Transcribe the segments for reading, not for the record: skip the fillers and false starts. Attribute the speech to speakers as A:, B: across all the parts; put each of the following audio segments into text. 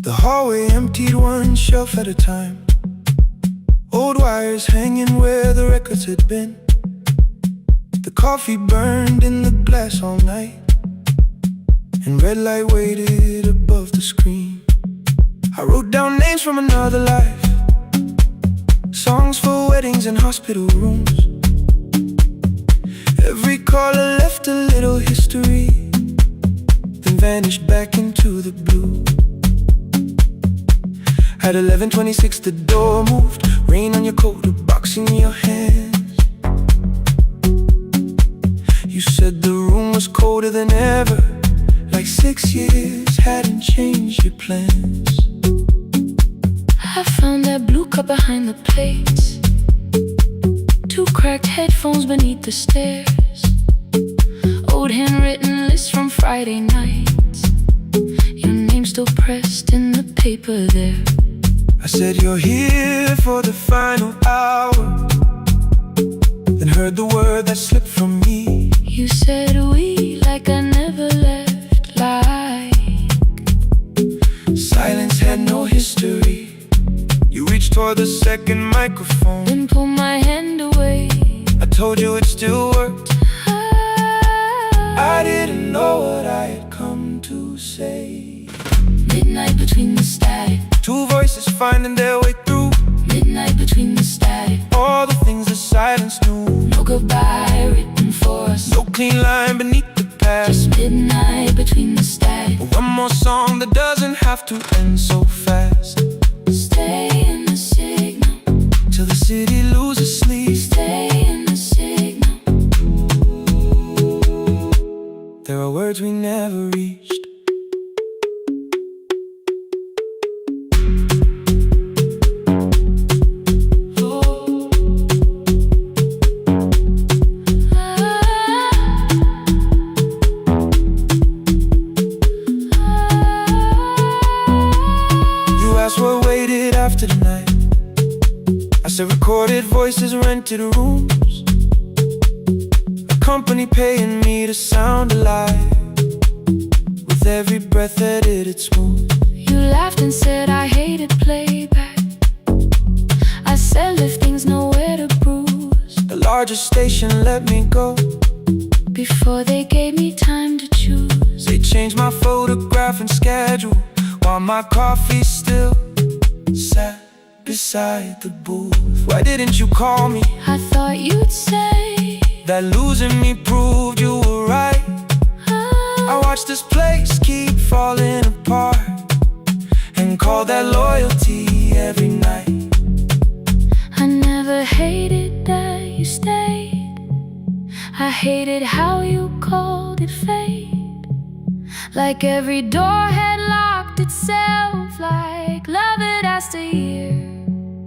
A: The hallway emptied one shelf at a time. Old wires hanging where the records had been. The coffee burned in the glass all night, and red light waited above the screen. I wrote down names from another life, songs for weddings and hospital rooms. Every caller left a little history, then vanished back into the blue. At 11:26 the door moved, rain on your coat, a box in your hands. You said the room was colder than ever, like 6 years hadn't changed your plans.
B: I found that blue cup behind the plates, 2 cracked headphones beneath the stairs, old handwritten lists from Friday nights, your name still pressed in the paper there.
A: I said you're here for the final hour, then heard the word that slipped from me.
B: You said we like I never left, like
A: silence had no history. You reached for the second microphone,
B: then pulled my hand away.
A: I told you it still worked. I didn't know what I had come to say.
B: Midnight between the static,
A: 2 voices finding their way through.
B: midnight between the static,
A: All the things the silence knew.
B: no goodbye written for us,
A: No clean line beneath the past.
B: just midnight between the static.
A: One more song that doesn't have to end so fast.
B: Stay in the signal,
A: Till the city loses sleep.
B: stay in the signal.
A: There are words we never reached. What waited after the night? I said recorded voices, rented rooms, a company paying me to sound alive, with every breath edited smooth.
B: You laughed and said I hated playback. I said lifting's nowhere to bruise,
A: The largest station let me go
B: before they gave me time to choose.
A: They changed my photograph and schedule, while my coffee still sat beside the booth. Why didn't you call me?
B: I thought you'd say
A: That losing me proved you were right. I watched this place keep falling apart, and call that loyalty every night.
B: I never hated that you stayed, I hated how you called it fate. Like every door had locked itself, like love had asked a year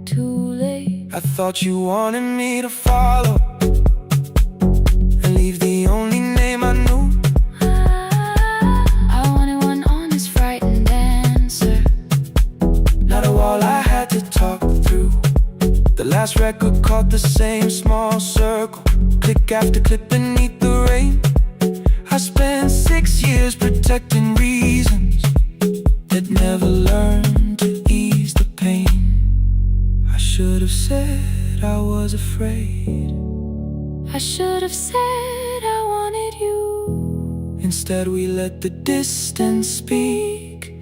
B: too late.
A: I thought you wanted me to follow and leave the only name I knew.
B: I wanted one honest, frightened answer,
A: Not a wall I had to talk through. The last record caught the same small circle, click after click beneath the rain. I spent 6 years protecting reasons that never learned to ease the pain. I should have said I was afraid.
B: I should have said I wanted you.
A: Instead we let the distance speak,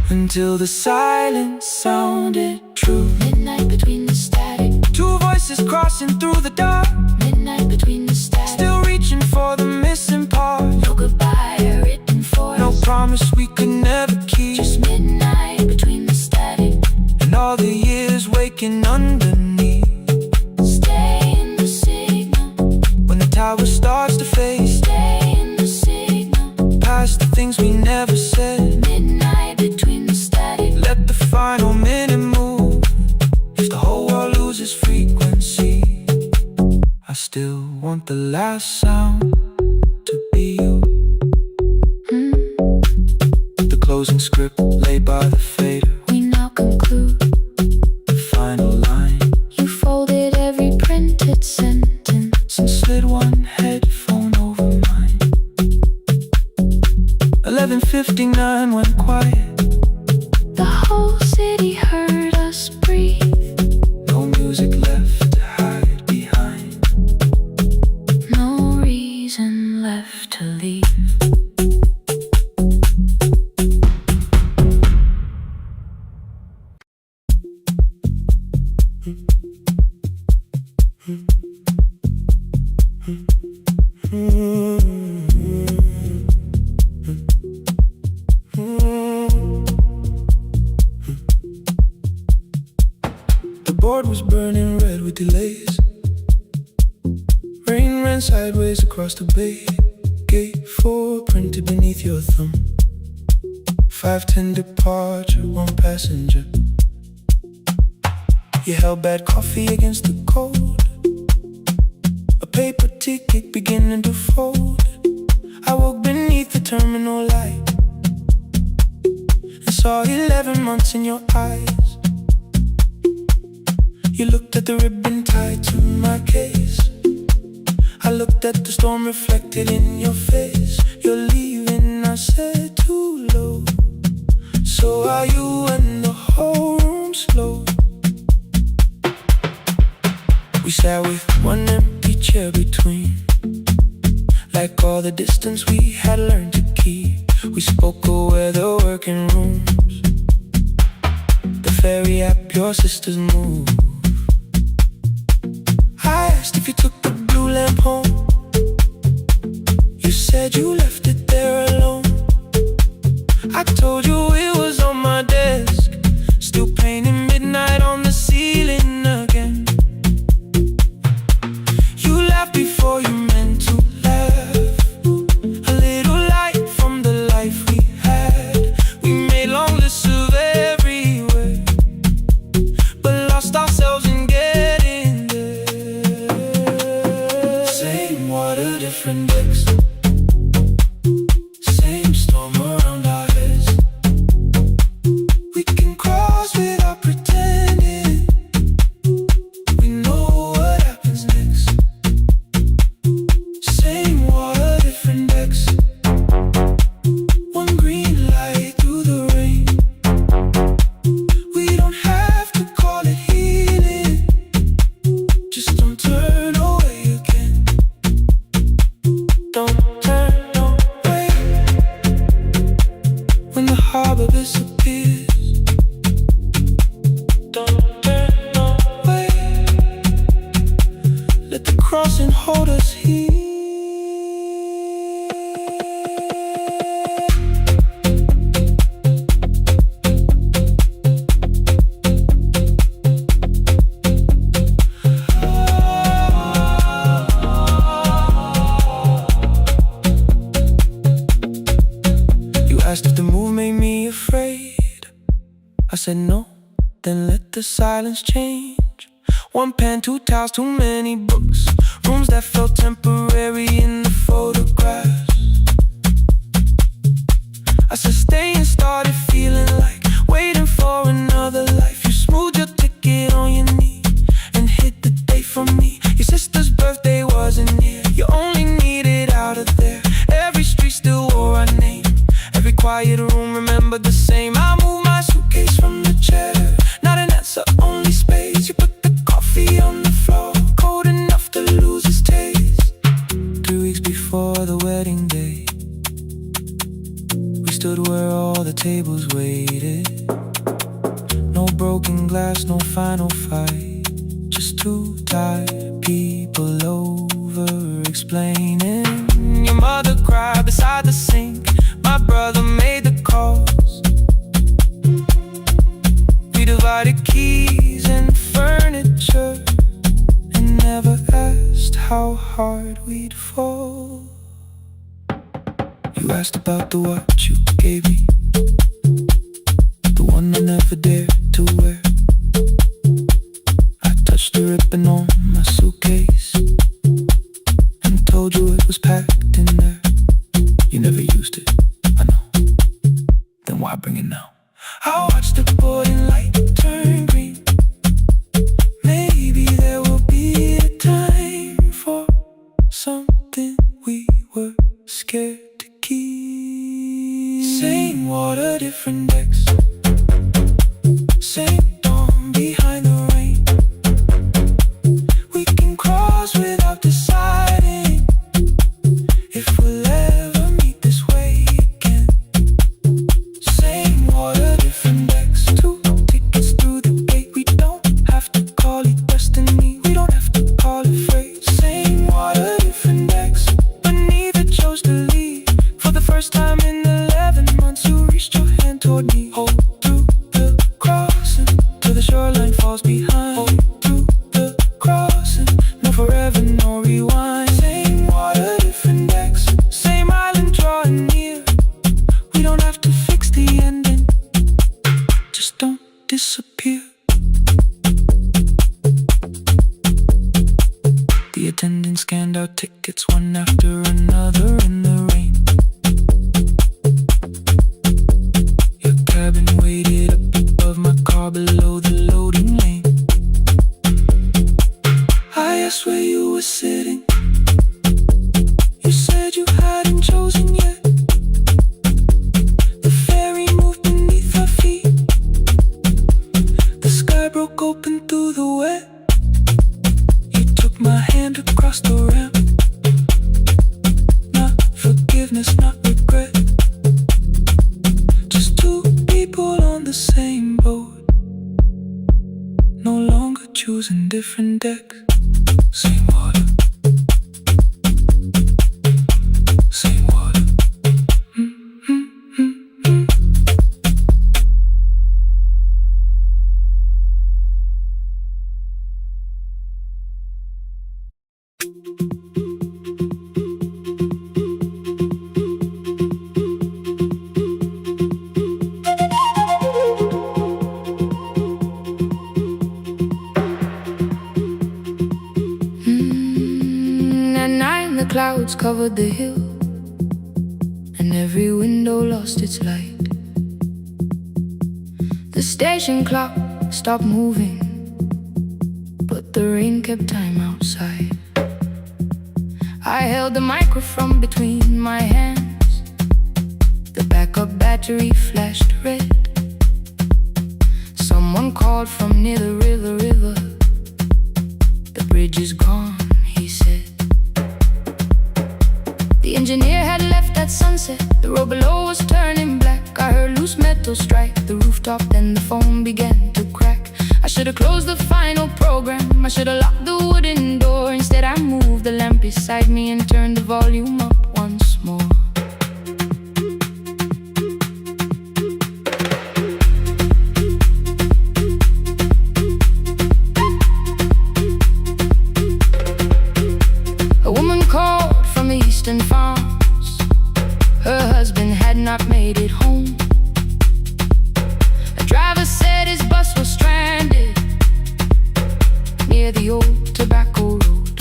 A: until the silence sounded true.
B: Midnight between the static,
A: 2 voices crossing through the dark,
B: midnight between the static,
A: still reaching for the missing part.
B: no goodbye written for
A: No
B: us,
A: promise we could never keep.
B: just midnight between the static.
A: And all the years waking underneath.
B: Stay in the signal,
A: When the tower starts to fade,
B: stay in the signal.
A: past the things we never said.
B: Midnight between the static,
A: Let the final minute move. If the whole world loses frequency, I still want the last sound to be you. The closing script laid by the fader,
B: we now conclude.
A: the final line.
B: You folded every printed sentence
A: And slid one headphone over mine. 11:59 went quiet.
B: The whole city heard us breathe.
A: No music left to hide behind.
B: No reason left to leave.
A: The board was burning red with delays. Rain ran sideways across the bay. Gate 4 printed beneath your thumb. 5:10 departure, 1 passenger. You held bad coffee against the cold. A paper ticket beginning to fold. I woke beneath the terminal light and saw 11 months in your eyes. You looked at the ribbon tied to my case. I looked at the storm reflected in your face. You're leaving, I said, too low. So are you, and the whole room slowed. We sat with one empty chair between, like all the distance we had learned to keep. We spoke of weather, working rooms, the ferry app your sisters move. I asked if you took the blue lamp home. You said you left it there alone. I told you it was on my desk, still painting midnight on the ceiling again. You laughed before you meant to laugh. A little light from the life we had. We made long lists of everywhere, but lost ourselves in getting there. Same water, different decks. Same storm around our heads. We can cross without pretending. We know what happens next. Same water, different decks. One green light through the rain. We don't have to call it healing. Just don't turn away again. Don't turn away. When the harbor disappears, don't turn away. Let the crossing hold us here. You asked if the move made me afraid. I said no, then let the silence change. One pen, 2 towels, too many books. Rooms that felt temporary in the photographs. I said stay and started feeling like waiting for another life. You smoothed your ticket on your knee and hid the date from me. Your sister's birthday wasn't near. You only needed out of there. Every street still wore our name. Every quiet room remembered the same. I moved my suitcase from the chair. Not an answer, only space. You put the coffee on the floor, cold enough to lose its taste. 3 weeks before the wedding day, we stood where all the tables waited. No broken glass, no final fight. Just 2 tired people over explaining. Your mother cried beside the sink. My brother made the calls. We divided keys and furniture and never asked how hard we'd fall. You asked about the watch you gave me, the one I never dared to wear. I touched the ribbon on my suitcase and told you it was packed in there. You never used it, I know. Then why bring it now? I watched the boarding light turn green. Maybe there will be a time for something we were scared to keep. Same water, different decks. scanned out tickets one after another in the rain. Your cabin waited up above my car below the loading lane. I asked where you were sitting. You said you hadn't chosen yet. The ferry moved beneath our feet. The sky broke open through the wet. You took my hand across the ramp. Not forgiveness, not regret. Just two people on the same boat, no longer choosing different decks. Same water, same water.
B: At night the clouds covered the hill, and every window lost its light. The station clock stopped moving, but the rain kept time outside. I held the microphone between my hands. The backup battery flashed red. Someone called from near the river. The bridge is gone, he said. The engineer had left at sunset. The road below was turning black. I heard loose metal strike the rooftop, then the phone began to crack. I should have closed the final program. I should have locked the wooden door. Instead I moved the lamp beside me and turned the volume up once more. A woman called from the eastern farms. Her husband had not made it home. A driver said his bus was stranded near the old tobacco road.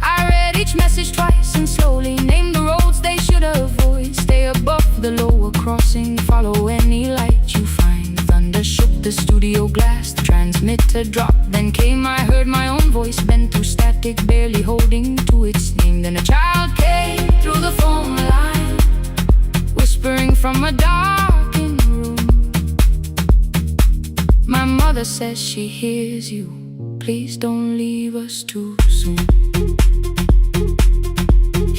B: I read each message twice and slowly named the roads they should avoid. Stay above the lower crossing, follow any light you find. Thunder shook the studio glass, the transmitter dropped. Then came, I heard my own voice bent through static, barely holding to its name. Then a child came through the phone line, whispering from a darkened room. My mother says she hears you. Please don't leave us too soon.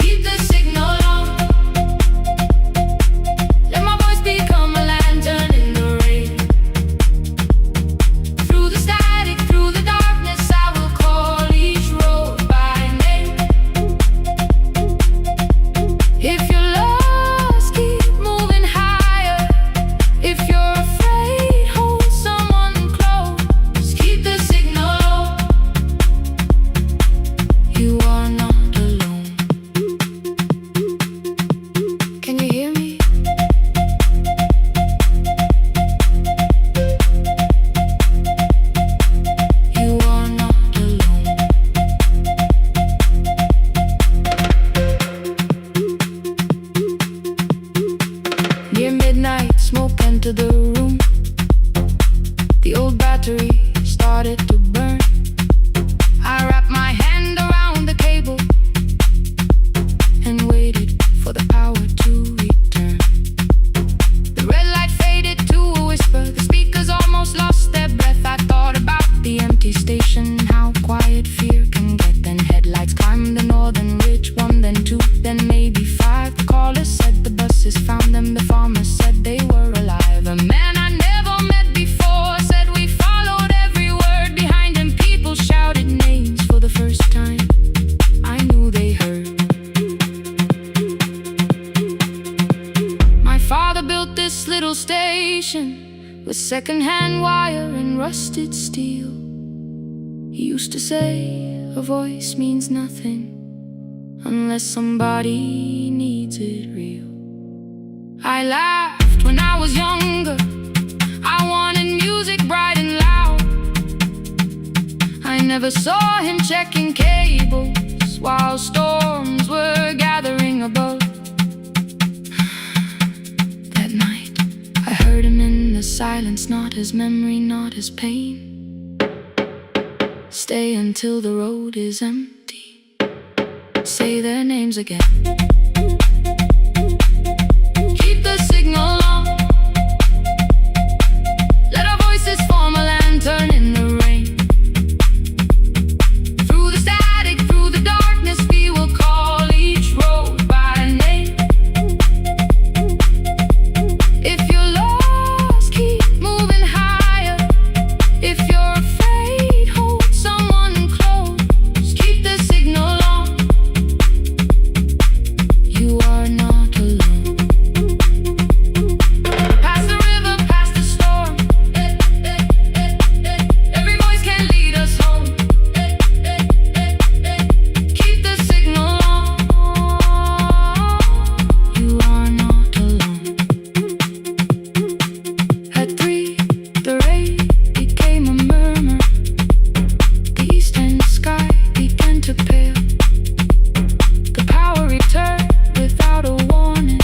B: Keep the signal on. Let my voice become a lantern in the rain. Through the static, through the darkness, I will call each road by name. If you're lost, keep moving higher. If you're afraid, hold someone close. Keep the signal on. You are not alone. Can you hear me? You are not alone. Near midnight, smoke entered the room. The old battery started to burn. I wrapped my hand around the cable and waited for the power to return. The red light faded to a whisper. The speakers almost lost their breath. I thought about the empty station, how quiet fear can get. Then headlights climbed the northern ridge. One, then two, then maybe five. The caller said the buses found them. The farmer said they were alive. A man I never met before said we followed every word behind him. People shouted names for the first time. I knew they heard. My father built this little station with second-hand wire and rusted steel. He used to say a voice means nothing unless somebody needs it real. I laughed when I was younger. I wanted music bright and loud. I never saw him checking cables while storms were gathering above. That night, I heard him in the silence, not his memory, not his pain. Stay until the road is empty. Say their names again. Keep the signal on. Let our voices form a lantern in the rain. Through the static, through the darkness, we will call each road by name. If you're lost, keep moving higher. If you're afraid, hold someone close. Keep the signal on. You are not alone. Past the river, past the storm. Every voice can lead us home. Keep the signal on. You are not alone. At 3, the rain became a murmur. The eastern sky began to pale. The power returned without a warning.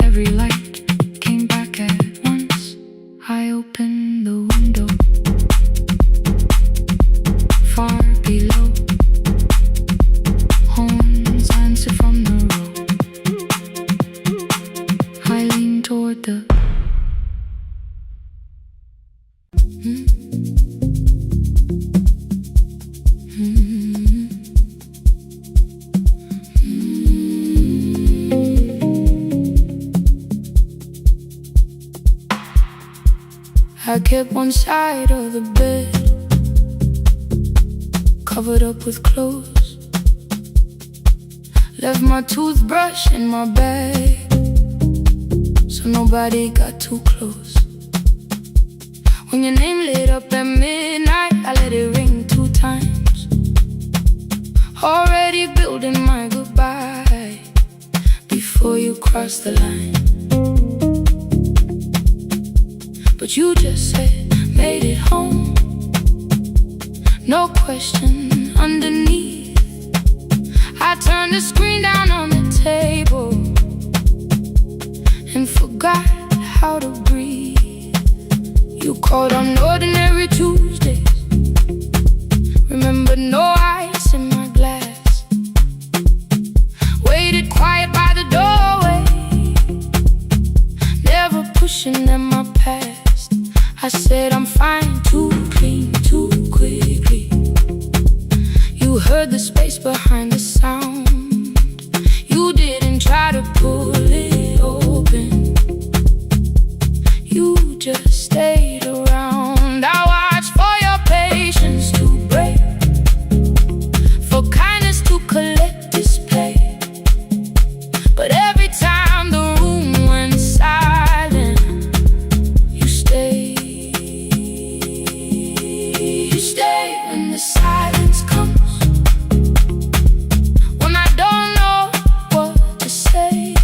B: Every light came back at once. I opened the window. Far below, horns answered from the road. I leaned toward the I kept one side of the bed covered up with clothes. Left my toothbrush in my bag so nobody got too close. When your name lit up at midnight, I let it ring 2 times. Already building my goodbye before you cross the line. But you just said, made it home. No question underneath. I turned the screen down on the table and forgot how to breathe. You called on ordinary Tuesdays. Remember, no ice in my glass. Waited quiet by the doorway, never pushing at my past. I said I'm fine, too clean, too quickly. You heard the space behind the sound. You didn't try to pull it open. You just stayed around. I watched for your patience to break, for kindness to collect display. But every time the room went silent, you stayed. You stay when the silence comes, when I don't know what to say.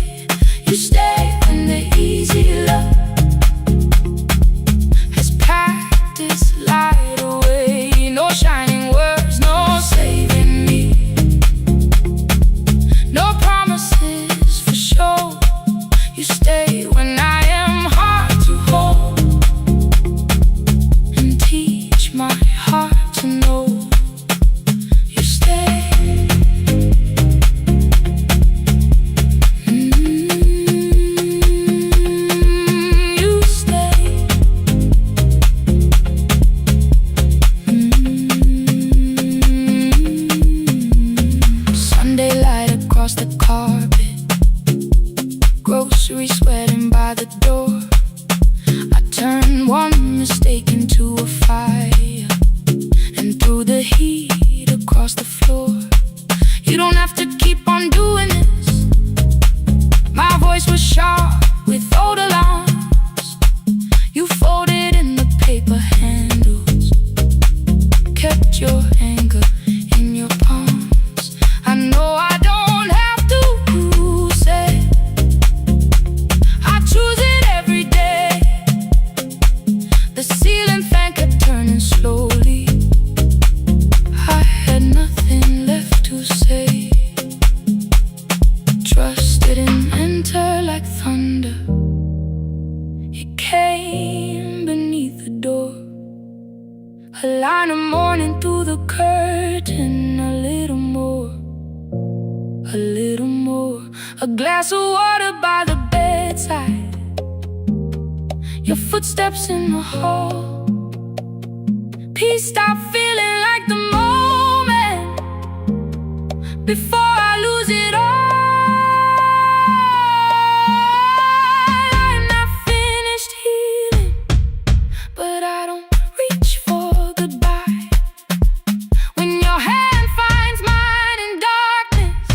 B: You stay when the easy love has packed its light away. No shining words, no saving me, no promises for sure. You stay when I am hard to hold and teach my heart to know. You stay. You stay. Sunday light across the carpet, groceries sweating by the door. I turned one mistake into a fire and threw the heat across the floor. You don't have to keep on doing this. My voice was sharp with old alarms. You folded in the paper handles, kept your anger in your palms. I know I don't have to say I choose it every day. The ceiling fan kept turning slowly. kind of morning through the curtain. A little more, a little more. A glass of water by the bedside. Your footsteps in the hall. Peace, stop feeling like the moment before I lose it all. I'm not finished healing, but I don't reach for goodbye. When your hand finds mine in darkness,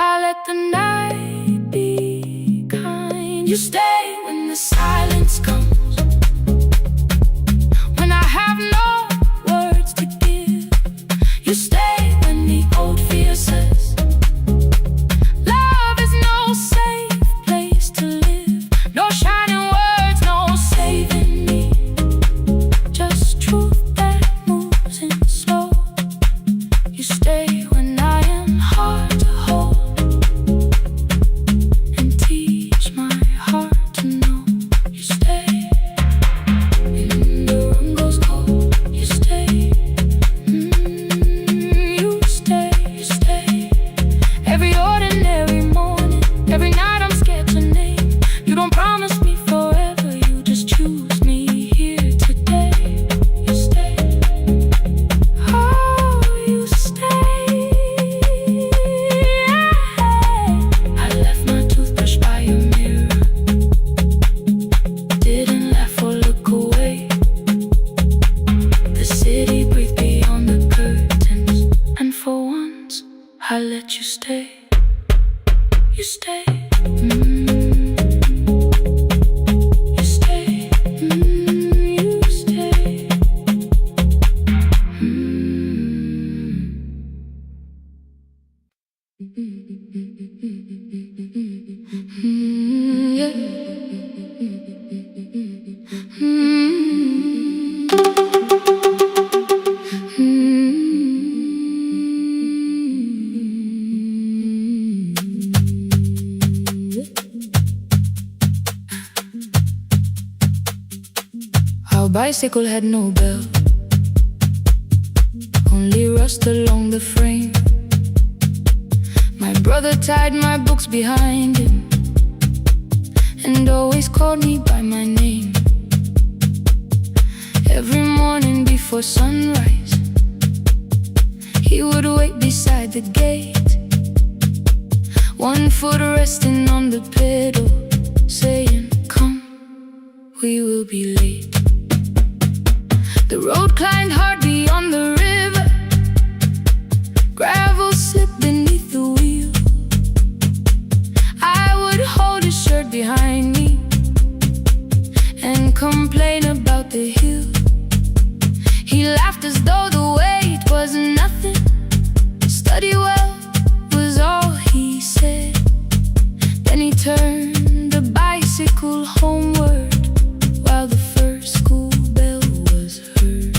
B: I let the night be kind. You stay when the silence comes, when I have no words to give. You stay when the old fear says love is no safe place to live. No shining words, no saving me, just truth that moves in slow. You stay when I am hard to hold, and teach my heart to know. You stay when the room goes cold. You stay, you stay, you stay. Every ordinary morning, every night I'm scared to name. You don't promise me forever, you just choose me here today. You stay, oh, you stay. I left my toothbrush by your mirror, didn't laugh or look away. The city breathed beyond the curtains, and for once I let you stay. You stay, you stay, you stay. Yeah. Our bicycle had no bell, only rust along the frame. My brother tied my books behind him and always called me by my name. Every morning before sunrise, he would wait beside the gate, one foot resting on the pedal, saying, "Come, we will be late." The road climbed hard beyond the river, gravel slipped beneath the wheel. I would hold his shirt behind me and complain about the hill. He laughed as though the weight was nothing. Study well was all he said. Then he turned the bicycle homeward while the first school bell was heard.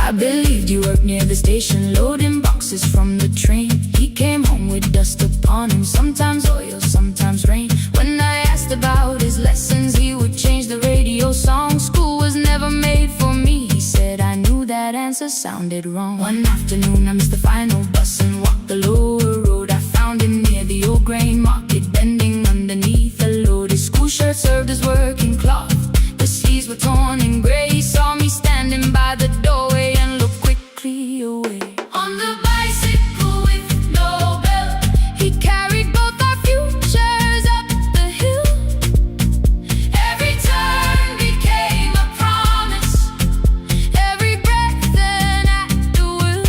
B: I believed you worked near the station, loading boxes from the train. He came home with dust upon him, sometimes oil, sometimes rain. When I asked about his lessons, he would change the radio song. School was never made for me, he said. I knew that answer sounded wrong. One afternoon I missed the final bus and walked the lower road. I found him near the old grain market, bending underneath a load. His school shirt served as working cloth, the sleeves were torn and gray. He saw me standing by the doorway and looked quickly away. On the bicycle with no bell, he carried both our futures up the hill. Every turn became a promise, every breath an act of will.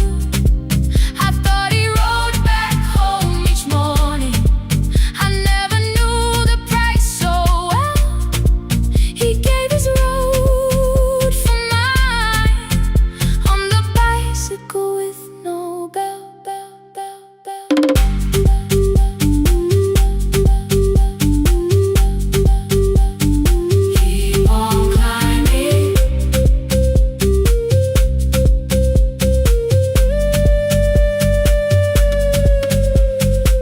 B: I thought he rode back home each morning. I never knew the price so well. He gave his road for mine, on the bicycle with no bell, bell, bell, bell. Keep on climbing.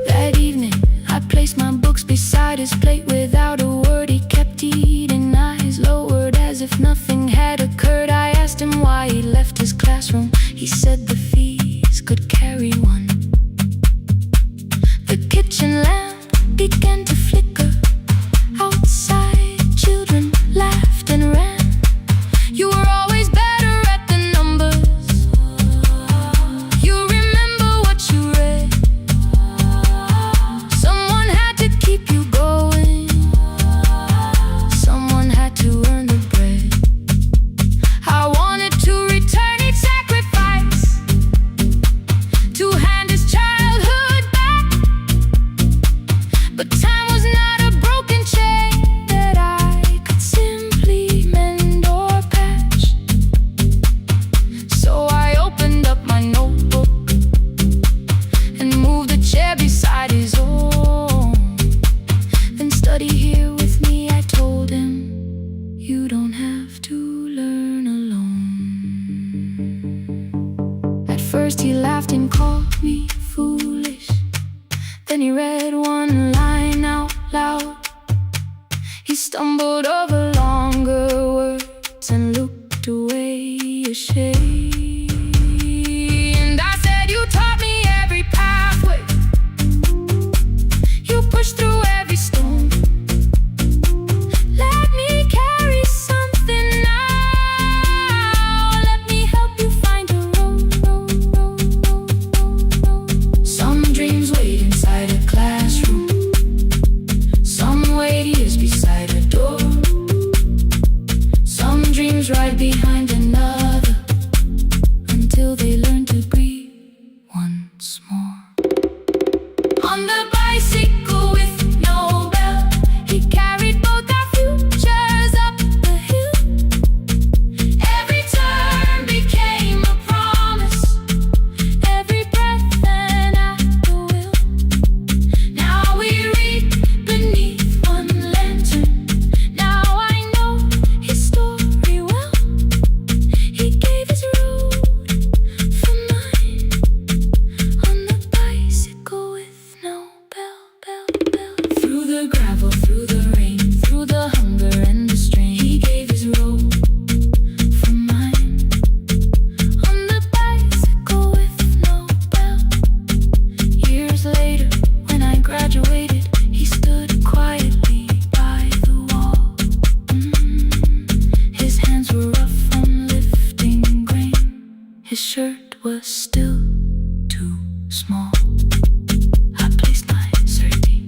B: That evening, I placed my books beside his plate without a word. He kept eating, eyes lowered as if nothing had He stumbled over longer words and looked away ashamed. And I said, you taught me every pathway, you pushed through every stone. Let me carry something now, let me help you find a road. Some dreams wait inside a classroom, some wait years beside a door, some dreams right behind another, until they learn to breathe once more. On the bicycle with no bell, he carried both our futures up the hill. Every turn became a promise, every breath an act of will. Now we read beneath one lantern, now I know his story well. He gave his road for mine, on the bicycle with no bell. Through the gravel, through the rain, through the hunger and the strain, he gave his road for mine, on the bicycle with no bell. Years later, when I graduated, he stood quietly by the wall. His hands were rough from lifting grain, his shirt was still too small. I placed my sardine.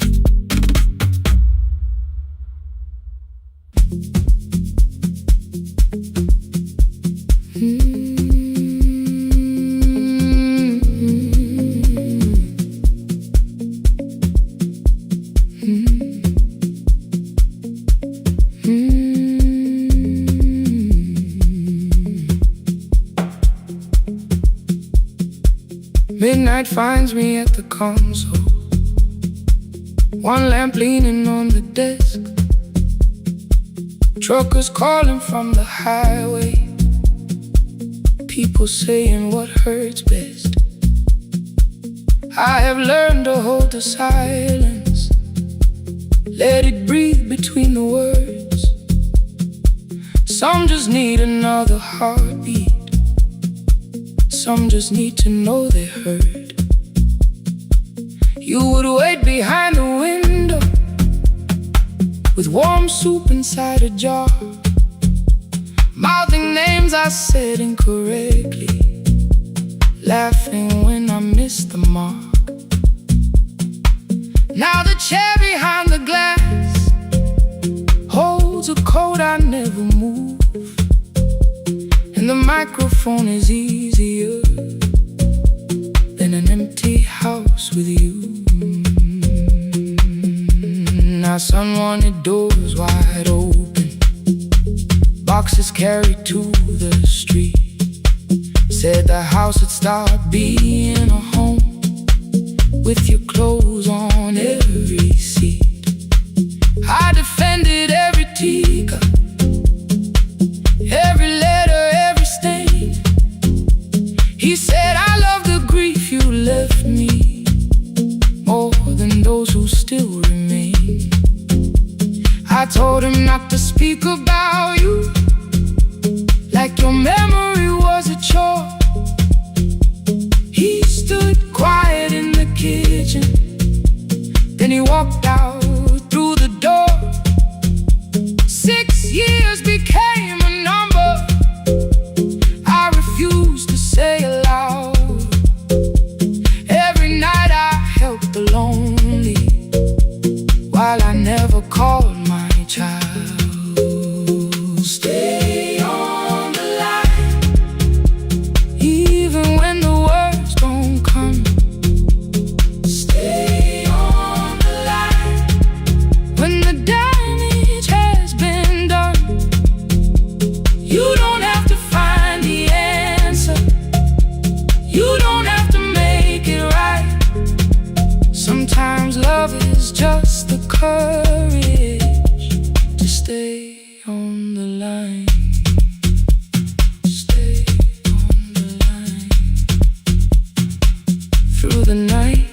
A: Midnight finds me at the console, one lamp leaning on the desk. Truckers calling from the highway, people saying what hurts best. I have learned to hold the silence, let it breathe between the words. Some just need another heartbeat, some just need to know they heard. You would wait behind the window with warm soup inside a jar, mouthing names I said incorrectly, laughing when I missed the mark. Now the chair behind the glass holds a coat I never move, and the microphone is easier than an empty house with you. Now son wanted doors wide open, boxes carried to the street, said the house would start being a home with your clothes on every seat. I defended every teacup, every letter, every stain. He said I love the grief you left me more than those who still remain. I told him not to speak about you like your memory was a chore. He stood quiet in the kitchen, then he walked out through the door. 6 years became a number I refused to say aloud. Every night I helped the lonely, while I never called my child. Stay on the line, even when the words don't come. Stay on the line, when the damage has been done. You don't have to find the answer, you don't have to make it right. Sometimes love is just the courage to stay on the line. Stay on the line through the night.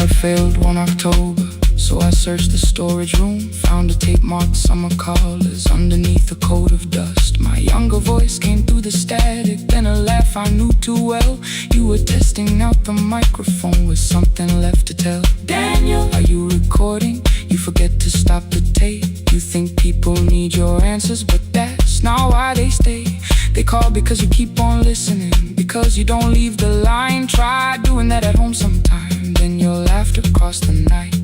A: drive failed one October, so I searched the storage room, found a tape marked summer callers underneath a coat of dust. My younger voice came through the static, then a laugh I knew too well. You were testing out the microphone with something left to tell. Daniel, are you recording? You forget to stop the tape. You think people need your answers, but that's not why they stay. They call because you keep on listening, because you don't leave the line. Try doing that at home sometime, then you'll laugh across the night.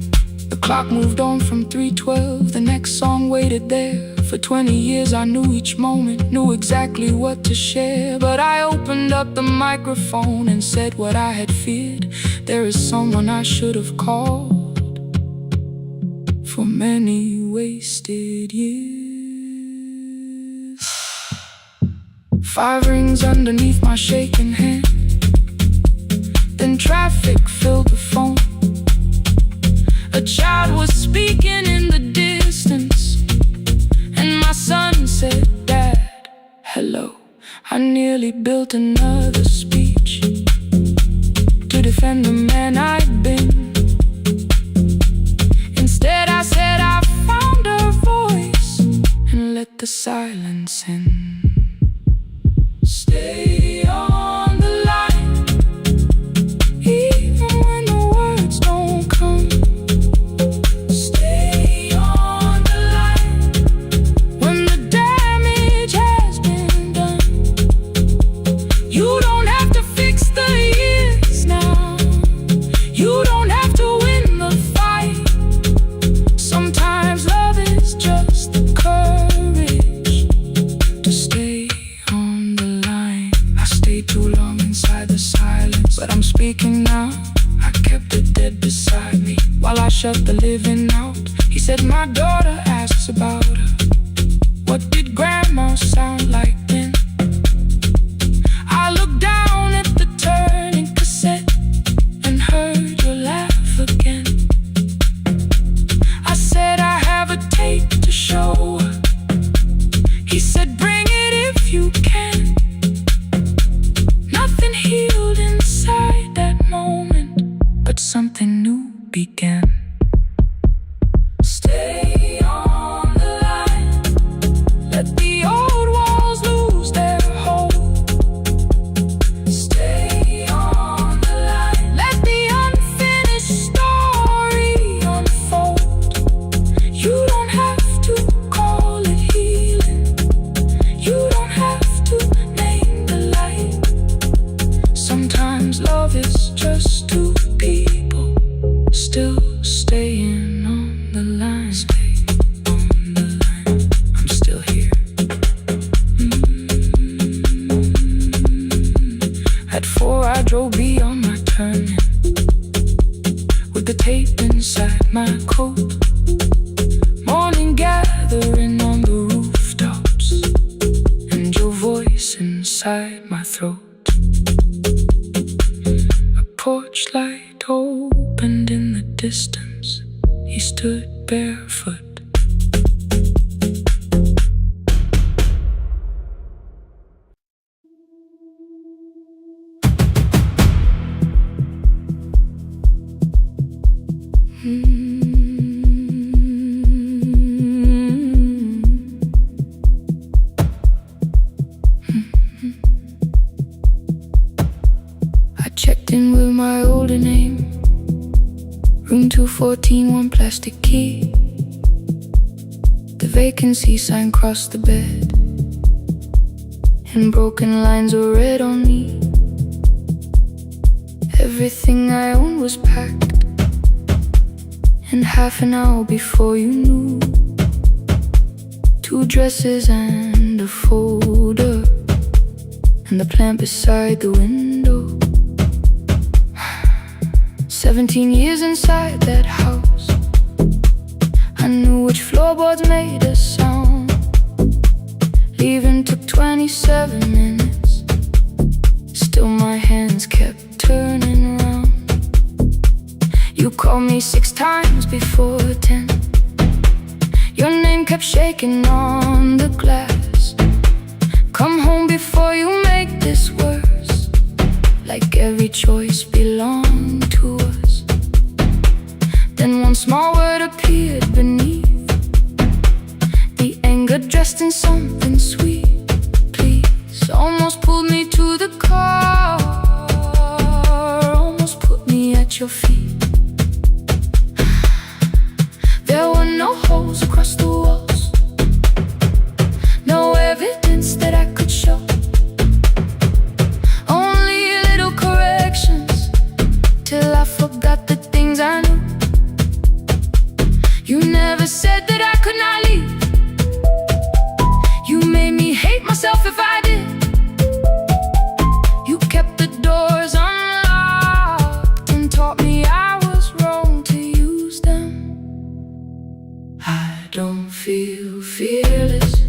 A: The clock moved on from 3:12, the next song waited there. For 20 years I knew each moment, knew exactly what to share. But I opened up the microphone and said what I had feared. There is someone I should have called for many wasted years. 5 rings underneath my shaking hand, then traffic filled the phone. A child was speaking in the distance, and my son said, "Dad, hello." I nearly built another speech to defend the man I'd been. Instead I said I found a voice and let the silence in. Stay on the line, even when the words don't come. Stay on the line when the damage has been done. You don't have to fix the years now. You don't have to win the fight. Sometimes love is just the courage to stay on the line. I stayed too long inside the silence, but I'm speaking now. I kept the dead beside me while I shut the living out. He said, "My daughter asks about her. What did grandma sound like then?" I looked down at the turning cassette and heard your laugh again. I said, "I have a tape to show her." He said, "Bring it if you can." Nothing healed inside that moment, but something new began. Stay on the line, let the old walls lose their hold. Stay on the line, let the unfinished story unfold. You don't have to call it healing, you don't have to name the light. Sometimes love is just two people still staying on the line. Stay on the line, I'm still here. At 4 I drove beyond my turning, with the tape inside my coat. Morning gathering on the rooftops, and your voice inside my throat. A porch light opened in the distance. He stood barefoot. I checked in with my older name, room 214, 1 plastic key. The vacancy sign crossed the bed, and broken lines were read on me. Everything I owned was packed, and half an hour before you knew, 2 dresses and a folder, and the plant beside the window. 17 years inside that house, I knew which floorboards made a sound. Leaving took 27 minutes, still my hands kept turning around. You called me 6 times before 10. Your name kept shaking on the glass. Come home before you make this worse, like every choice belonged to us.
B: small word appeared beneath the anger, dressed in something sweet. Please, almost pulled me to the car, almost put me at your feet. There were no holes across the walls, no evidence that I could show, only little corrections till I forgot the things I knew. You never said that I could not leave. You made me hate myself if I did. You kept the doors unlocked and taught me I was wrong to use them. I don't feel fearless,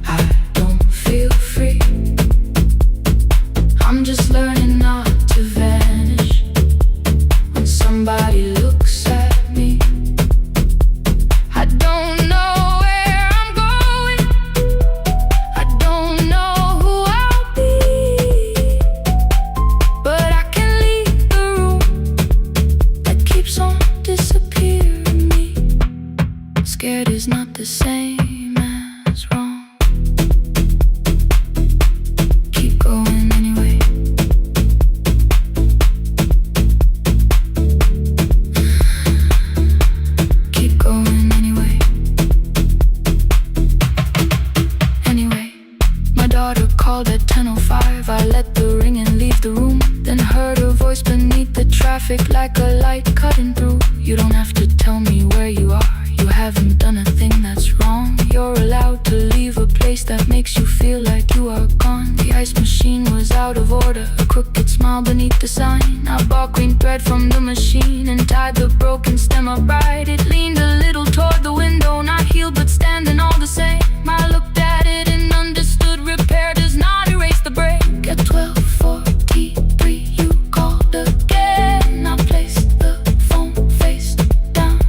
B: I don't feel free. I'm just learning not to vanish when somebody looks at me. I don't know where I'm going, I don't know who I'll be, but I can leave the room that keeps on disappearing me. Scared is not the same as wrong. Keep going anyway. Keep going anyway. Anyway, my daughter called at 10:05. I let the ring and leave the room, then heard her voice beneath the traffic like a light cutting through. You don't have to tell me where you are, you haven't done a thing that's wrong. You're allowed to leave a place that makes you feel like you are gone. The ice machine was out of order, a crooked smile beneath the sign. I bought green thread from the machine and tied the broken stem upright. It leaned a little toward the window, not healed but standing all the same. I looked at it and understood repair does not erase the break. At 12:43 you called again. I placed the phone face down,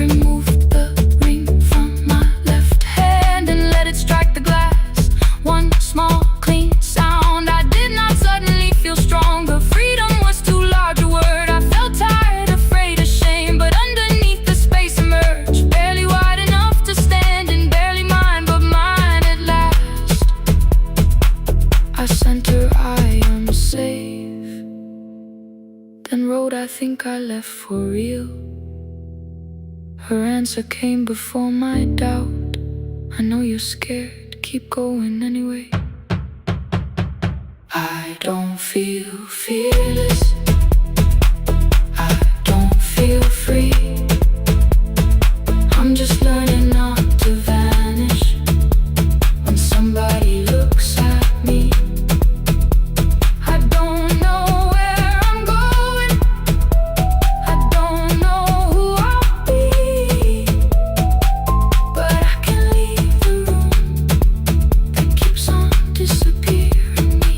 B: removed the ring from my left hand and let it strike the glass. One small clean sound. I did not suddenly feel stronger. Freedom was too large a word. I felt tired, afraid, ashamed, but underneath the space emerged, barely wide enough to stand and barely mine, but mine at last. I sent her, I am safe, then wrote, I think I left for real. Her answer came before my doubt. I know you're scared, keep going anyway. I don't feel fearless, I don't feel free. I'm just learning not to vanish when somebody looks at me. I don't know where I'm going, I don't know who I'll be, but I can leave the room that keeps on disappearing me.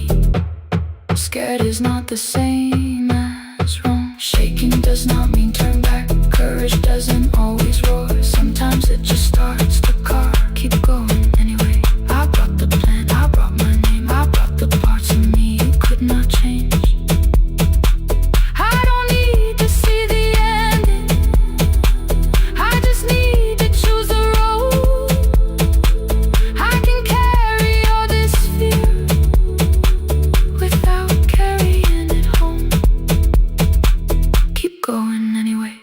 B: Scared is not the same as wrong. Shaking does not mean turn back. Courage doesn't always roar. Sometimes it just starts the car. Keep going anyway. I brought the plan, I brought my name, I brought the parts of me you could not change. I don't need to see the ending, I just need to choose the road. I can carry all this fear without carrying it home. Keep going anyway.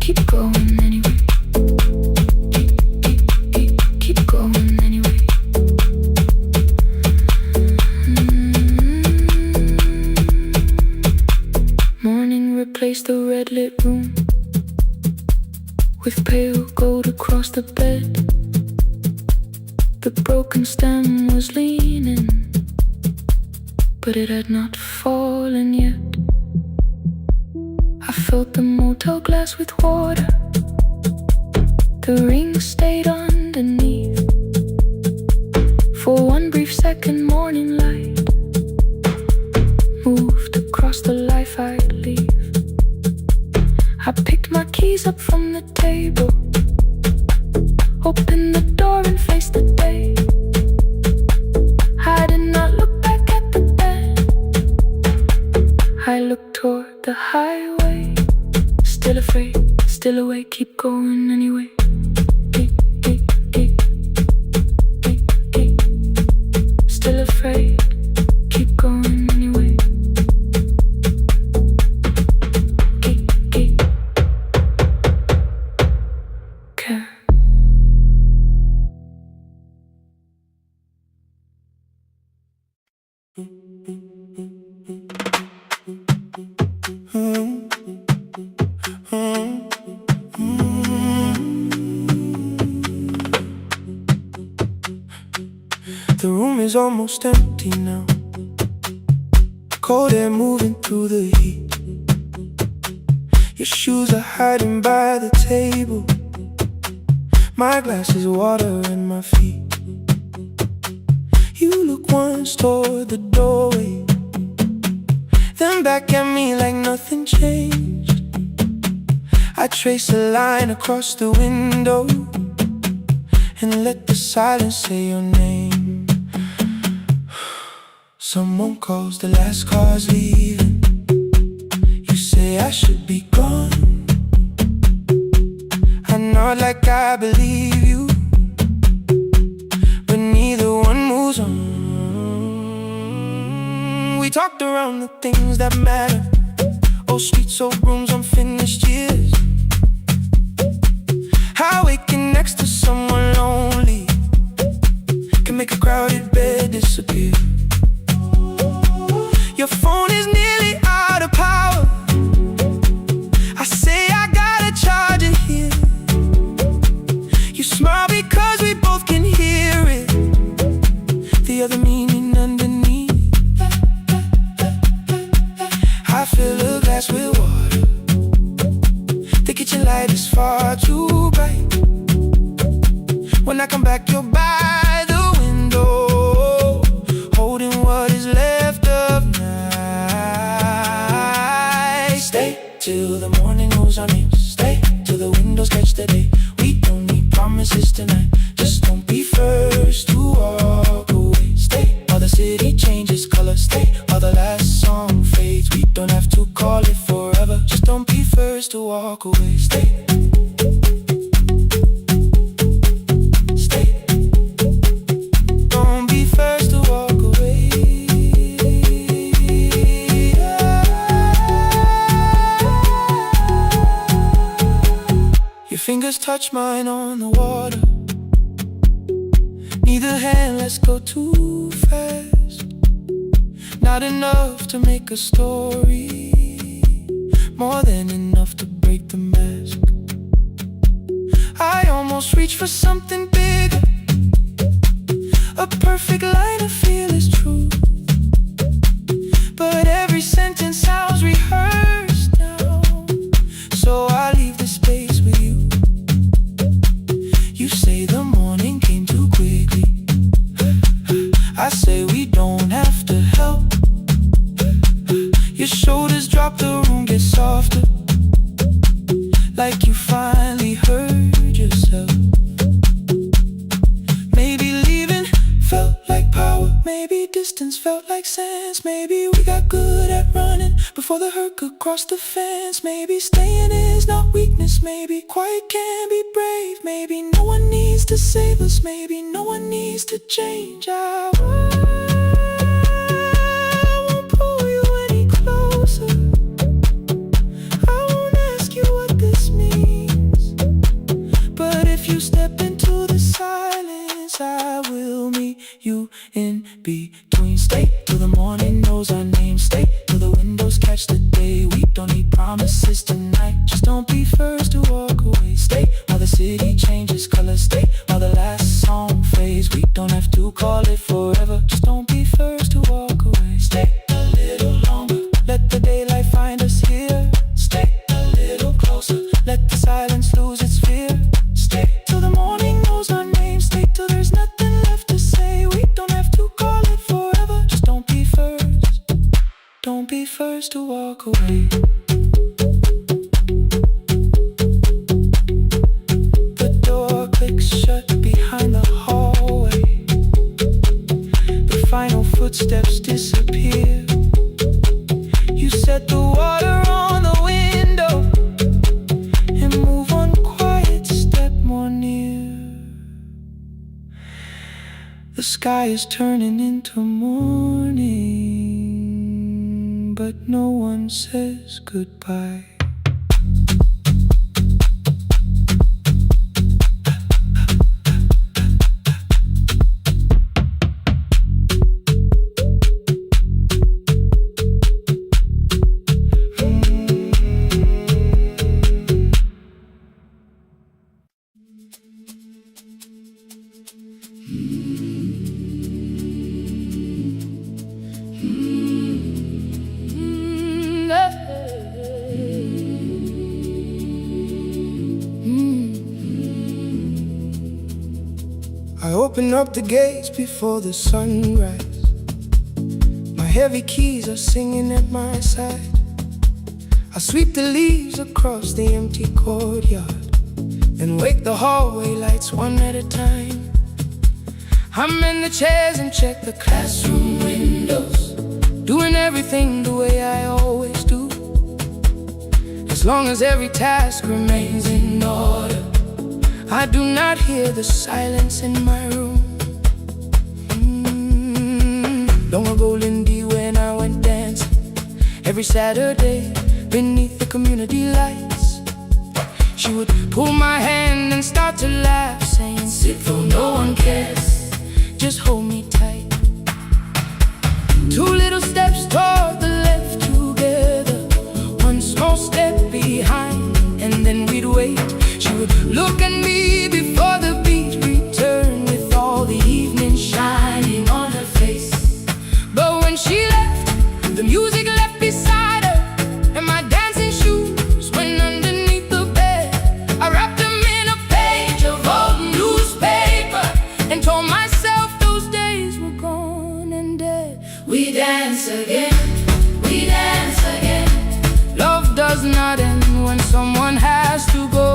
B: Keep going anyway. Keep going anyway. Morning replaced the red lit room with pale gold across the bed. The broken stem was leaning, but it had not fallen yet. I filled the motel glass with water, the ring stayed underneath. For one brief second, morning light moved across the life I'd leave. I picked my keys up from the table, opened the door and faced the day. I did not look back at the bed, I look toward the highway. Still afraid, still awake, keep going anyway. Still afraid, keep going anyway. Care.
A: The room is almost empty now. Cold air moving through the heat. Your shoes are hiding by the table. My glass is water in my feet. You look once toward the doorway, then back at me like nothing changed. I trace a line across the window and let the silence say your name. Someone calls, the last car's leaving. You say I should be gone. I nod like I believe you, but neither one moves on. We talked around the things that matter. Old streets, old rooms, unfinished years. How waking next to someone lonely can make a crowded bed disappear. Your phone is nearly out of power. I say I gotta charge it here. You smile because we both can hear it, the other meaning underneath. I fill a glass with water. The kitchen light is far too bright. When I come back, you're by the window, holding what is left of night. Stay till the morning knows our names. Stay till the windows catch the day. We don't need promises tonight. Just don't be first to walk away. Stay while the city changes color. Stay while the last song fades. We don't have to call it forever. Just don't be first to walk away. Stay. Fingers touch mine on the water. Neither hand lets go too fast. Not enough to make a story, more than enough to break the mask. I almost reach for something bigger, a perfect line of feel is true, but every sentence sounds rehearsed now. So I leave the space with you. You say the morning came too quickly. I say we don't have to help. Your shoulders drop, the room gets softer, like you finally heard yourself. Maybe leaving felt like power. Maybe distance felt like sense. Maybe we got good at running before the hurt could cross the fence. Maybe staying is not weakness. Maybe quiet can be brave. Maybe no one needs to save us. Maybe no one needs to change. I won't pull you any closer. I won't ask you what this means. But if you step into the silence, I will meet you in between. Stay till the morning knows our names. Stay till the windows catch the day. We don't need promises tonight. Just don't be first to walk away. Stay while the city changes color. Stay while the last song fades. We don't have to call it forever. Just don't be first to walk away. Stay a little longer. Let the daylight find us here. Stay a little closer. Let the silence lose its fear. Stay till the morning knows our names. Stay till there's nothing left to say. We don't have to call it forever. Just don't be first. Don't be first to walk away. The door clicks shut behind the hallway. The final footsteps disappear. You said the water on the window and move one quiet step more near. The sky is turning into morning, but no one says goodbye. I open up the gates before the sunrise. My heavy keys are singing at my side. I sweep the leaves across the empty courtyard and wake the hallway lights one at a time. I'm in the chairs and check the classroom windows, doing everything the way I always do. As long as every task remains in order, I do not hear the silence in my room. Long ago, Lindy, when I went dancing every Saturday beneath the community lights, she would pull my hand and start to laugh, saying, "Sit though no one cares, just hold me tight." Two little steps toward the left together, one small step behind, and then we'd wait. She would look at me before the beat returned, with all the evening shining on her face. But when she left, the music left beside her, and my dancing shoes went underneath the bed. I wrapped them in a page of old newspaper and told myself those days were gone and dead. We dance again, we dance again. Love does not end when someone has to go.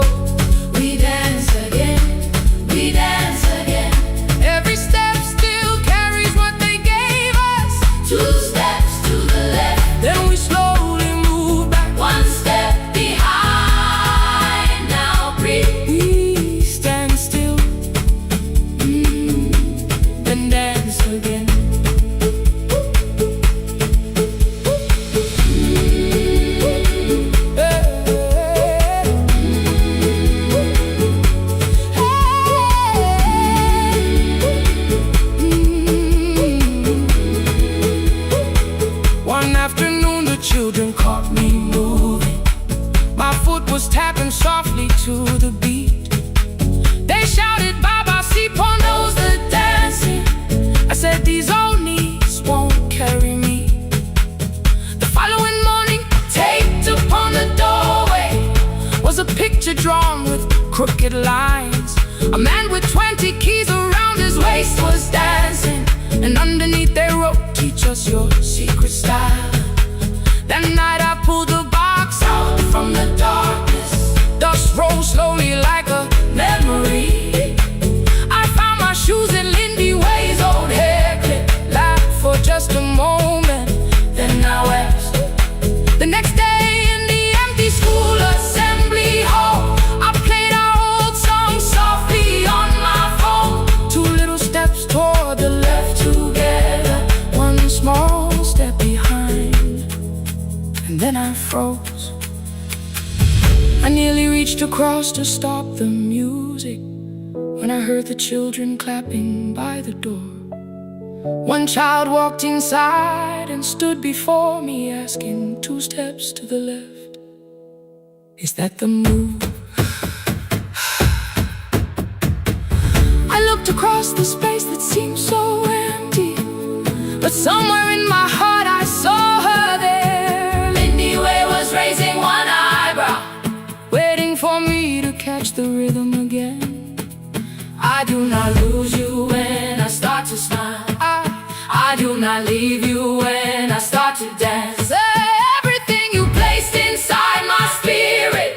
A: We dance again, we dance again. Every step still carries what they gave us. Two steps to the left, then we slowly move back. One step behind, now breathe. We stand still, then dance again. Children caught me moving. My foot was tapping softly to the beat. They shouted, "Baba, si knows the dancing." I said, "These old knees won't carry me." The following morning, taped upon the doorway was a picture drawn with crooked lines. A man with 20 keys around his waist was dancing, and underneath they wrote, "Teach us your secret style." That night I pulled the box out from the darkness. Dust rolled slowly like a memory. I found my shoes in Lindy Way's old hair clip. Laughed for just a moment, then I wept. The next day in the empty school assembly hall, I played our old song softly on my phone. Two little steps toward the left together, one small step behind. And then I froze. I nearly reached across to stop the music when I heard the children clapping by the door. One child walked inside and stood before me, asking, "Two steps to the left, is that the move?" I looked across the space that seemed so empty, but somewhere in my heart I saw her there. Raising one eyebrow, waiting for me to catch the rhythm again. I do not lose you when I start to smile. I do not leave you when I start to dance. Everything you placed inside my spirit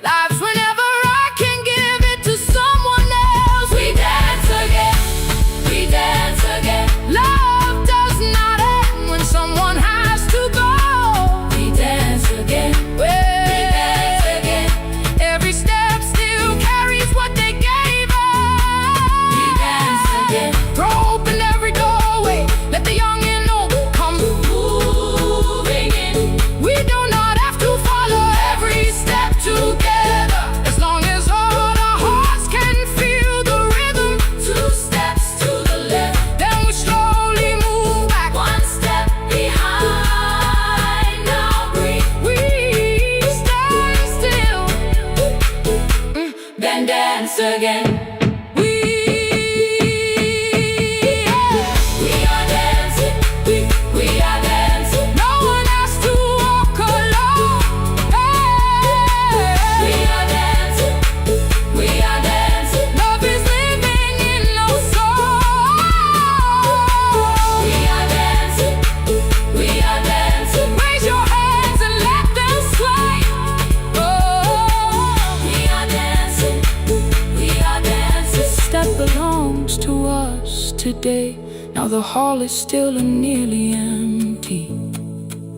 A: lives whenever I can give it to someone else. We dance again, we dance again. Love does not end when someone has to go. We dance
B: again. We are dancing, we are dancing. No one has to walk alone. Hey. We are dancing, we are dancing. Love is living in our soul. We are dancing, we are dancing. Raise your hands and let them sway. We are dancing, we are dancing. This step belongs to us today. Now the hall is still and nearly empty,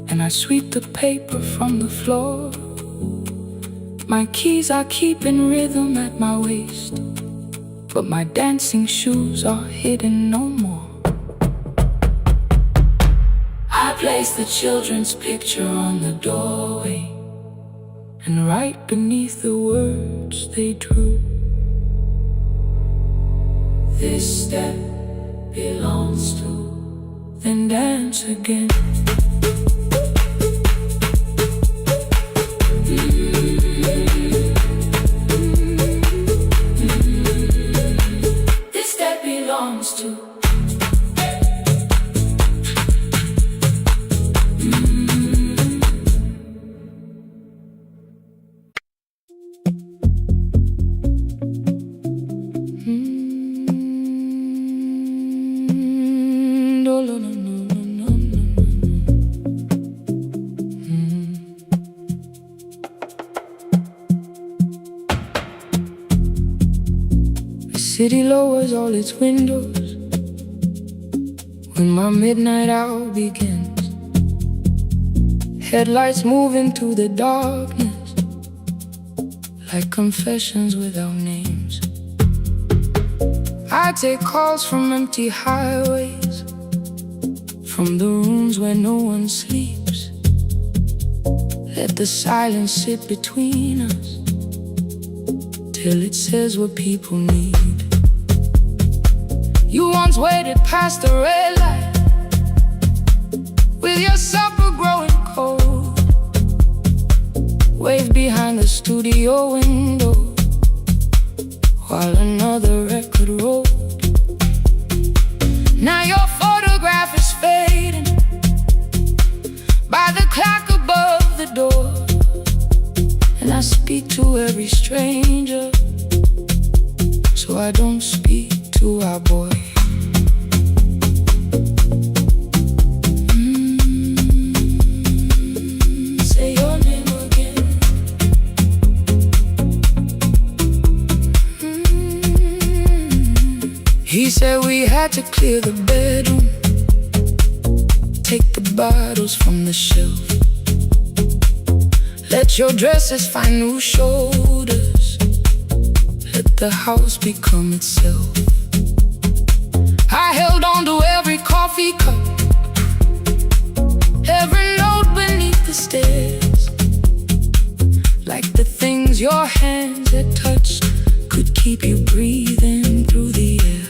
B: and I sweep the paper from the floor. My keys I keep in rhythm at my waist, but my dancing shoes are hidden no more. I place the children's picture on the doorway, and right beneath the words they drew, this step belongs to, then dance again. This step belongs to. The city lowers all its windows when my midnight hour begins. Headlights move into the darkness like confessions without names. I take calls from empty highways, from the rooms where no one sleeps. Let the silence sit between us till it says what people need. You once waited past the red light with your supper growing cold, waved behind the studio window while another record rolled. Now your photograph is fading by the clock above the door, and I speak to every stranger, so I don't speak to our boy. Say your name again. He said we had to clear the bedroom, take the bottles from the shelf, let your dresses find new shoulders, let the house become itself. I held on to every coffee cup, every note beneath the stairs, like the things your hands had touched could keep you breathing through the air.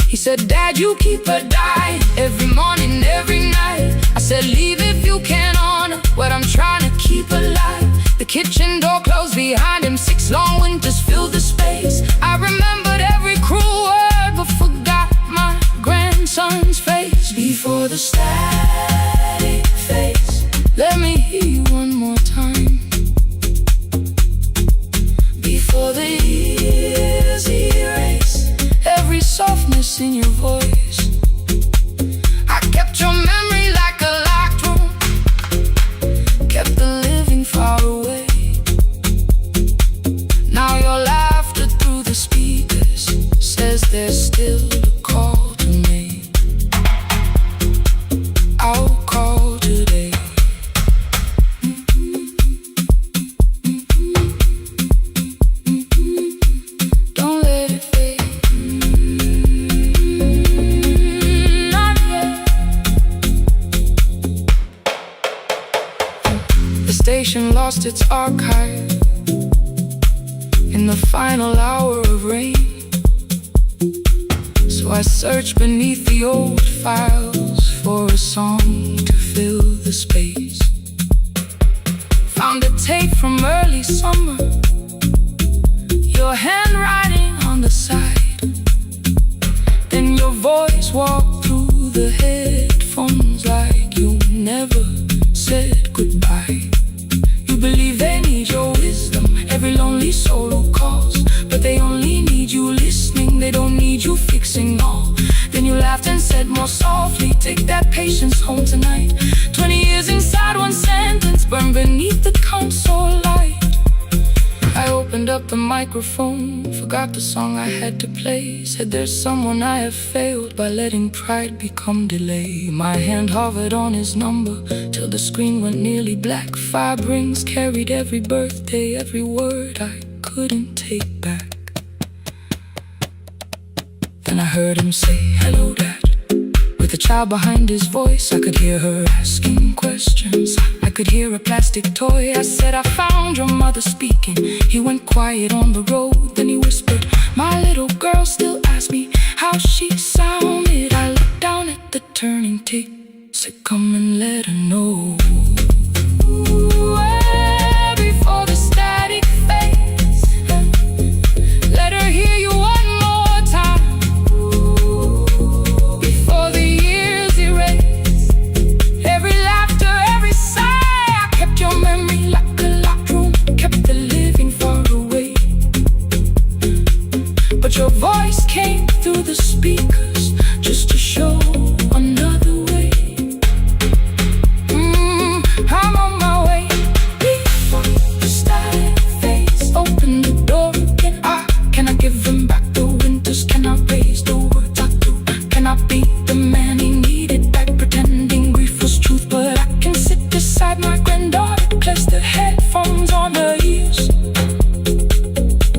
B: He said, Dad, you keep her dying every morning, every night. I said, leave if you can honor what I'm trying to keep alive. The kitchen door closed behind him, 6 long winters filled the space. I remembered every cruel word but forgot my grandson's face. Before the static fades, let me hear you one more time. Before the years erase every softness in your voice, I kept your memory like a locked room, kept the living far away. Now your laughter through the speakers says there's still a call to make. I'll call today. Don't let it fade. Not yet. The station lost its archive in the final hour of rain, so I searched beneath the old files for a song to fill the space. Found a tape from early summer,
A: your handwriting on the side. Then your voice walked through the headphones like you never said goodbye. You believe they need your wisdom, every lonely soul who calls, but they only need you listening, they don't need you fixing all. Then you laughed and said more softly, take that patience home tonight. 20 years inside one sentence, burned beneath the console light. I opened up the microphone, forgot the song I had to play. Said there's someone I have failed by letting pride become delay. My hand hovered on his number till the screen went nearly black. 5 rings carried every birthday, every word I couldn't take back. Then I heard him say, hello dad. With a child behind his voice, I could hear her asking questions. I could hear a plastic toy. I said, I found your mother speaking. He went quiet on the road, then he whispered, my little girl still asks me how she sounded. I looked down at the turning tick, said come and let her know. Before the static fades, let her hear you one more time. Before the years erase every laughter, every sigh. I kept your memory like a locked room, kept the living far away. But your voice came through the speakers just to show another way. I'm on my way. Before the static fades, open the door again. Can I give him back the winters? Can I raise the words I do? Can I be the man he needed back, pretending grief was truth? But I can sit beside my granddaughter, place the headphones on her ears.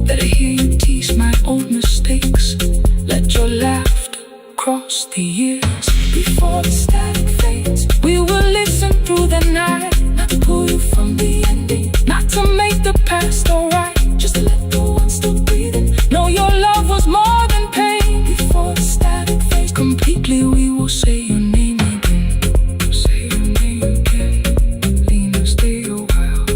A: Let her hear you tease my old mistakes. Let your laughter cross the years. Before the static fades, we will listen through the night. Not to pull you from the ending, not to make the past alright, just to let the one still breathing know your love was more than pain. Before the static fades completely, we will say your name again. Say your name again. Lena, stay a while.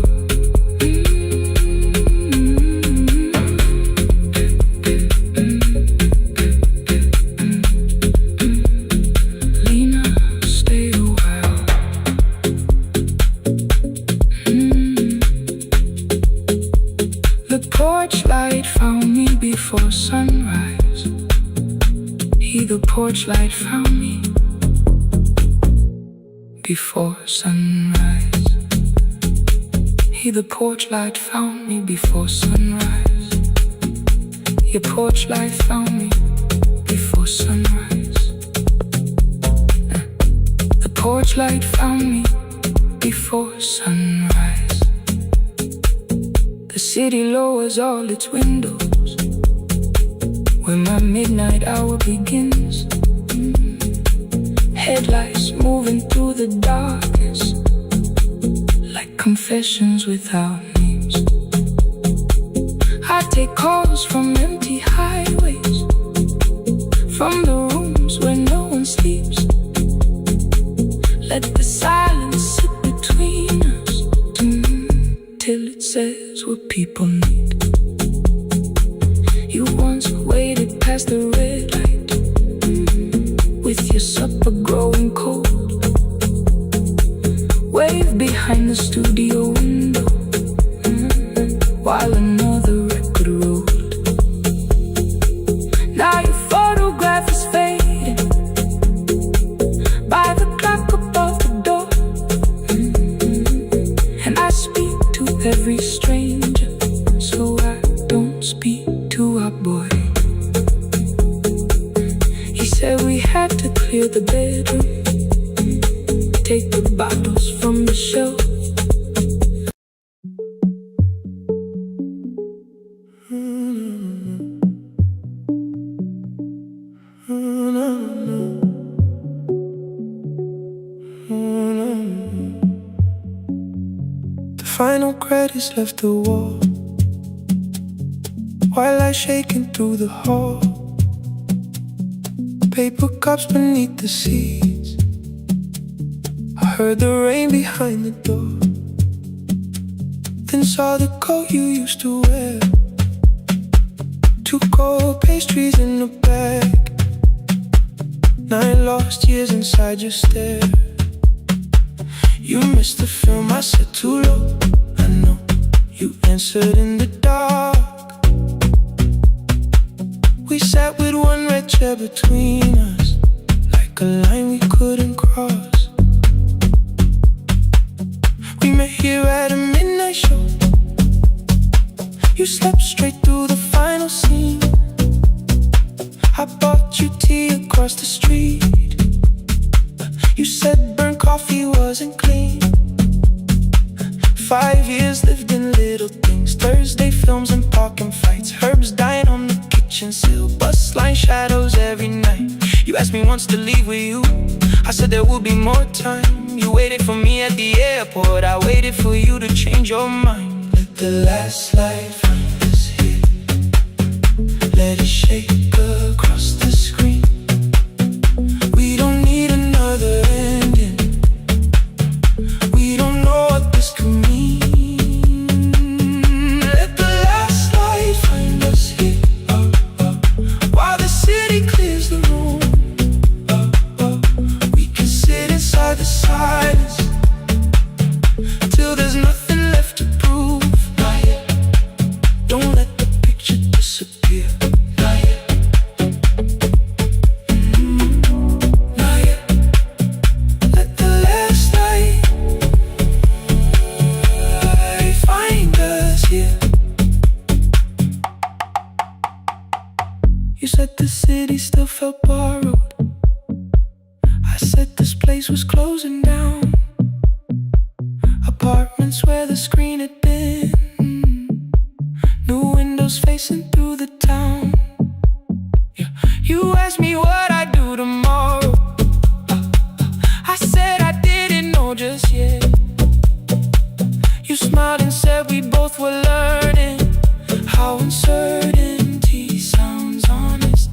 A: Lena, stay a while. The porch light found me before sunrise. The porch light found me before sunrise. The porch light found me before sunrise. Your porch light found me before sunrise. The porch light found me before sunrise. The city lowers all its windows when my midnight hour begins. Headlights moving through the darkness like confessions without names. I take calls from empty highways, from the rooms where no one sleeps. Let the silence sit between us till it says what people need. You once waited past the red light with your supper growing cold. Wave behind the studio window while another record rolled. Now your photograph is fading by the clock above the door. And I speak to every stranger, so I don't speak to our boy. He said we had to clear the bedroom, take the bottles from the shelf. The final credits left the wall, while I shaking through the hall. Paper cups beneath the seats. I heard the rain behind the door, then saw the coat you used to wear. 2 cold pastries in a bag, 9 lost years inside your stare. You missed the film, I said too low. I know, you answered in the dark. We sat with 1 red chair between us, like a line we couldn't cross. We met here at a midnight show. You slept straight through the final scene. I bought you tea across the street. You said burnt coffee wasn't clean. 5 years lived in little things, Thursday films and parking fights, herbs dying on the kitchen sill, bus line shadows every night. You asked me once to leave with you, I said there would be more time. You waited for me at the airport, I waited for you to change your mind. Let the last light find us here, let it shake across the screen. We don't need another ending, we don't know what this could mean. Let the last light find us here, while the city clears the room. We can sit inside the silence till there's nothing left to prove. Not yet. Don't let the picture disappear. Not yet. Not yet. Let the last light find us here. You said the city still felt borrowed. I said this place was closing down. Apartments where the screen had been, new windows facing through the town. Yeah. You asked me what I'd do tomorrow. I said I didn't know just yet. You smiled and said we both were learning how uncertainty sounds honest.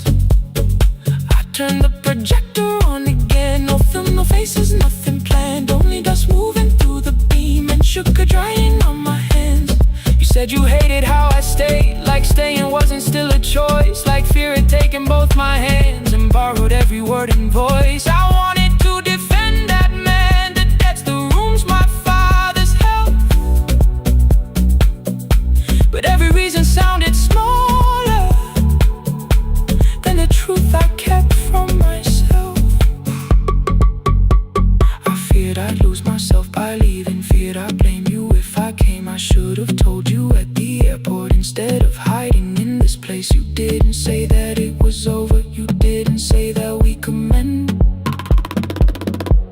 A: I turned the projector on again, no film, no faces, nothing planned, only dust moving through the beam and sugar drying on my hands. You said you hated how I stayed, like staying wasn't still a choice, like fear had taken both my hands and borrowed every word and voice. I wanted to defend that man, the debts, the rooms my fathers held, but every reason sounded smaller than the truth I kept from myself. I feared I'd lose myself by leaving, feared I'd blame you if I came. I should have told you at the airport instead of hiding in this place. You didn't say that it was over, you didn't say that we could mend.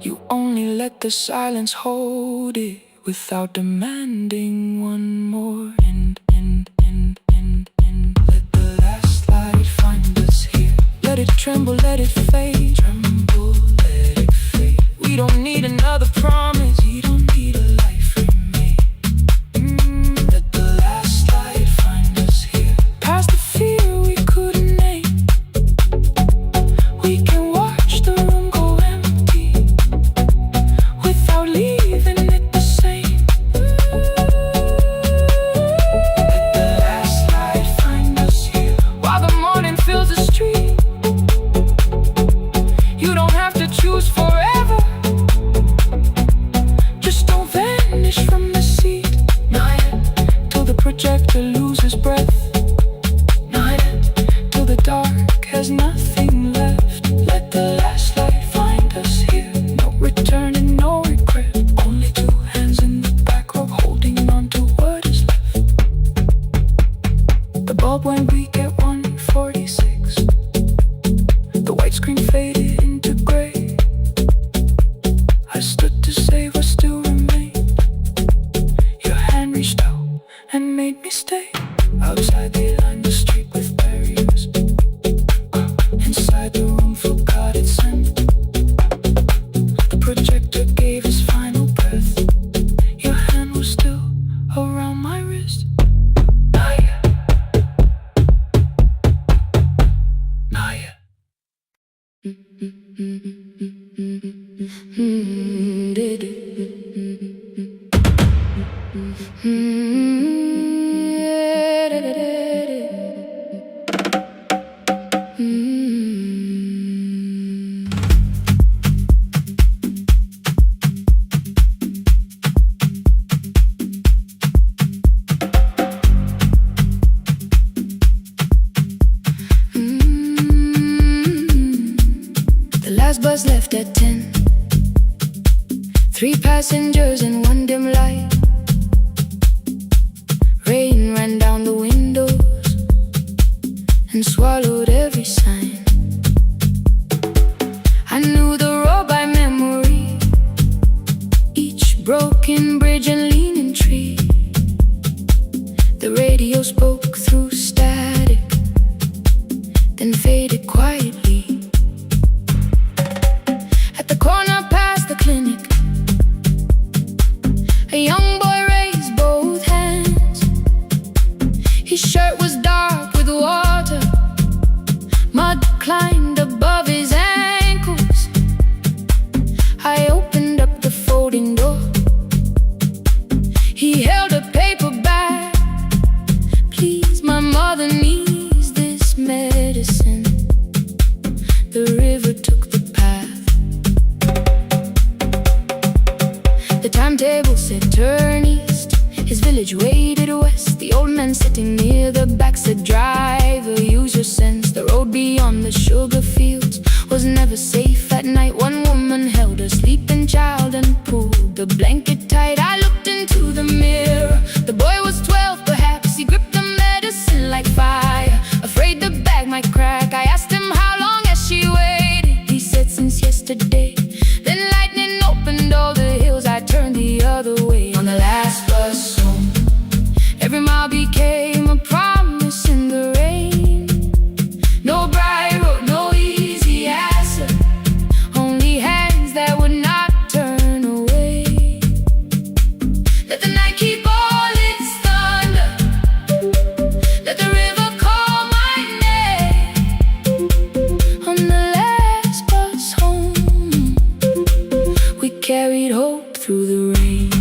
A: You only let the silence hold it without demanding one more end. Let the last light find us here, let it tremble, let it fade. Tremble, let it fade. We don't need another promise, we don't need a life remade. Let the last light find us here, past the fear we couldn't name. We can watch the room go empty without leaving it the same. Let the last light find us here, while the morning fills the street. You don't have to choose forever, just don't vanish from the seat. Not yet. Till the projector loses breath. Not yet. Till the dark has nothing left. Let the last light find us here, no return and no regret, only 2 hands in the back row holding on to what is left. The bulb went weak at 1:46. The white screen faded into gray. I stood to save what still remained. Your hand reached out and made me stay. Outside they lined the street with barriers. Inside the room forgot its scent. The projector gave his final breath. Your hand was still around my wrist. Not yet. Not yet.
B: arrived at 10. 3 passengers and 1 dim light. Rain ran down the windows and swallowed every sign. I knew the road by memory, each broken bridge and leaning tree. The radio spoke through static, then faded quietly. At the corner past the clinic, a young boy raised both hands. His shirt was dark with water, mud climbed above his ankles. I opened up the folding door. He held a paper bag. Please, my mother needs this medicine. The river took the path. The timetable said turn east. His village waited west. The old man sitting near the back said, driver, use your sense. The road beyond the sugar fields was never safe at night. One woman held her sleeping child and pulled the blanket tight. I looked into the mirror. The boy was 12 perhaps. He gripped the medicine like fire, afraid the bag might crack. I asked him how long has she waited. He said since yesterday. Then lightning opened all the hills. I turned the other way on the last bus home. Every mile became a promise in the rain. No bright road, no easy answer, only hands that would not turn away. Let the night keep all its thunder, let the river call my name. On the last bus home, we carried hope through the rain.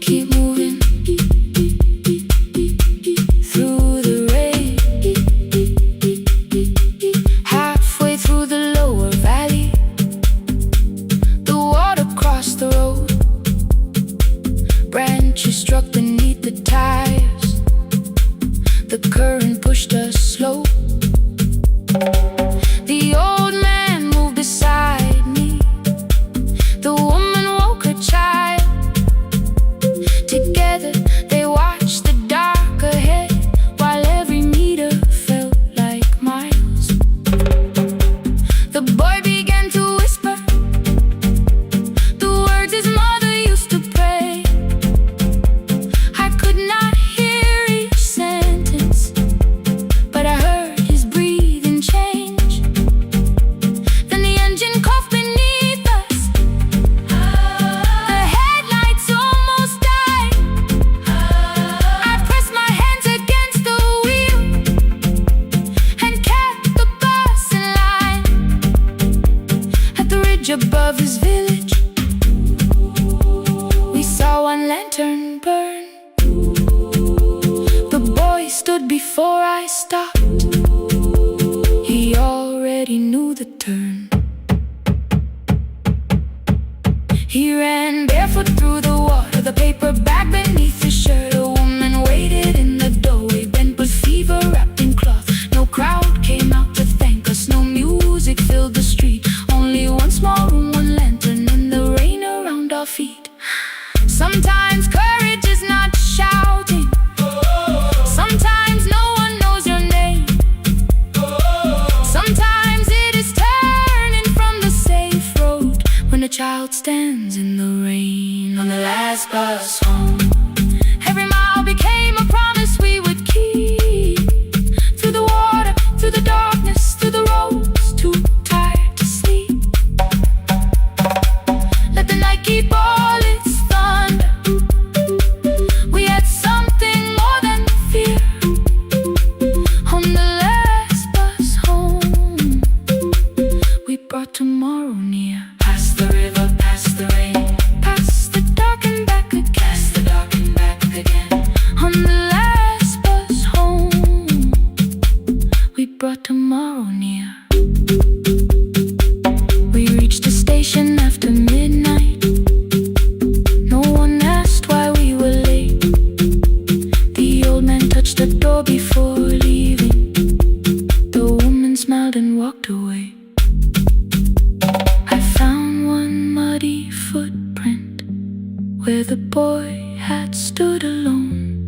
B: Keep moving through the rain. Halfway through the lower valley, the water crossed the road. Branches struck beneath the tires. The current pushed us slow. The old man moved beside me. The woman woke her child. Together they watched the dark ahead, while every meter felt like miles. The boy began to whisper the words his mother used to pray. I could not hear each sentence, but I heard his breathing change. Then the engine coughed beneath us. The headlights almost died. I pressed my hands against the wheel and kept the bus in line. At the ridge above his village, we saw one lantern burn. The boy stood before I stopped. He already knew the turn. He ran barefoot through the water, the paper bag beneath his shirt. A woman waited in the doorway, bent with fever wrapped in cloth. No crowd came out to thank us, no music filled the street. Only one small room, one lantern, and the rain around our feet. Sometimes courage is not shouting. Sometimes no one knows your name. Sometimes it is turning from the safe road when a child stands in the rain. On the last bus home, every mile became a promise we would keep. Through the water, through the darkness, through the roads too tired to sleep. Let the night keep all its thunder. We had something more than fear. On the last bus home, we brought tomorrow near. Past the river, past the rain, past the dark and back again. Past the dark the boy had stood alone.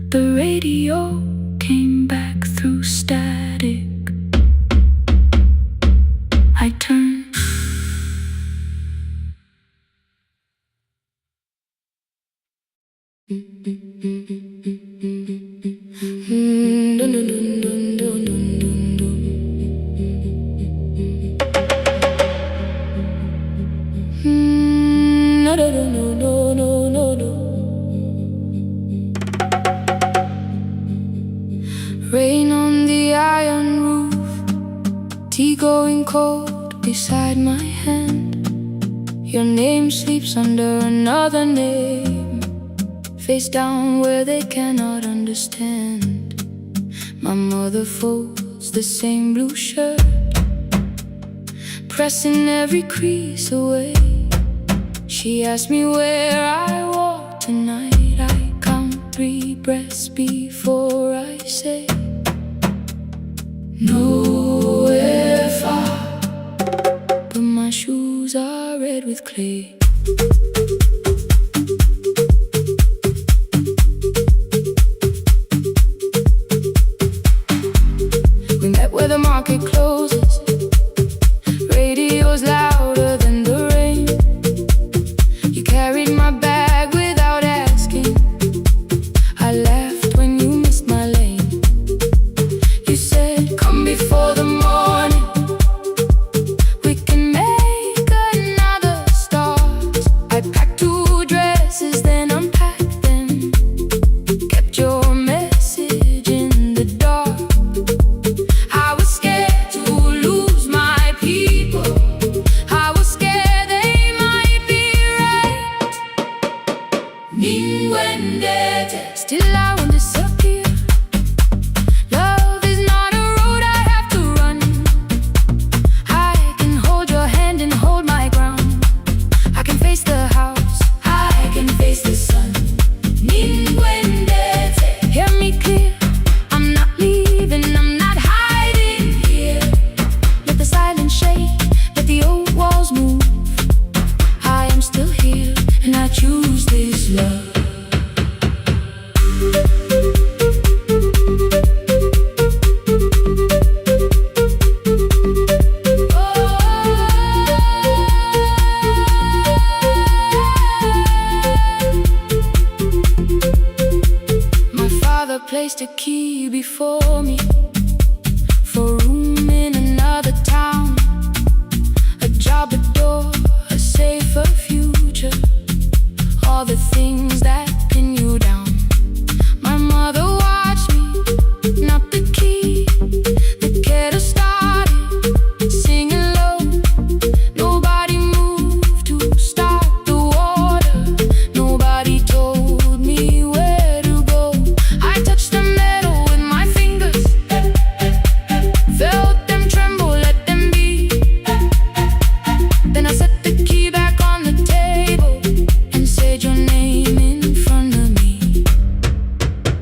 B: The radio came back through static. I turned. Rain on the iron roof, tea going cold beside my hand. Your name sleeps under another name, face down where they cannot understand. My mother folds the same blue shirt, pressing every crease away. She asked me where I walk tonight. I count 3 breaths before I say nowhere far, but my shoes are red with clay. We met where the market closes, radio's louder than the rain. You carried my bag without asking. I laughed when you missed my lane. You said, come before the morning, we can make another start. I packed 2 dresses, then unpacked them, kept your message in the dark. I was scared to lose my people, I was scared they might be right. Still I won't disappear. Love is not a road I have to run. I can hold your hand and hold my ground. I can face the house, I can face the sun. Hear me clear, I'm not leaving, I'm not hiding here. Let the silence shake, let the old walls move. I am still here, and I choose this love. My father placed a key before me for room in another town, a job, a door, a safer future, all the things that pin you down. My mother watched me, not the key, the kettle started singing low. Nobody moved to stop the water, nobody told me where to go. I touched the metal with my fingers, felt them tremble, let them be. Then I set the key back on the table and said your name in front of me.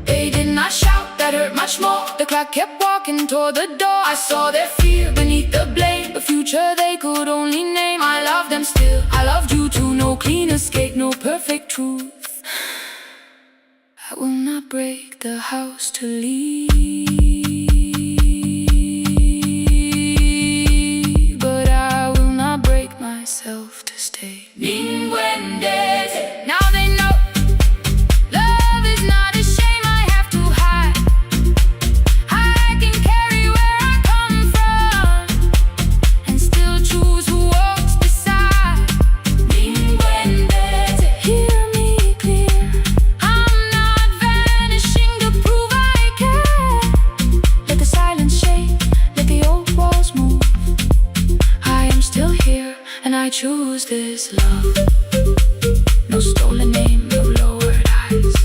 B: They did not shout, that hurt much more. The clock kept walking toward the door. I saw their fear beneath the blame, a future they could only name. I loved them still, I loved you too. No clean escape, no perfect truth. I will not break the house to leave, but I will not break myself to stay. Now they know love is not a shame I have to hide. I can carry where I come from and still choose who walks beside. Hear me clear, I'm not vanishing to prove I care. Let the silence shake, let the old walls move. I am still here, and I choose this love. No stolen name, no lowered eyes,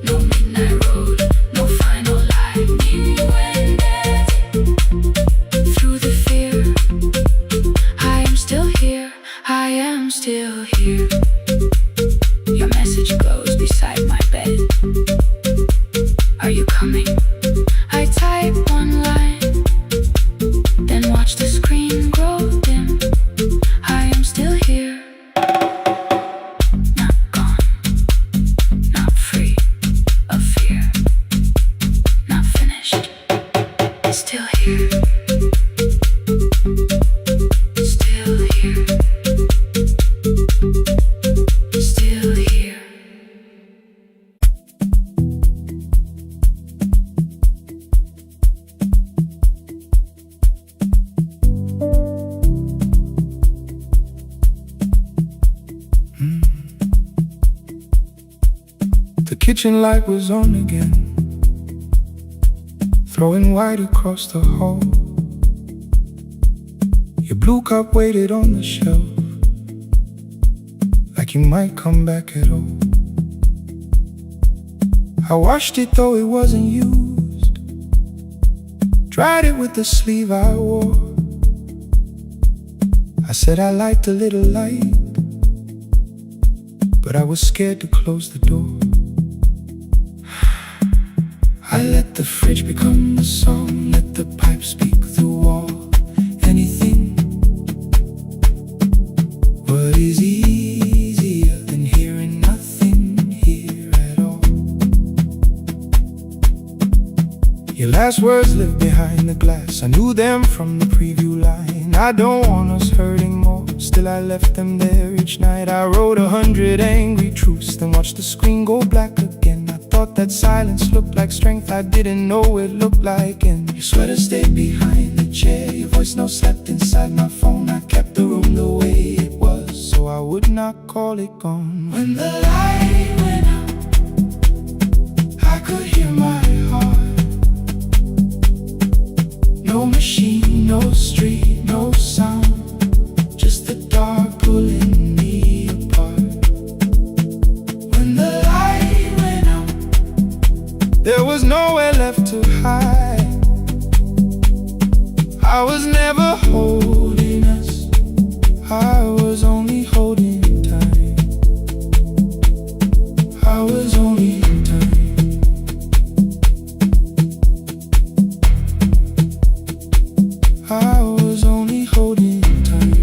B: no midnight road, no final lie. Through the fear, I am still here, I am still here. Your message glows beside my bed. Are you coming? I type one line, then watch the screen grow dim. I am still here.
A: kitchen light was on again, throwing white across the hall. Your blue cup waited on the shelf, like you might come back at all. I washed it though it wasn't used, dried it with the sleeve I wore. I said I liked a little light, but I was scared to close the door. I let the fridge become the song, let the pipe speak through all. Anything. What is easier than hearing nothing here at all? Your last words live behind the glass, I knew them from the preview line. I don't want us hurting more, still I left them there each night. I wrote 100 angry truths, then watched the screen go black again. I thought that silence looked like strength, I didn't know it looked like end. Your sweater stayed behind the chair, your voice note slept inside my phone. I kept the room the way it was, so I would not call it gone. When the light went out, I could hear my heart. No machine, no street, no sound, just the dark pulling me apart. When the light went out, there was nowhere left to hide. I was never holding us, I was only holding time. I was only time. I was only holding time.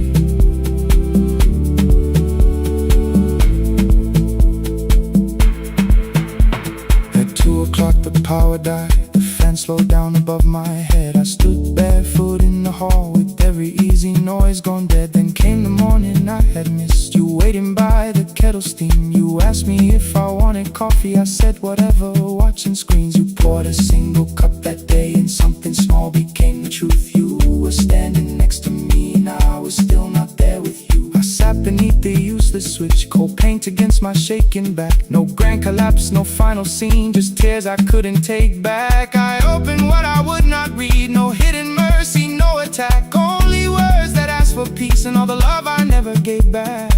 A: At 2 o'clock the power died, the fan slowed down above my head. I stood barefoot in the hall with every easy noise gone dead. Then came the morning I had missed, you waiting by the kettle steam. You asked me if I wanted coffee, I said whatever, watching screens. You poured a single cup that day and something small became the truth. You were standing next to me and I was still not there with you. I sat beneath the useless switch, cold paint against my shaking back. No grand collapse, no final scene, just tears I couldn't take back. I opened what I would not read, no hidden mercy, no attack, only words that asked for peace and all the love I never gave back.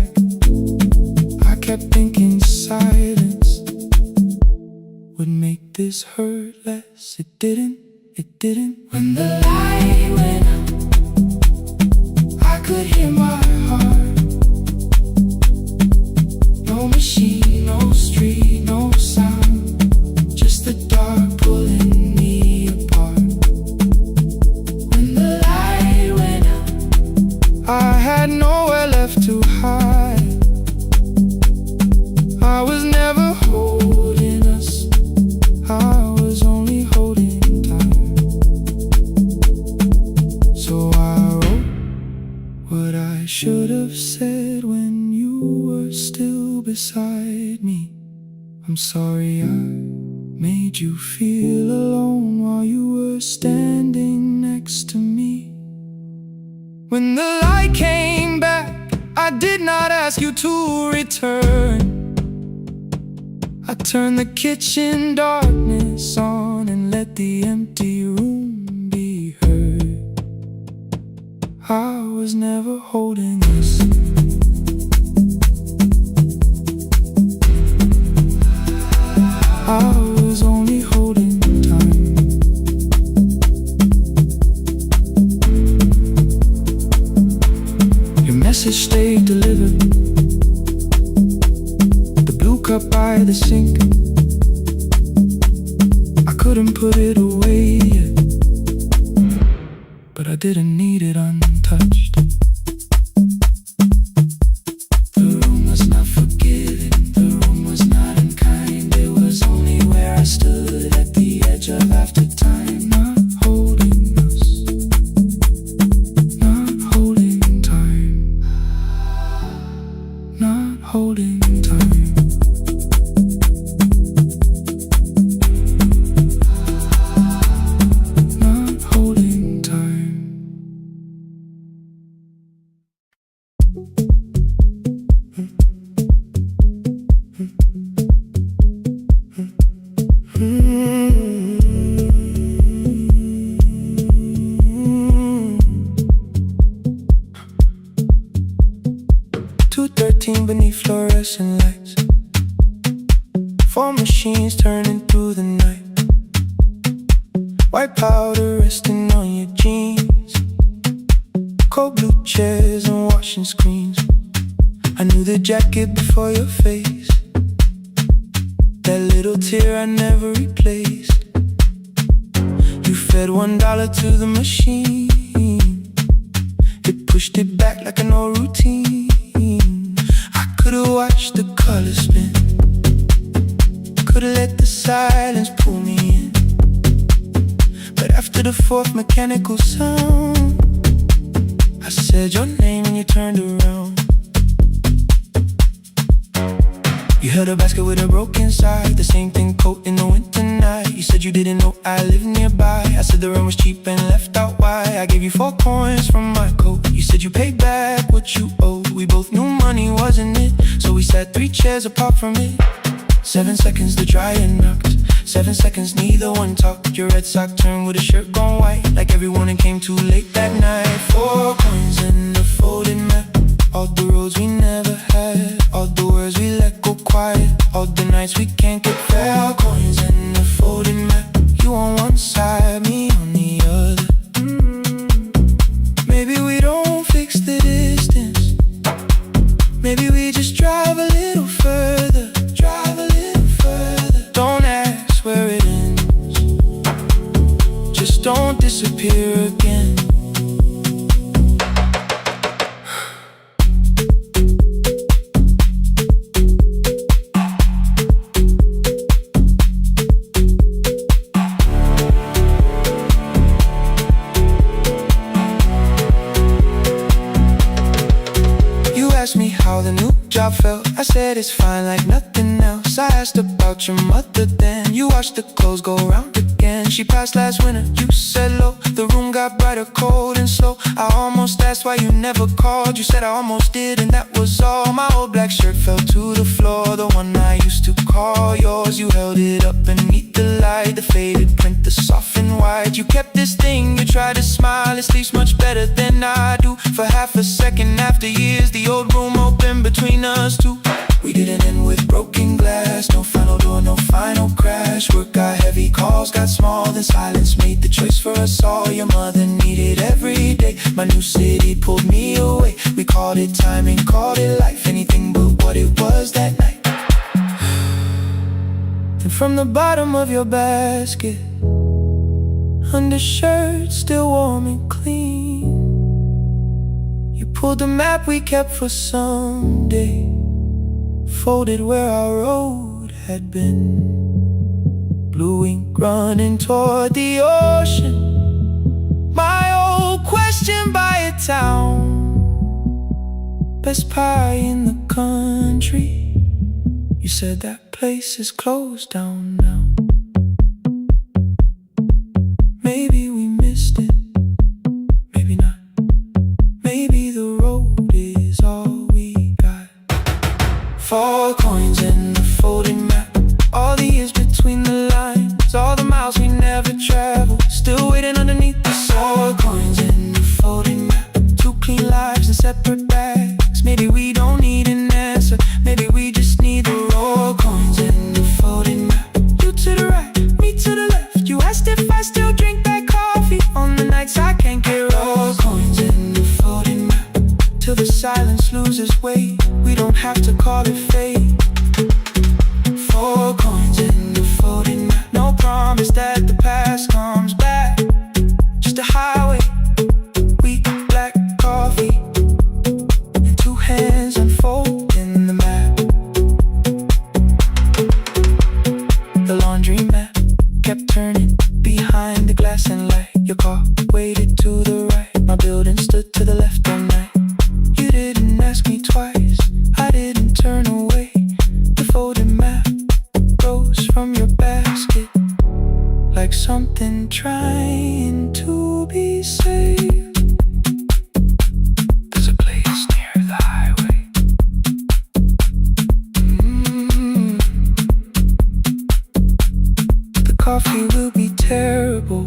A: I kept thinking silence would make this hurt less. It didn't, it didn't. When the light went out, I could hear my heart. No machine, no street, no sound, just the dark pulling me apart. When the light went out, I had nowhere left to hide. I was never holding us, I was only holding time. So I wrote what I should have said when you were still beside me. I'm sorry I made you feel alone while you were standing next to me. When the light came back, I did not ask you to return. I turned the kitchen darkness on and let the empty room be heard. I was never holding us, I was only holding time. Your message stayed delivered, the blue cup by the sink. I couldn't put it away yet, but I didn't need it untouched. The room was not forgiving, the room was not unkind. It was only where I stood at the edge of after time. Not holding us, not holding time, not holding time. Not holding time. 213 beneath fluorescent lights. 4 machines turning through the night. White powder resting on your jeans. Cold blue chairs and washing screens. I knew the jacket before your face. That little tear I never replaced. You fed $1 to the machine. It pushed it back like an old routine. I could've watched the colors spin. Could've let the silence pull me in. But after the 4th mechanical sound, I said your name and you turned around. You held a basket with a broken side, the same thing coat in the winter night. You said you didn't know I lived nearby. I said the rent was cheap and left out why. I gave you 4 coins from my coat. You said you paid back what you owed. We both knew money wasn't it, so we sat 3 chairs apart from it. 7 seconds the dryer knocked. 7 seconds neither one talked. Your red sock turned with a shirt gone white, like everyone that came too late that night. 4 coins in the folded map. All the roads we never had, all the words we let go quiet, all the nights we can't get fair. Coins in the folded map. You on one side, me on the other. Maybe we don't fix the distance. Maybe we just drive a little further. Drive a little further. Don't ask where it ends. Just don't disappear again. Me how the new job felt. I said it's fine like nothing else. I asked about your mother then. You watched the clothes go round again. She passed last winter, you said low. The room got brighter, cold and slow. I almost asked why you never called. You said I almost did and that was all. My old black shirt fell to the floor, the one I used to call yours. You held it up beneath the light, the faded print, the soft and white. You kept this thing, you tried to smile. It sleeps much better than I do. For half a second after years, the old room open between us two. We didn't end with broken glass. No final door, no final crash. Work got heavy, calls got small. Then silence made the choice for us all. Your mother needed every day. My new city pulled me away. We called it timing, called it life. Anything but what it was that night. Then from the bottom of your basket, undershirt still warm and clean, you pulled the map we kept for someday, folded where our road had been. Blue ink running toward the ocean. My old question by a town. Best pie in the country. You said that place is closed down now. Maybe we missed it, maybe not. Maybe the road is all we got. 4 coins in the folded map. All the years between the lines, all the miles we never traveled, still waiting underneath the 4 coins in the folded map. 2 clean lives in separate bags. Maybe we don't need an answer. Maybe we just need the raw coins in the folded map. You to the right, me to the left. You asked if I still drink that coffee on the nights I can't get raw coins in the folded map. Till the silence loses weight, we don't have to call it fate. 4 coins in the folded map. No promise that the past comes back. Just a highway, weak black coffee, and 2 hands unfolding the map. The laundry mat kept turning behind the glass and light. Your car waited to the right. My building stood to the left all night. You didn't ask me twice, I didn't turn away. The folded map rose from your basket like something trying to be saved. There's a place near the highway. The coffee will be terrible.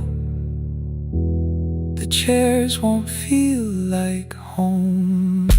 A: The chairs won't feel like home.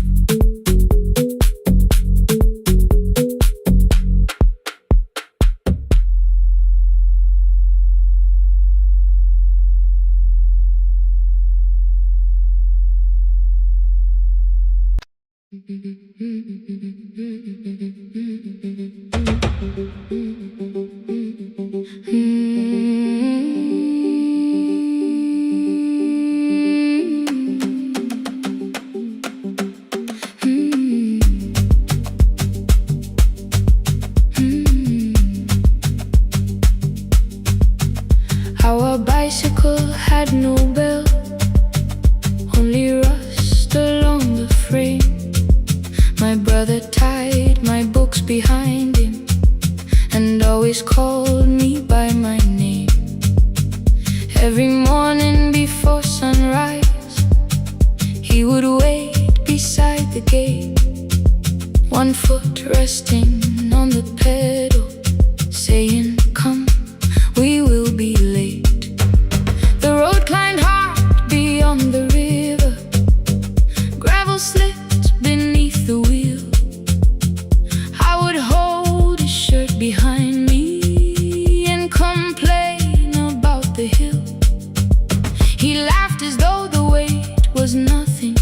B: Our bicycle had no bell, only rust along the frame. My brother tied my books behind him and always called me by my name. Every morning before sunrise, he would wait beside the gate, one foot resting on the pedal, saying, "Come, we will be late." The road climbed hard beyond the river, gravel slipped beneath the wheel. I would hold his shirt behind me and complain about the hill. He laughed as though the weight was nothing.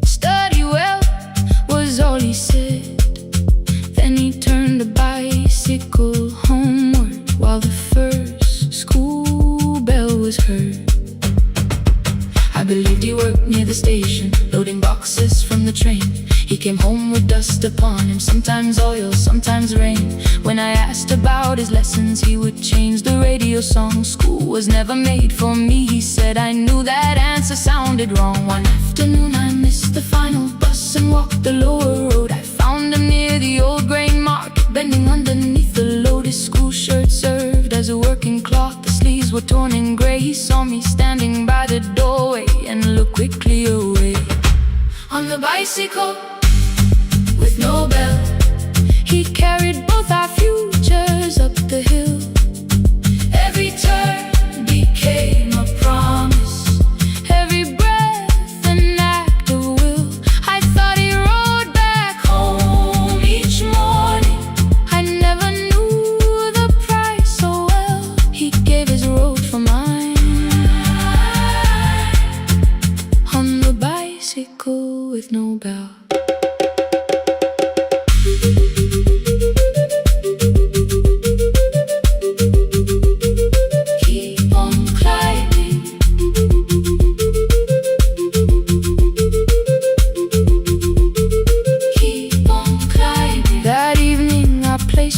B: "Study well," was all he said. Then he turned the bicycle homeward while the first school bell was heard. I believed he worked near the station, loading boxes from the train. He came home with dust upon him, sometimes oil, sometimes rain. When I asked about his lessons, he would change the radio song. "School was never made for me," he said. I knew that answer sounded wrong. One afternoon I missed the final bus and walked the lower road. I found him near the old grain market, bending underneath the load. His school shirt served as a working cloth, the sleeves were torn and gray. He saw me standing by the doorway and looked quickly away. On the bicycle with no bell, he carried both our futures up the hill. Every turn became a promise, every breath an act of will. I thought he rode back home each morning. I never knew the price so well. He gave his road for mine. On the bicycle with no bell.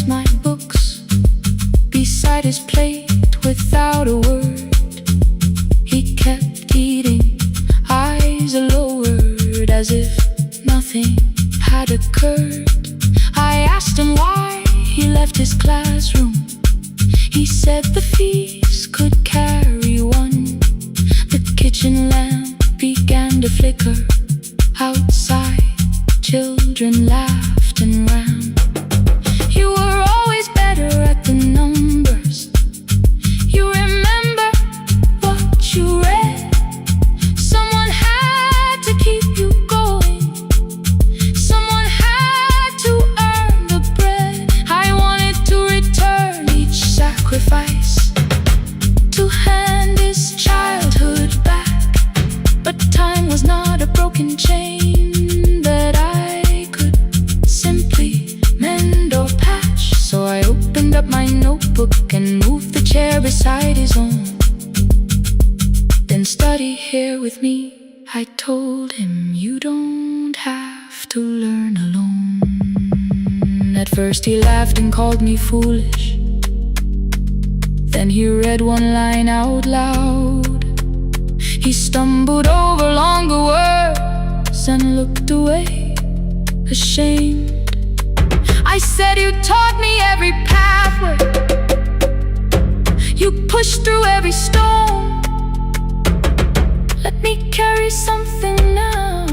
B: My books beside his plate without a word. He kept eating, eyes lowered, as if nothing had occurred. I asked him why he left his classroom. He said the fees could carry one. The kitchen lamp began to flicker. Outside, children laughed and ran. You were always better at the numbers. You remember what you read. Someone had to keep you going. Someone had to earn the bread. I wanted to return each sacrifice, to hand his childhood back. But time was not a broken chain that I could simply mend or patch. So I opened up my notebook and moved the chair beside his own. Then study here with me, I told him. You don't have to learn alone. At first he laughed and called me foolish. Then he read one line out loud. He stumbled over longer words and looked away, ashamed. I said, "You taught me every pathway. You pushed through every stone. Let me carry something now.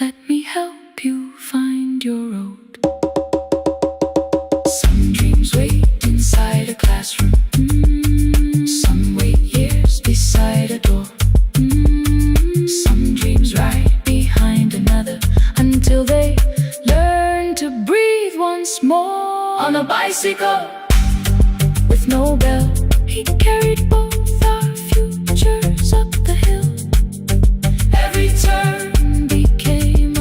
B: Let me help you find your road." Some dreams wait inside a classroom. Some wait years beside a door. Some dreams right behind another until they learn to breathe once more. On a bicycle with no bell, he carried both our futures up the hill. Every turn became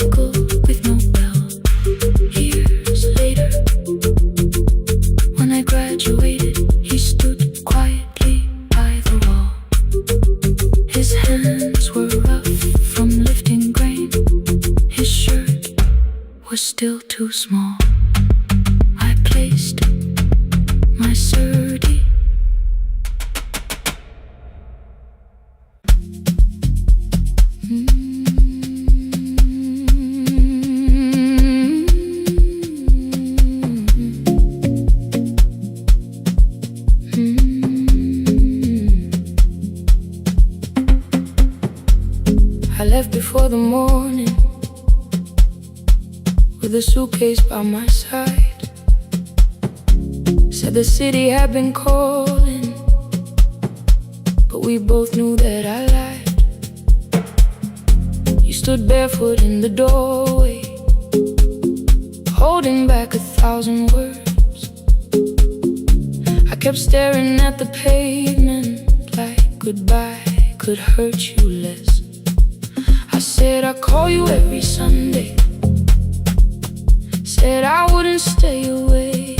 B: bicycle with no bell. Years later, when I graduated, he stood quietly by the wall. His hands were rough from lifting grain. His shirt was still too small. I placed my surdy I left before the morning with a suitcase by my side. Said the city had been calling, but we both knew that I lied. You stood barefoot in the doorway, holding back 1,000 words. I kept staring at the pavement like goodbye could hurt you less. I said I'd call you every Sunday, said I wouldn't stay away.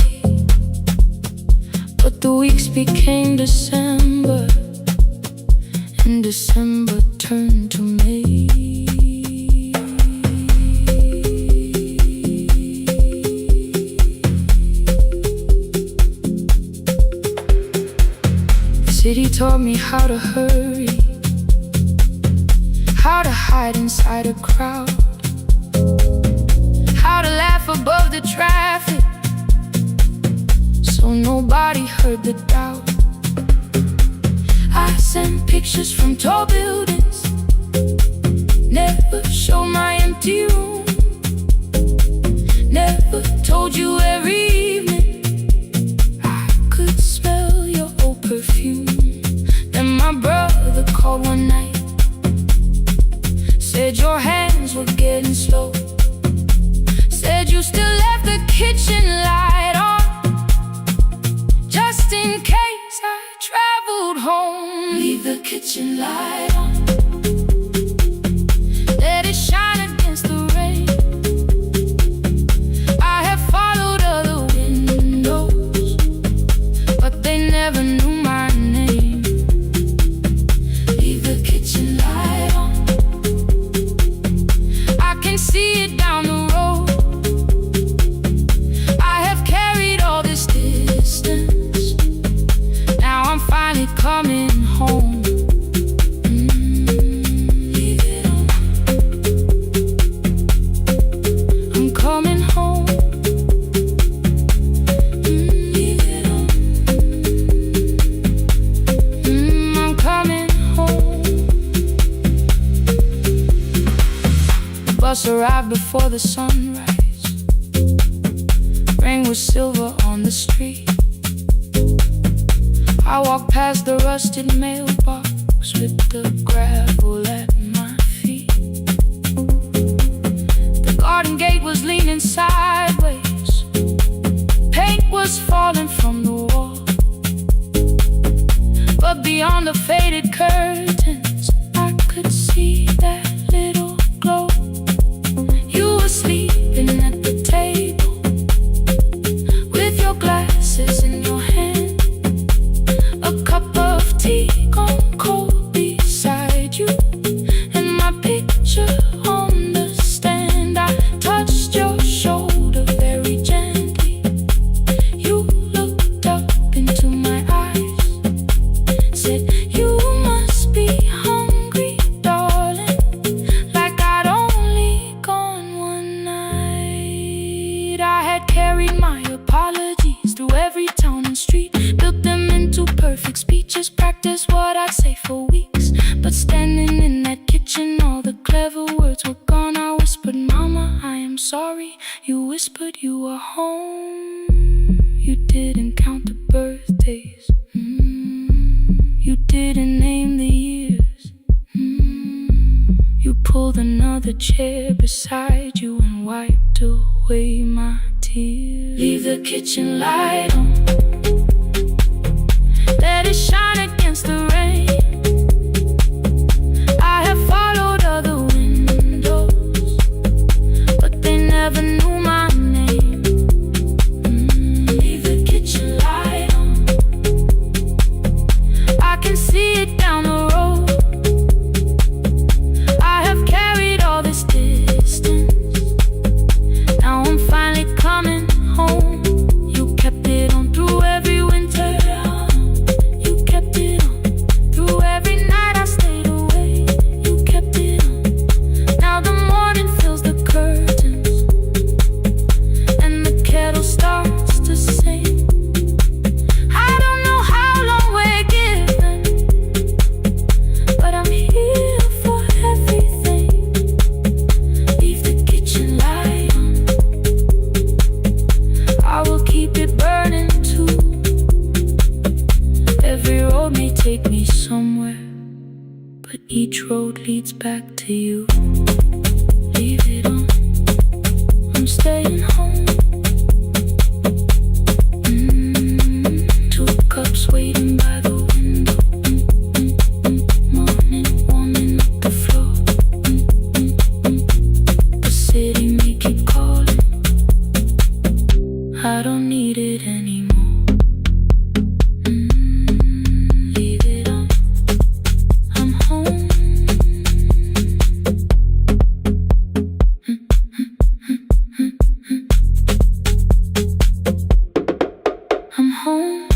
B: But the weeks became December, and December turned to May. The city taught me how to hurry, how to hide inside a crowd, how to laugh above the traffic so nobody heard the doubt. I sent pictures from tall buildings, never showed my empty room, never told you every evening I could smell your old perfume. Then my brother called one night, said your hands were getting slow, said you still left the kitchen light on, just in case I traveled home. Leave the kitchen light on, let it shine against the rain. I have followed other windows, but they never knew my name. Leave the kitchen light on, I can see it down the road. I have carried all this distance, now I'm finally coming home. Leave it on, I'm coming home. Leave it on, I'm coming home. The bus arrived before the sunrise, rain was silver on the street. I walked past the rusted mailbox with the gravel at my feet. The garden gate was leaning sideways, paint was falling from the wall, but beyond the faded curtains I could see that little glow. You were sleeping at the table with your glasses in your hand, a cup of tea gone cold beside you, and my picture on the stand. I touched your shoulder very gently. You looked up into my eyes, said you must be hungry, darling, like I'd only gone one night. I had carried my apologies through every town and street, built them into perfect speeches, practiced what I'd say for weeks. But standing in that kitchen, all the clever words were gone. I whispered, Mama, I am sorry. You whispered you were home. You didn't count the birthdays, you didn't name the years. You pulled another chair beside you and wiped away my tears. Leave the kitchen light on, let it shine against the rain. I have followed other windows, never knew my name. Leave the kitchen light on. I can see it down the road. I have carried all this distance. Now I'm finally coming home. You kept it on through every winter. You kept it on through every night I stayed away. You kept it on. Now the morning fills the curtains and the kettle starts to sing. I don't know how long we're given, but I'm here for everything. Leave the kitchen light on. I will keep it burning too. Every road may take me somewhere, but each road leads back to you. Leave it on. I'm staying home. 2 cups waiting by the window. Morning warming up the floor. The city may keep calling. I don't need it anymore. Leave it on. I'm home. I'm home.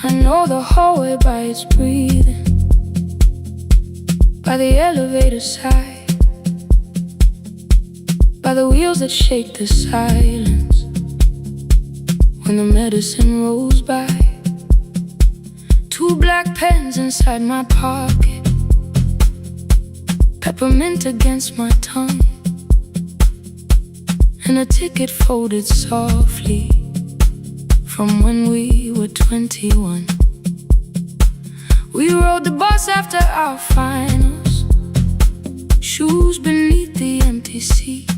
B: I know the hallway by its breathing, by the elevator side, by the wheels that shake the silence when the medicine rolls by. 2 black pens inside my pocket, peppermint against my tongue, and a ticket folded softly from when we were 21. We rode the bus after our finals, shoes beneath the empty seat.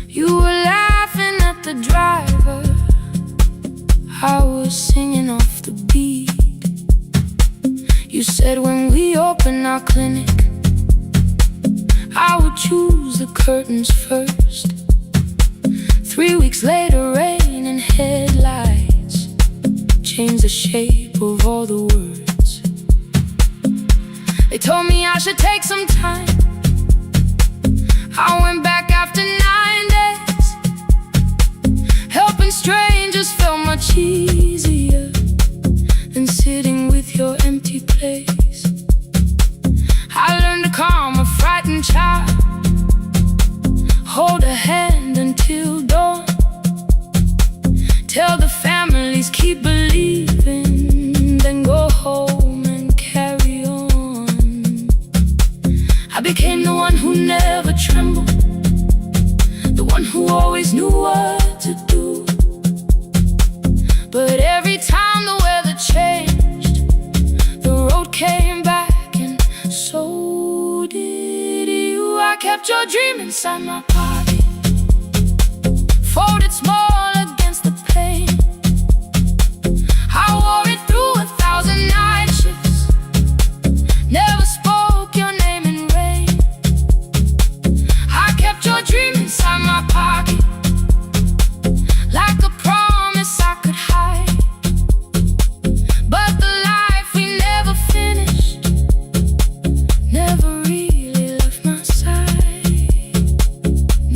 B: You were laughing at the driver, I was singing off the beat. You said when we open our clinic, I would choose the curtains first. 3 weeks later, rain and headlights changed the shape of all the words. They told me I should take some time. I went back after 9 days. Helping strangers felt much easier than sitting with your empty place. I learned to calm a frightened child, hold a hand until dawn, tell the families keep believing, then go home and carry on. I became the one who never trembled, the one who always knew what to do. But every time the weather changed, the road came back, and so did you. I kept your dream inside my pocket, folded small against the pain. I wore it through 1,000 night shifts, never spoke your name in rain. I kept your dream inside my pocket, like a promise I could hide. But the life we never finished never really left my side.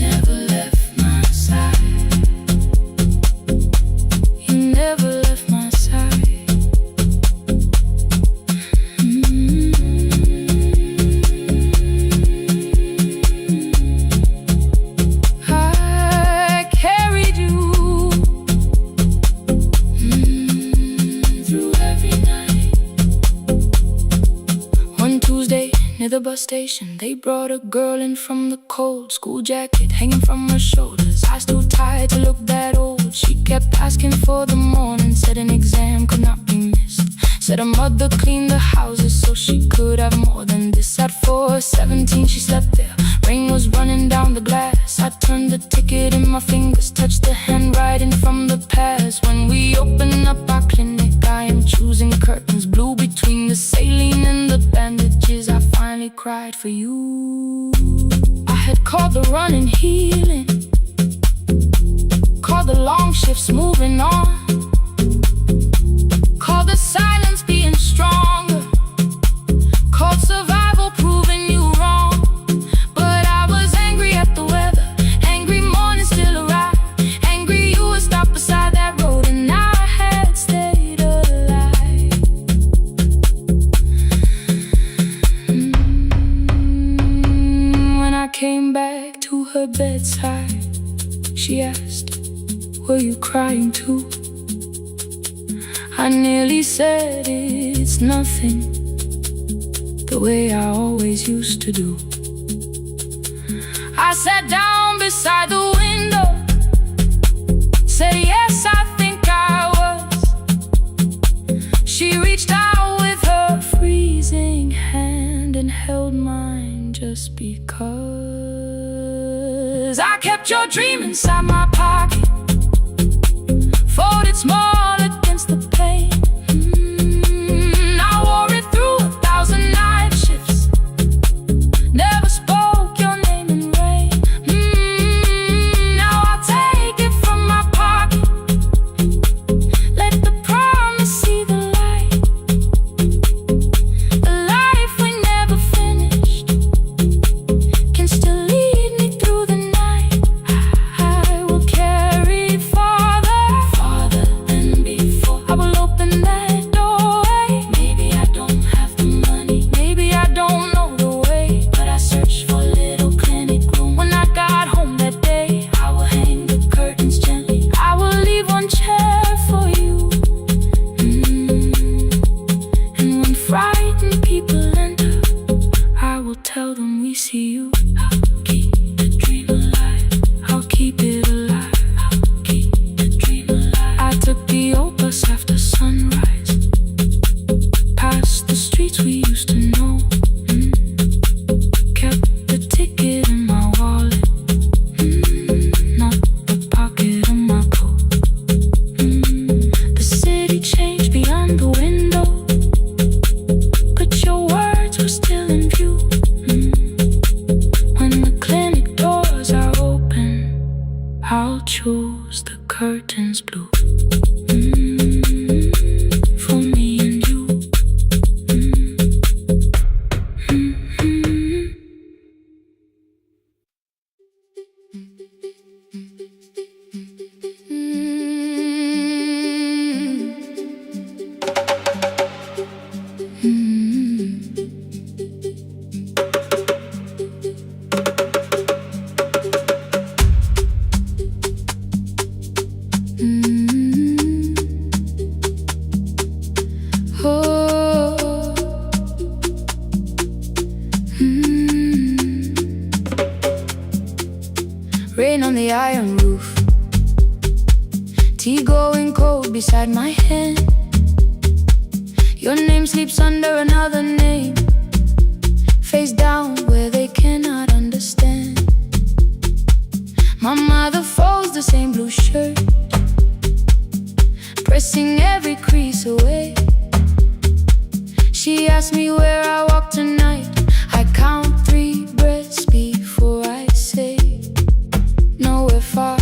B: Never left my side. You never left my side. I carried you through every night. One Tuesday near the bus station, they brought a girl in from the cold, school jacket hanging from her shoulders, eyes too tired to look that old. She kept asking for the morning, said an exam could not be missed, said her mother cleaned the houses so she could have more than this. At 4:17 she slept there, rain was Call the running healing, call the long shifts moving on, call the silence being stronger, call survival proving you wrong. But I was angry at the weather, angry morning still arrived, angry you were stopped beside that road and I had stayed alive. When I came back to her bedside, she asked, were you crying too? I nearly said it's nothing, the way I always used to do. I sat down beside the window, said yes, I think I was. She reached out with her freezing hand and held mine just because. I kept your dream inside my pocket, folded small against the pain. I wore it through 1,000 night shifts, never spoke your name in rain. Now I'll take it from my pocket, let the promise see the light. The life we never finished can still lead me through the night. I will carry farther than before. I will open that doorway. Maybe I don't have the money, maybe I don't know the way, but I searched for a little clinic room. When I got home that day, I will hang the curtains gently, I will leave one chair for you. And when frightened people enter, I will tell them we see you. I'll keep the dream alive, I'll keep it alive, I'll keep the dream alive. I took the old bus after sunrise, past the streets we used to know. Kept the ticket in my wallet, not the pocket of my coat. The city changed beyond the window, but your words were still in view. When the clinic doors are open, I'll choose the curtains blue. For me and you. Oh. Rain on the iron roof, tea going cold beside my hand. Your name sleeps under another name, face down where they cannot understand. My mother folds the same blue shirt, pressing every crease away. She asked me where I walk tonight. I count 3 breaths before I say nowhere far,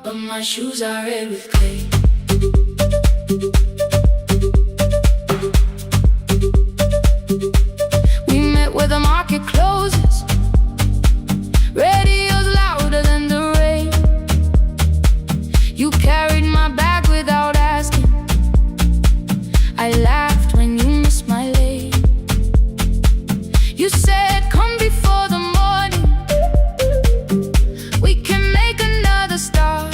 B: but my shoes are red with clay. We met where the market closes, radio's louder than the rain. You carried my bag without asking, I laughed when you missed my lane. You said come before the morning, we can make another start.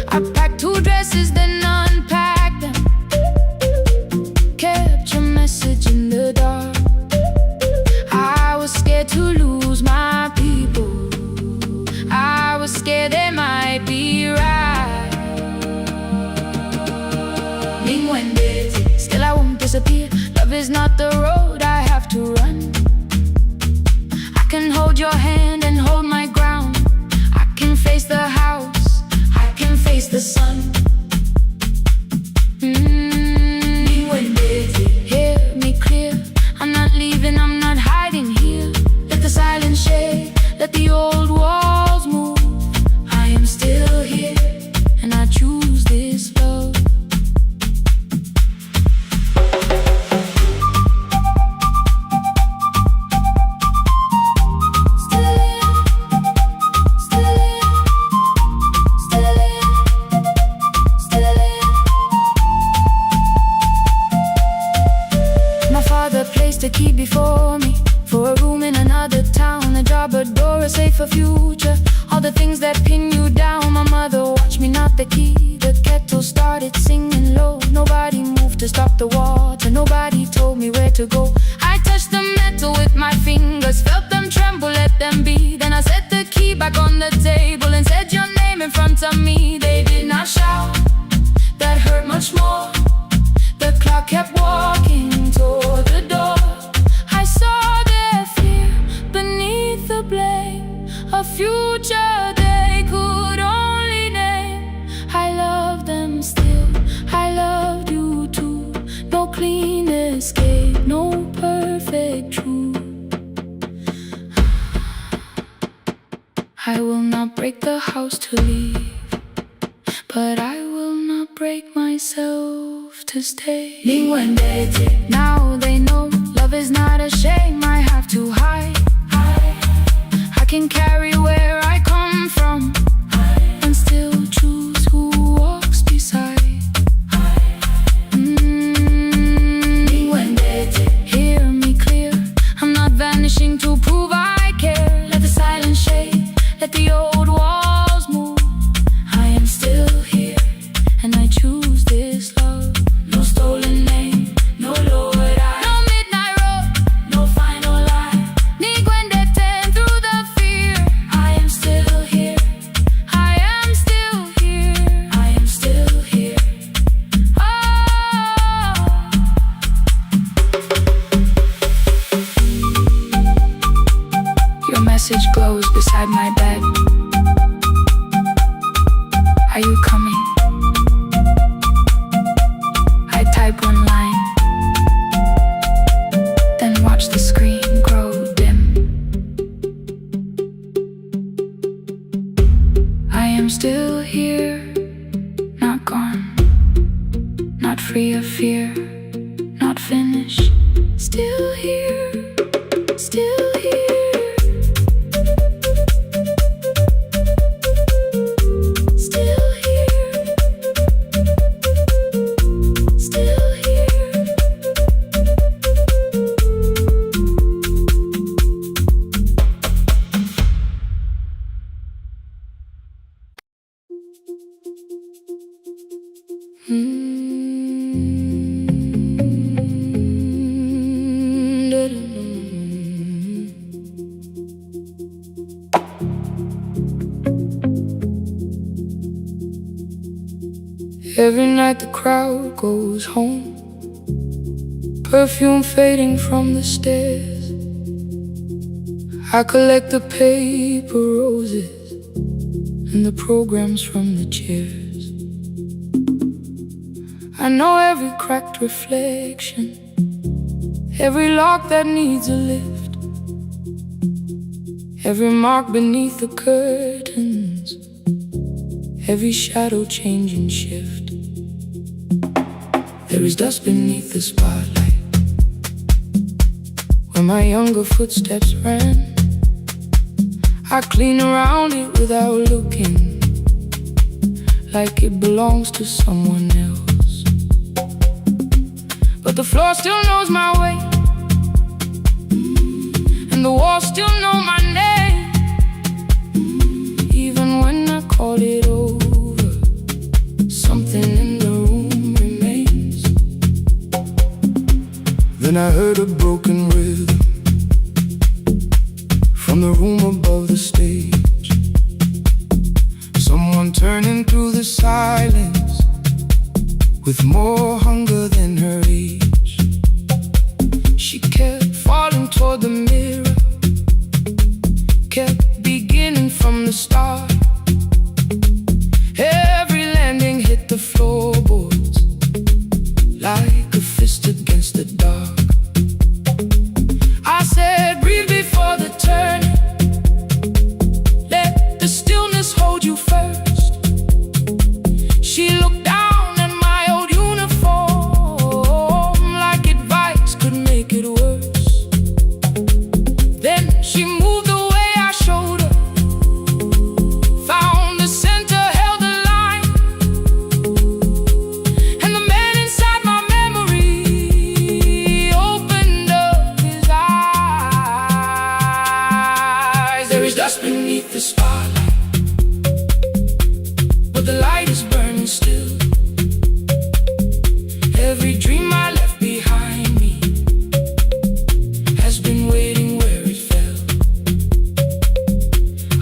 B: I packed 2 dresses then unpacked them, kept your message in the dark. I was scared to lose my people, I was scared they might be right. Still I won't disappear, love is not the road I have to run. I can hold your hand and hold my ground, I can face the house, I can face the sun. Hear me clear, I'm not leaving, I'm not hiding here. Let the silence shade, let let the old walls move. I am still here, and I choose this love. A key before me for a room in another town, a job, a door, a safer future. All the things that pin you down. My mother watched me knock the key. The kettle started singing low. Nobody moved to stop the water. Nobody told me where to go. I touched the metal with my fingers, felt them tremble, let them be. Then I set the key back on the table and said your name in front of me. They did not shout, that hurt much more. The clock kept walking toward the door. I saw their fear beneath the blame, a future they could only name. I love them still, I loved you too. No clean escape, no perfect truth. I will not break the house to leave, but I will not break myself to stay. Now they know love is not a shame I have to hide. I can carry where I come from and still choose who walks beside. Hear me clear, I'm not vanishing to prove I care. Let the silence shade, let the old walls move. I am still here, and I choose this love. No stolen name, no lowered eye, no midnight road, no final lie. Ni cuente through the fear. I am still here, I am still here, I am still here. Oh. Your message glows beside my bed. Are you coming? I type one line, then watch the screen grow dim. I am still here, not gone, not free of fear, not finished. Still here, still here. Every night the crowd goes home, perfume fading from the stairs. I collect the paper roses and the programs from the chairs. I know every cracked reflection, every lock that needs a lift, every mark beneath the curtains, every shadow change and shift. There is dust beneath the spotlight where my younger footsteps ran. I clean around it without looking, like it belongs to someone else. But the floor still knows my way, and the walls still know my name. Even when I call it over, something in the room remains. Then I heard a broken rhythm from the room above the stage. Someone turning through the silence with more hunger than her age. She kept falling toward the mirror, kept beginning from the start. Every landing hit the floorboards like a fist against the dark. I said, breathe before the turning.
A: beneath the spotlight, but the light is burning still. Every dream I left behind me has been waiting where it fell.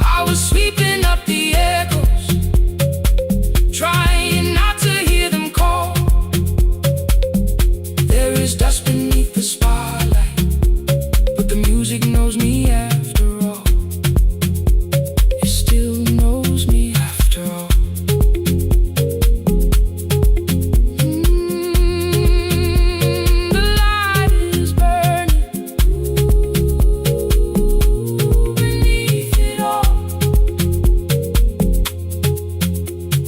A: I was sweeping up the echoes, trying not to hear them call. There is dust beneath the spotlight, but the music knows me after all. It still knows me after all. The light is burning beneath it all.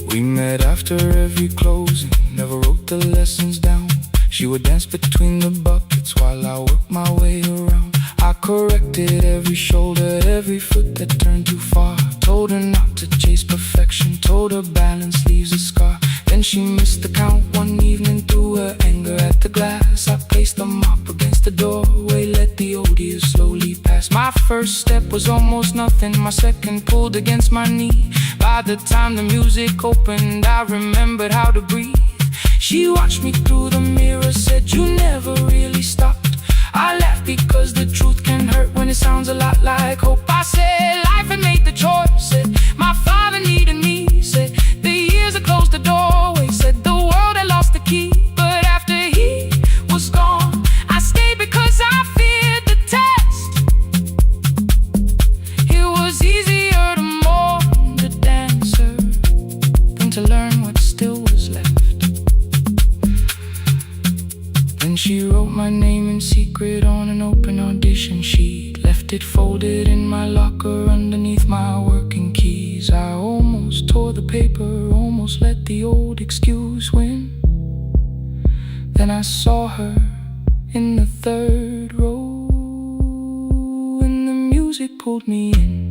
A: We met after every closing, never wrote the lessons down. She would dance between the buckets while I worked my way around. I corrected every shoulder, every foot that turned too far. Told her not to chase perfection, told her balance leaves a scar. Then she missed the count one evening, threw her anger at the glass. I placed the mop against the doorway, let the odious slowly pass. My first step was almost nothing, my second pulled against my knee. By the time the music opened, I remembered how to breathe. She watched me through the mirror, said, "You never really stopped." I laughed because the truth can hurt when it sounds a lot like hope. I said life had made the choice, said my father needed me, said the years had closed the doorway, said the world had lost the key. But after he was gone, I stayed because I feared the test. It was easier to mourn the dancer than to learn what still was left. Then she wrote my name in secret on an open audition sheet, left it folded in my locker underneath my working keys. I almost tore the paper, almost let the old excuse win. Then I saw her in the third row, and the music pulled me in.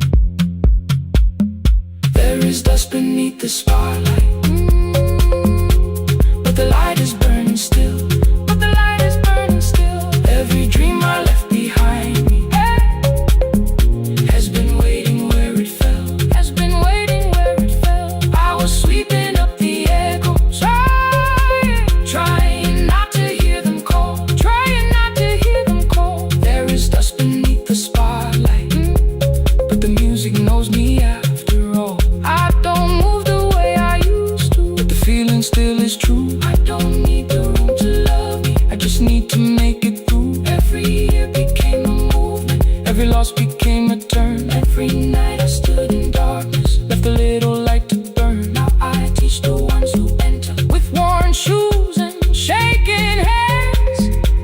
A: There is dust beneath the spotlight, but the light is burning still. Every dream I left behind me has been waiting where it fell. Has been waiting where it fell. I was sweeping up the echoes, trying not to hear them call. Trying not to hear them call. There is dust beneath the spotlight, but the music knows me after all. I don't move the way I used to, but the feeling still is true. I don't need the room to love me, I just need to make it through. Every year became a movement, every loss became a turn. Every night I stood in darkness, left a little light to burn. Now I teach the ones who enter with worn shoes and shaking hands.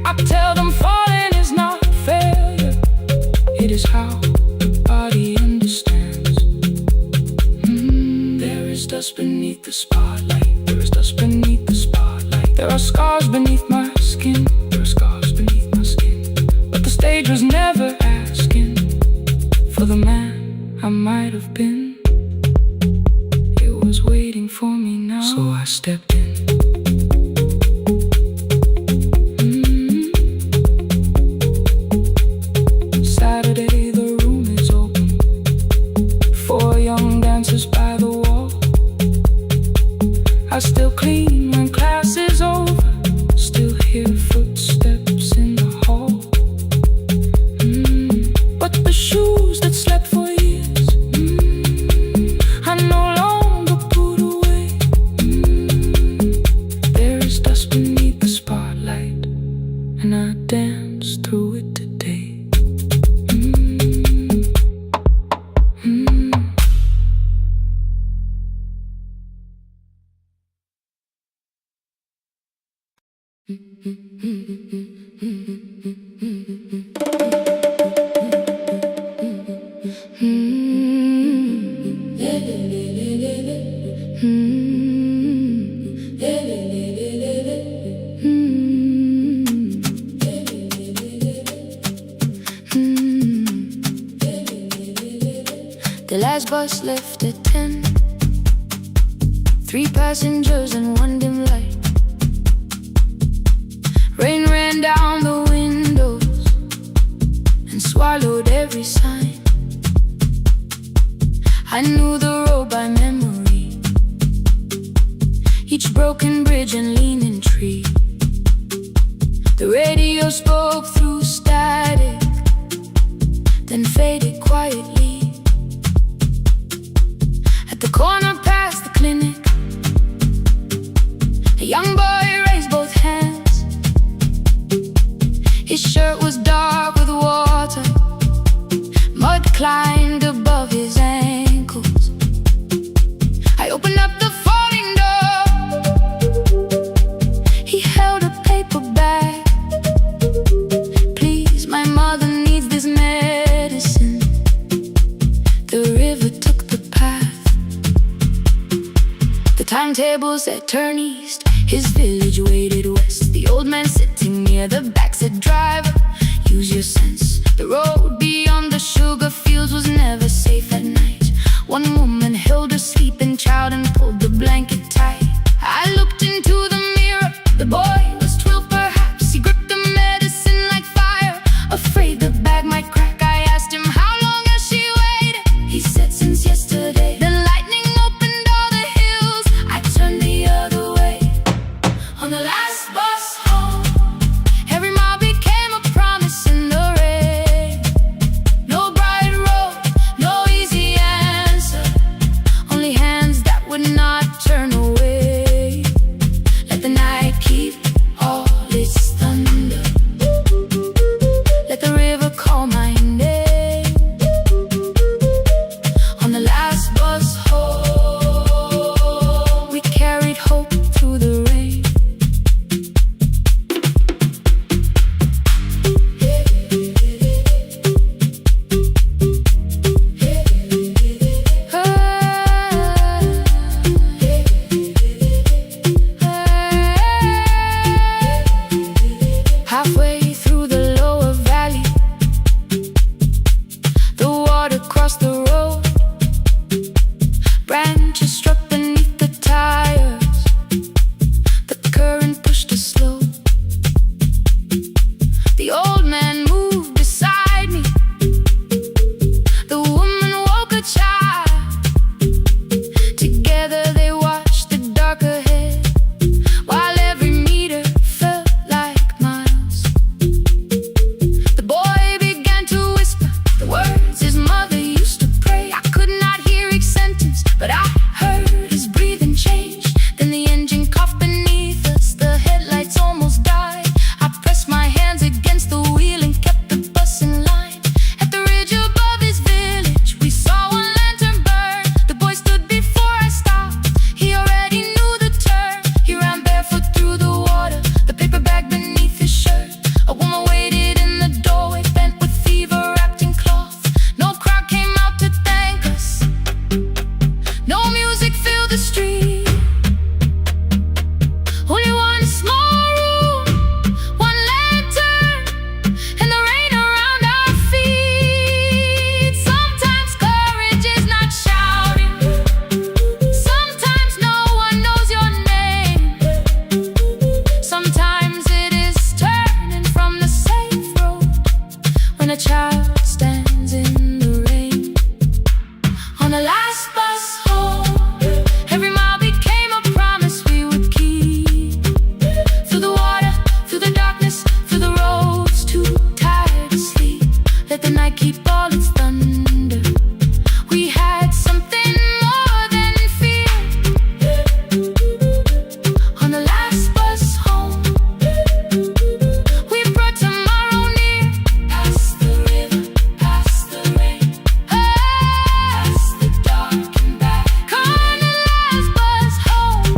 A: I tell them falling is not failure, it is how the body understands. There is dust beneath the spotlight, there is dust beneath the spotlight. There are scars beneath my skin, there are scars beneath my skin. But the stage was never asking for the man I might have been. It was waiting for me now, so I stepped in. Saturday, the room is open, 4 young dancers by the wall. I still clean when class is over, still hear footsteps in the hall. But the shoes that slept for years, I no longer put away. There is dust beneath the spotlight, and I dance through it today.
B: The last bus left at 10. 3 passengers and 1 dim light. Rain ran down the windows and swallowed every sign. I knew the road by memory, each broken bridge and leaning tree. The radio spoke through static, then faded quietly. At the corner past the clinic, a young boy raised both hands. His shirt was dark with water, mud climbed above his ankles. I opened up the folding door. He held a paper bag. Please, my mother needs this medicine. The river took the path. The timetable said turn east. His village waited west. The old man sitting near the back said, driver, use your sense. The road beyond the sugar fields was never safe at night. One woman held her sleeping child and pulled the blanket tight. I looked into the mirror. The boy was 12 perhaps. He gripped the medicine like fire, afraid the bag might crack. I asked him, how long has she waited? He said, since yesterday. The lightning opened all the hills. I turned the other way. On the last bus home, every mile became a promise in the rain. No bright road, no easy answer, only hands that would not turn away. Let the night keep all its thunder, let the river call my name. On the last bus home, we carried hope through the rain. Halfway through the lower valley, the water crossed the road. Branches struck beneath the tires. The current pushed us slow. The old man moved beside me. The woman woke a child. Together they watched the dark ahead, while every meter felt like miles. The boy began to whisper the words his mother used to pray. I could not hear each sentence, but I heard his breathing change. Then the engine coughed beneath us. The headlights almost died. I pressed my hands against the wheel and kept the bus in line. At the ridge above his village, we saw one lantern burn. The boy stood before I stopped. He already knew the turn. He ran barefoot through the water, the paper bag beneath his shirt. A woman waited in the doorway, bent with fever, wrapped in cloth. No crowd came out to thank us. No music filled the street. Only one small room, one lantern, and the rain around our feet. Sometimes courage is not shouting. Sometimes no one knows your name. Sometimes it is turning from the safe road when a child stands in the rain. On the last bus home, every mile became a promise we would keep. Through the water, through the darkness, through the roads too tired to sleep. Let the night keep all its thunder. We had something more than fear. On the last bus home, we brought tomorrow near. Past the river, past the rain, past the dark and back. On the last bus home,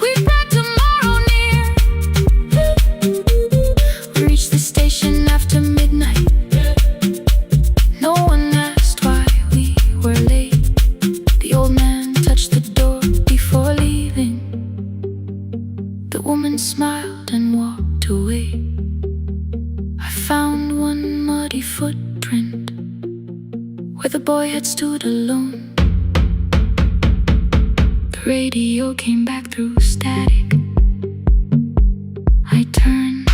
B: we brought tomorrow near. We reached the station after midnight. No one asked why we were late. The old man touched the door before leaving. The woman smiled and walked away. I found one muddy footprint where the boy had stood alone. The radio came back through static. I turned.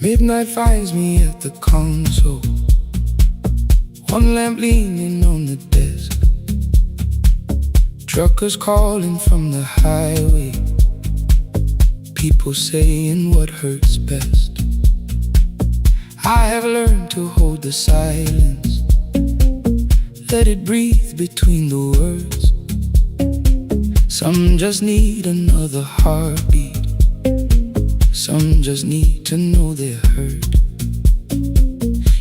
A: Midnight finds me at the console, one lamp leaning on the desk. Truckers calling from the highway, people saying what hurts best. I have learned to hold the silence, let it breathe between the words. Some just need another heartbeat, some just need to know they're heard.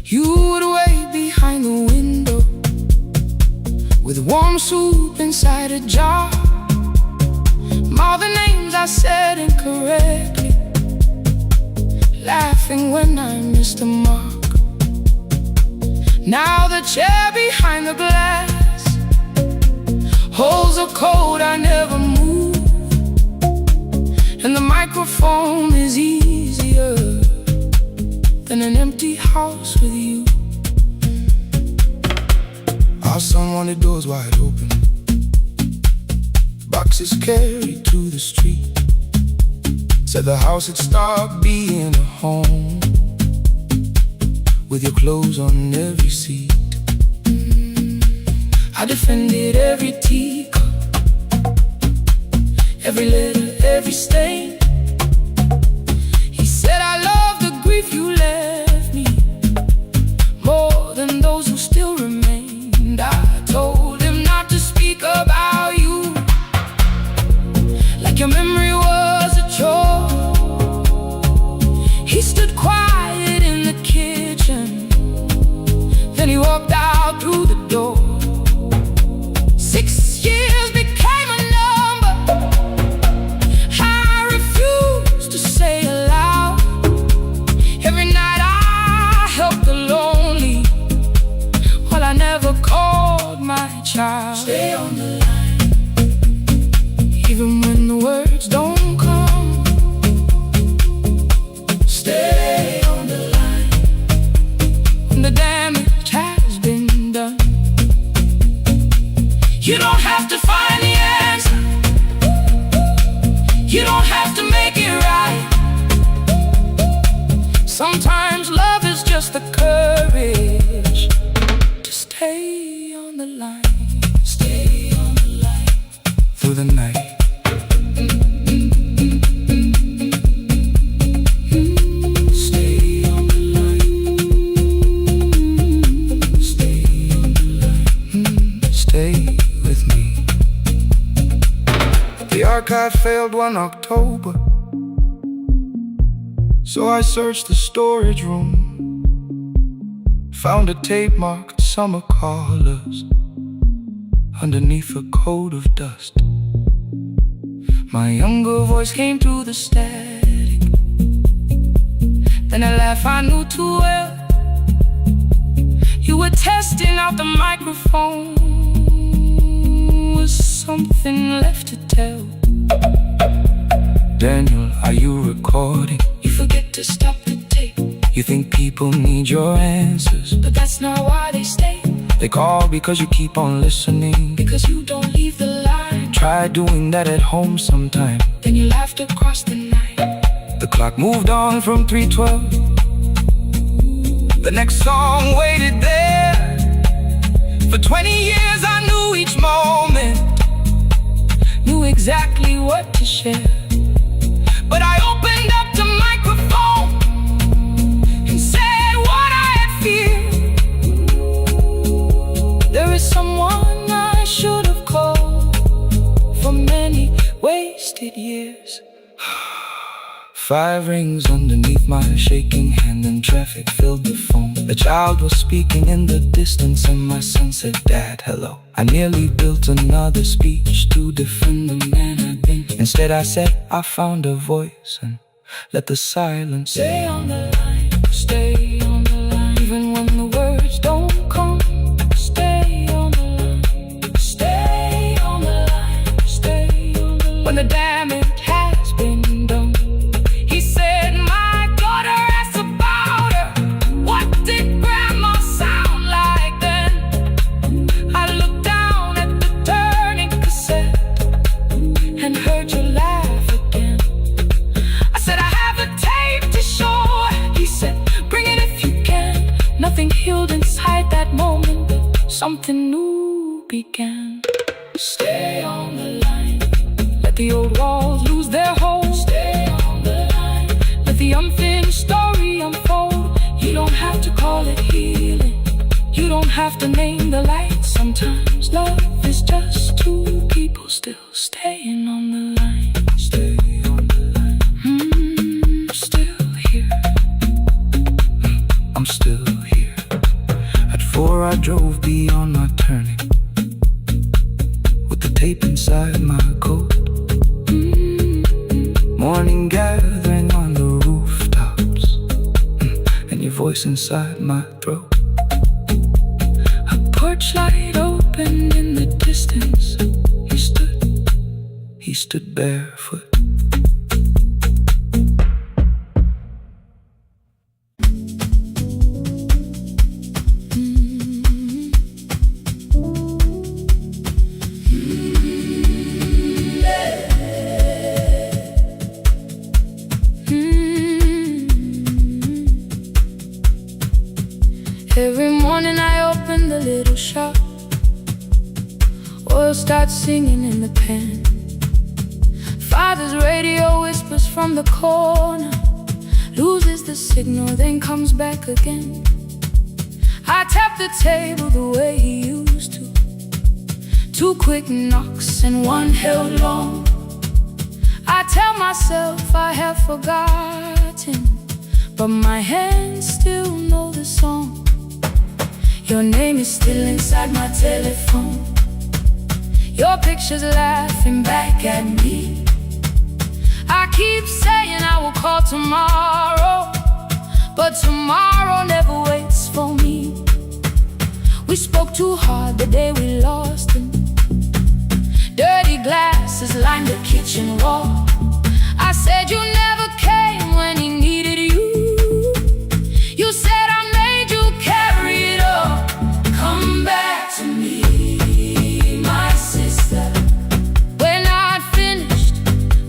A: You would wait behind the window with warm soup inside a jar. All the names I said incorrectly, laughing when I missed the mark. Now the chair behind the glass holds a code I never moved, and the microphone is easier than an empty house with you. Our son wanted doors wide open, boxes carried to the street. Said the house had stopped being a home, with your clothes on every seat. I defended every teacup, every letter, every stain. He said I love the grief you left me more than those who still remained. I told him not to speak about you like your memory was a chore. He stood quiet in the kitchen, then he walked out through the door. 6 years became a number I refused to say aloud. Every night I helped the lonely, while I never called my child. Stay on the line, even when the words don't come. Stay on the line, when the damage has been done. You don't have to find the answer, you don't have to make it right. Sometimes love is just the courage to stay on the line. Stay on the line through the night. Stay on the line. Stay on the line. Stay with me. The archive failed one October, so I searched the storage room, found a tape marked Summer Callers underneath a coat of dust. My younger voice came through the static, then a laugh I knew too well. You were testing out the microphone, was something left to tell? Daniel, are you recording? You forget to stop the tape. You think people need your answers, but that's not why they stay. They call because you keep on listening, because you don't leave the line. Try doing that at home sometime, then you laughed across the night. The clock moved on from 3:12. The next song waited there. For 20 years I knew each moment, knew exactly what to share. But I opened up the microphone and said what I had feared. There is someone I should have called for many wasted years. 5 rings underneath my shaking hand, and traffic filled the phone. The child was speaking in the distance, and my son said, "Dad, hello." I nearly built another speech to defend the man I've been. Instead I said I found a voice and let the silence stay on the line. Stay on the line, even when the words don't come. Stay on the line. Stay on the line.
B: something new began. Stay on the line, let the old walls lose their hold. Stay on the line, let the unfinished story unfold. You don't have to call it healing, you don't have to name the light. Sometimes love is just two people still staying on the line. Stay on the line. Still here. I'm still here. At 4 I drove beyond my turning, with the tape inside my coat. Morning gathering on the rooftops, and your voice inside my throat. A porch light opened in the distance. He stood barefoot. Every morning I open the little shop, oil starts singing in the pan. Father's radio whispers from the corner, loses the signal, then comes back again. I tap the table the way he used to, 2 quick knocks and 1 held long. I tell myself I have forgotten, but my hands still know the song. Your name is still inside my telephone, your picture's laughing back at me. I keep saying I will call tomorrow, but tomorrow never waits for me. We spoke too hard the day we lost him. Dirty glasses lined the kitchen wall. I said you never came when he needed you. You said I made you carry it all. Come back to me, my sister. We're not finished,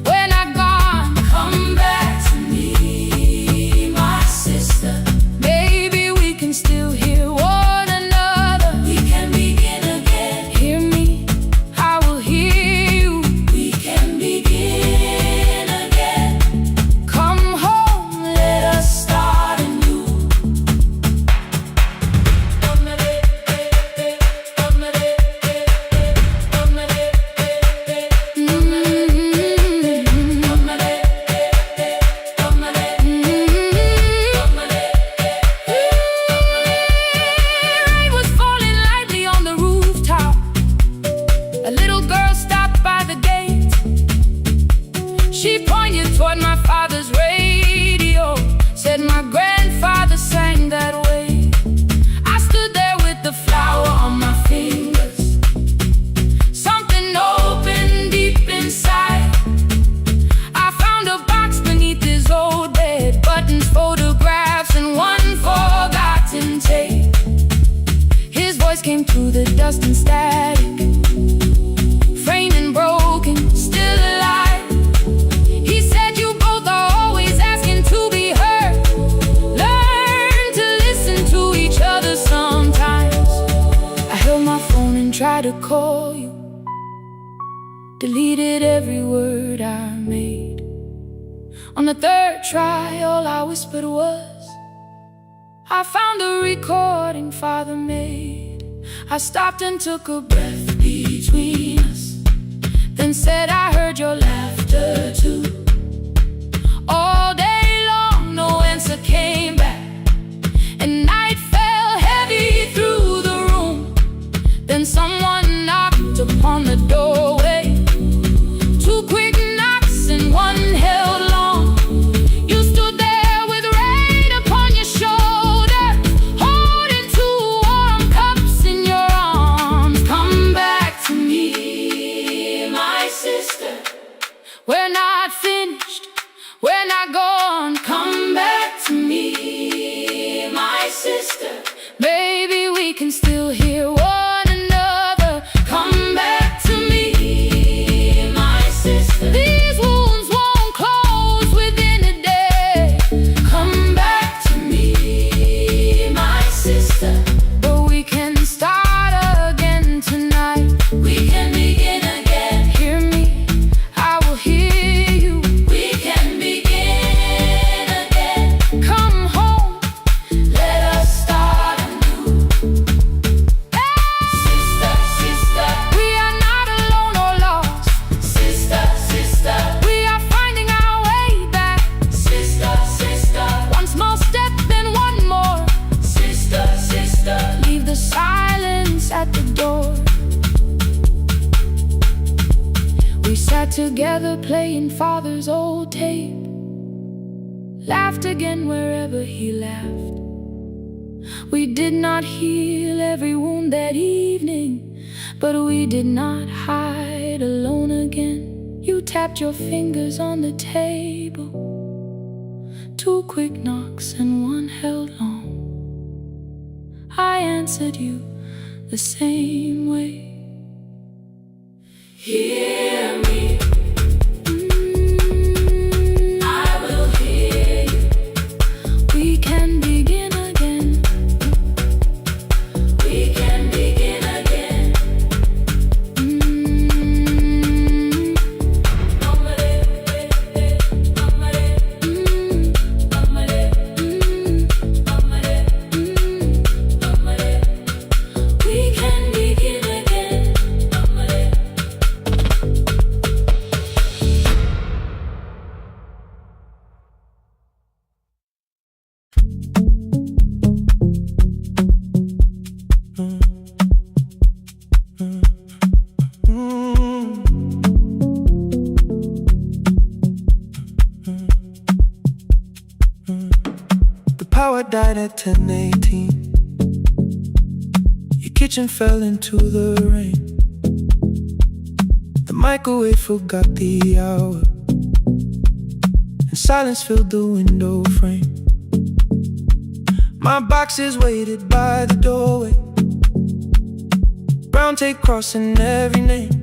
B: we're not gone. Come back to me, my sister. Maybe we can still hear one another. We can begin again. Hear me, I will hear you. We can begin again. Come home, let us start anew. Rain was falling lightly on the rooftop. A little girl stopped by the gate. She pointed toward my father's radio, said my grandfather sang that way. I stood there with the flower on my fingers. Something opened deep inside. I found a box beneath his old bed, buttons, photographs, and 1 forgotten tape. His voice came through the dust and static, framed and broken, still alive. He said you both are always asking to be heard. Learn to listen to each other sometimes. I held my phone and tried to call you, deleted every word I made. On the 3rd try, all I whispered was, I found a recording Father made. I stopped and took a breath between us, then said I heard your laughter too. All day long, no answer came back, and night fell heavy through the room. Then someone knocked upon the doorway, 2 quick knocks and 1 held long. You stood there with rain upon your shoulder, holding 2 warm cups in your arms. Come back to me, my sister. We're not finished, we're not gone. Come back to me, my sister. Maybe we can still hear one another. Come back to me, my sister. These wounds won't close within a day. Come back to me, my sister. But we can start at the door. We sat together playing father's old tape, laughed again wherever he laughed. We did not heal every wound that evening, but we did not hide alone again. You tapped your fingers on the table, 2 quick knocks and 1 held long. I answered you the same way. Hear me. I will hear you. We can begin again. We can begin again. We can begin again.
A: The power died at 10:18. Your kitchen fell into the rain. The microwave forgot the hour, and silence filled the window frame. My boxes waited by the doorway, brown tape crossing every name.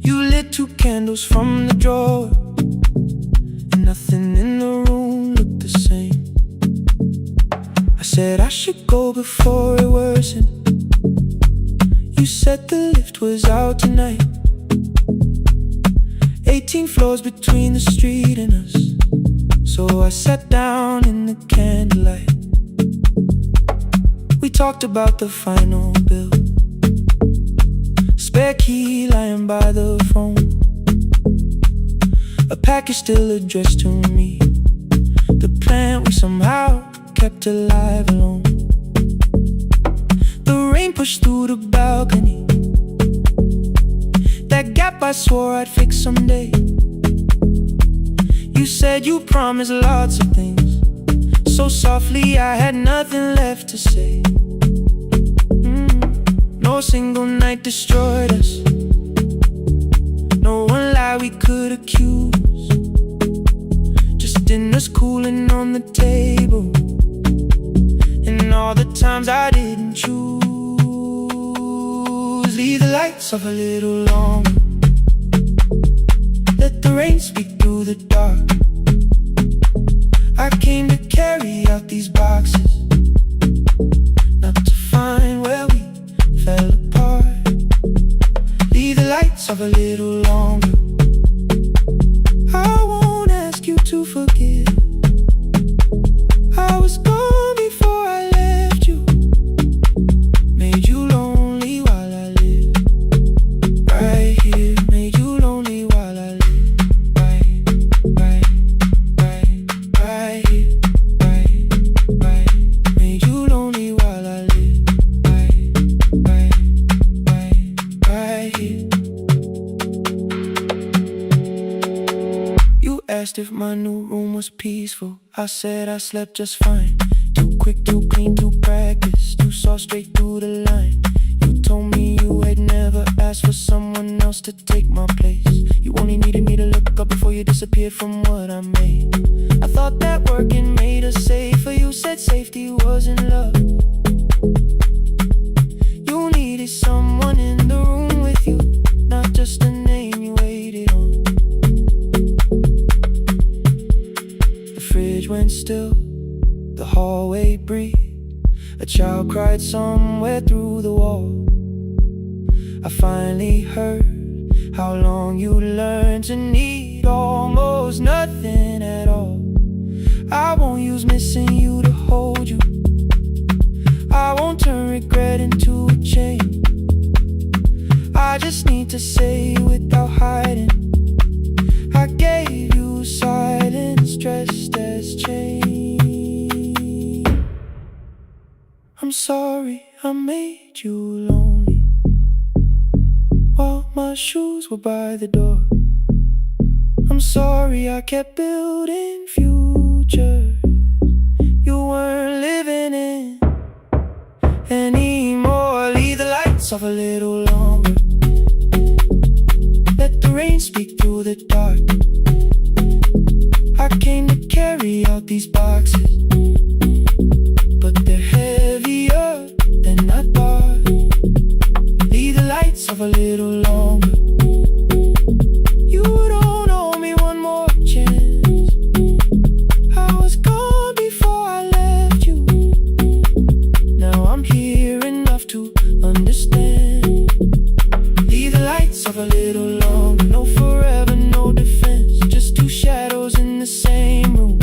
A: You lit 2 candles from the drawer, and nothing in the room looked the same. I said I should go before it worsened. You said the lift was out tonight. 18 floors between the street and us, so I sat down in the candlelight. We talked about the final bill, spare key lying by the phone, a package still addressed to me, the plant we somehow kept alive alone. The rain pushed through the balcony, that gap I swore I'd fix someday. You said you promised lots of things, so softly I had nothing left to say. No single night destroyed us, no one lie we could accuse, just dinners cooling on the table, and all the times I didn't choose. Leave the lights off a little longer, let the rain speak through the dark. I came to carry out these boxes, not to find where we fell apart. Leave the lights off a little longer. I won't ask you to forgive. I was gone before I left you, made you lonely while I lived right here, made you lonely while I lived right here, right, made you lonely while I lived right here. You asked if my new room was peaceful. I said I slept just fine. Too quick, too clean, too practiced. You saw straight through the line. You told me you had never asked for someone else to take my place. You only needed me to look up before you disappeared from what I made. I thought that working made us safer. You said safety was in love. You needed someone in the room with you, not just a name you waited on. The fridge went still, the hallway breathed. A child cried somewhere through the wall. I finally heard how long you learned to need almost nothing at all. I won't use missing you to hold you. I won't turn regret into a chain. I just need to say without hiding, I gave you silence dressed as change. I'm sorry, I made you lonely while my shoes were by the door. I'm sorry I kept building futures you weren't living in anymore. Leave the lights off a little longer, let the rain speak through the dark. I came to carry out these boxes, but they're heavier than I thought. Leave the lights off a little longer. You don't owe me one more chance. I was gone before I left you. Now I'm here enough to understand. Leave the lights off a little longer. No forever, no defense, just two shadows in the same room,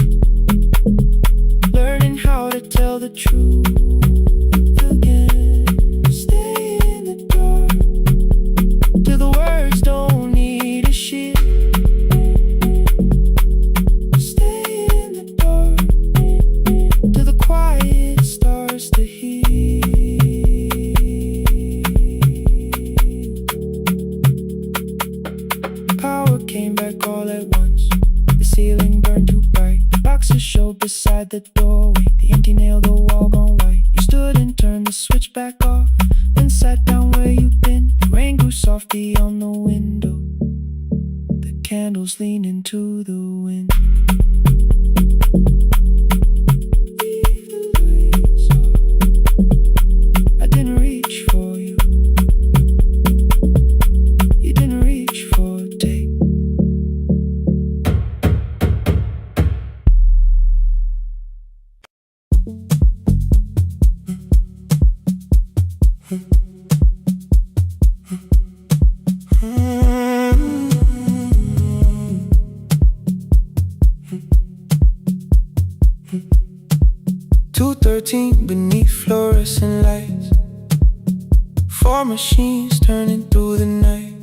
A: learning how to tell the truth again. Stay in the dark till the words don't need a shield. Stay in the dark till the quiet starts to heal. Power came back all at once. The ceiling burned too bright. The boxes showed beside the doorway. The empty nail, the wall gone white. You stood and turned the switch back off, then sat down where you'd been. The rain grew soft beyond the window, the candles leaned into the wind. Leave the lights off. I didn't reach for you. You didn't reach for a take. 2:13 beneath fluorescent lights, 4 machines turning through the night.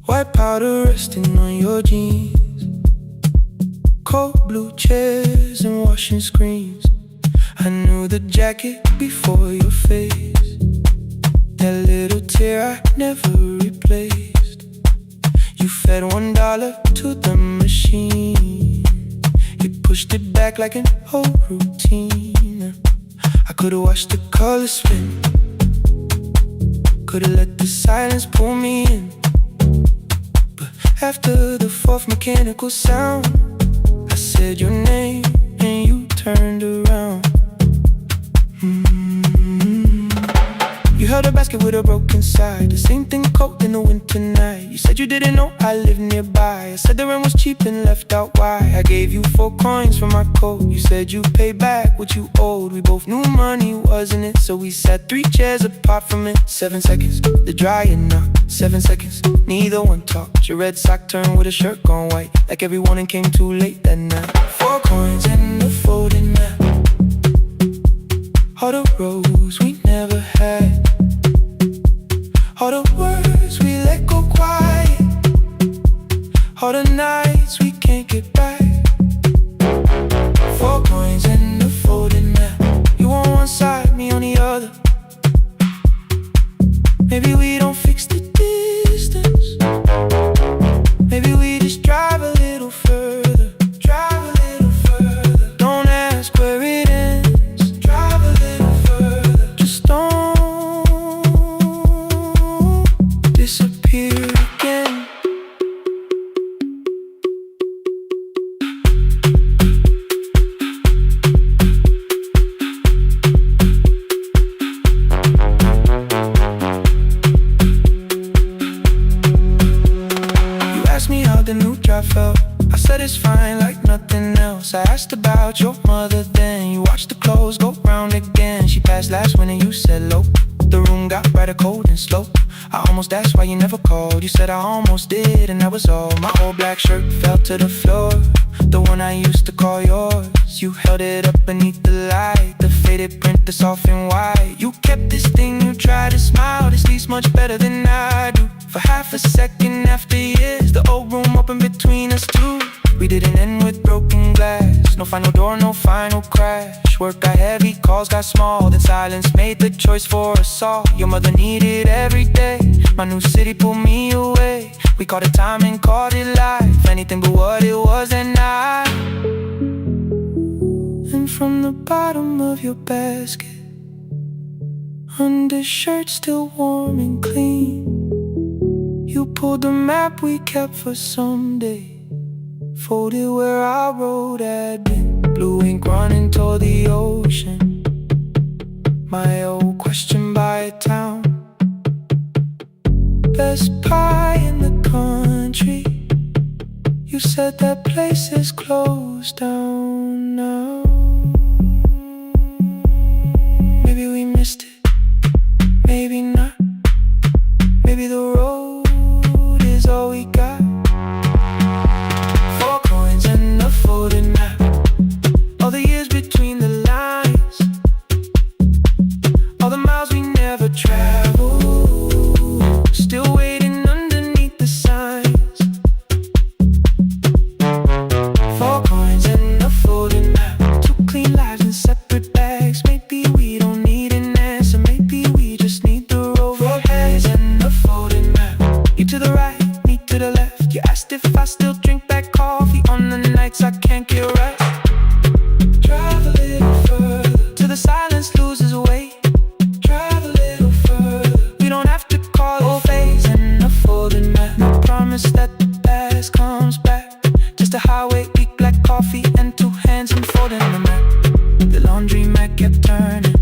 A: White powder resting on your jeans, cold blue chairs and washing screens. I knew the jacket before your face, that little tear I never replaced. You fed $1 to the machine, you pushed it back like an old routine. I could've watched the colors spin, could've let the silence pull me in. But after the 4th mechanical sound, I said your name and you turned around. You held a basket with a broken side, the same thing cold in the winter night. You said you didn't know I lived nearby. I said the rent was cheap and left out why. I gave you 4 coins for my coat. You said you'd pay back what you owed. We both knew money wasn't it, so we sat 3 chairs apart from it. 7 seconds, the dryer knocked. 7 seconds, neither one talked. Your red sock turned with a shirt gone white, like every warning came too late that night. 4 coins and a folding map, all the roads we never had, all the words we let go quiet, all the nights we can't get back. 4 coins and a folding map, you on one side, me on the other. Maybe we don't fix the distance, maybe we just drive a little further. Drive a little further, don't ask where it ends. Drive a little further, just don't disappear again. You asked me how the new drive felt, I said it's fine like nothing else. I asked about your mother then, you watched the clothes go round again. She passed last winter, you said low. The room got brighter, cold and slow. I almost asked why you never called. You said I almost did and that was all. My old black shirt fell to the floor, the one I used to call yours. You held it up beneath the light, the faded print that's off in white. You kept this thing, you tried to smile, this leaves much better than I do. For half a second after years, the old room opened between us two. We didn't end with broken glass, no final door, no final crash. much work got heavy, calls got small, then silence made the choice for us all. Your mother needed every day, my new city pulled me away. We called it time and called it life, anything but what it was that night. And from the bottom of your basket, undershirt still warm and clean, you pulled the map we kept for someday, folded where our road had been. Blue ink running toward the ocean, my old question by a town. Best pie in the country, you said that place is closed down now. Maybe we missed it, maybe not. Maybe the road is all we got. 4 coins and a folded map, all the years between the lines, all the miles we never traveled, still waiting underneath the signs. 4 coins and a folded map, 2 clean lives in separate bags. Maybe we don't need an answer, maybe we just need the road. 4 coins and a folded map, you to the right, me to the left. You asked if I still drink that coffee on the nights I can't get right. Drive a little further till the silence loses weight. Drive a little further, we don't have to call it phase and a folded map. No promise that the past comes back, just a highway, weak black coffee and 2 hands unfolding the map. The laundry mat kept turning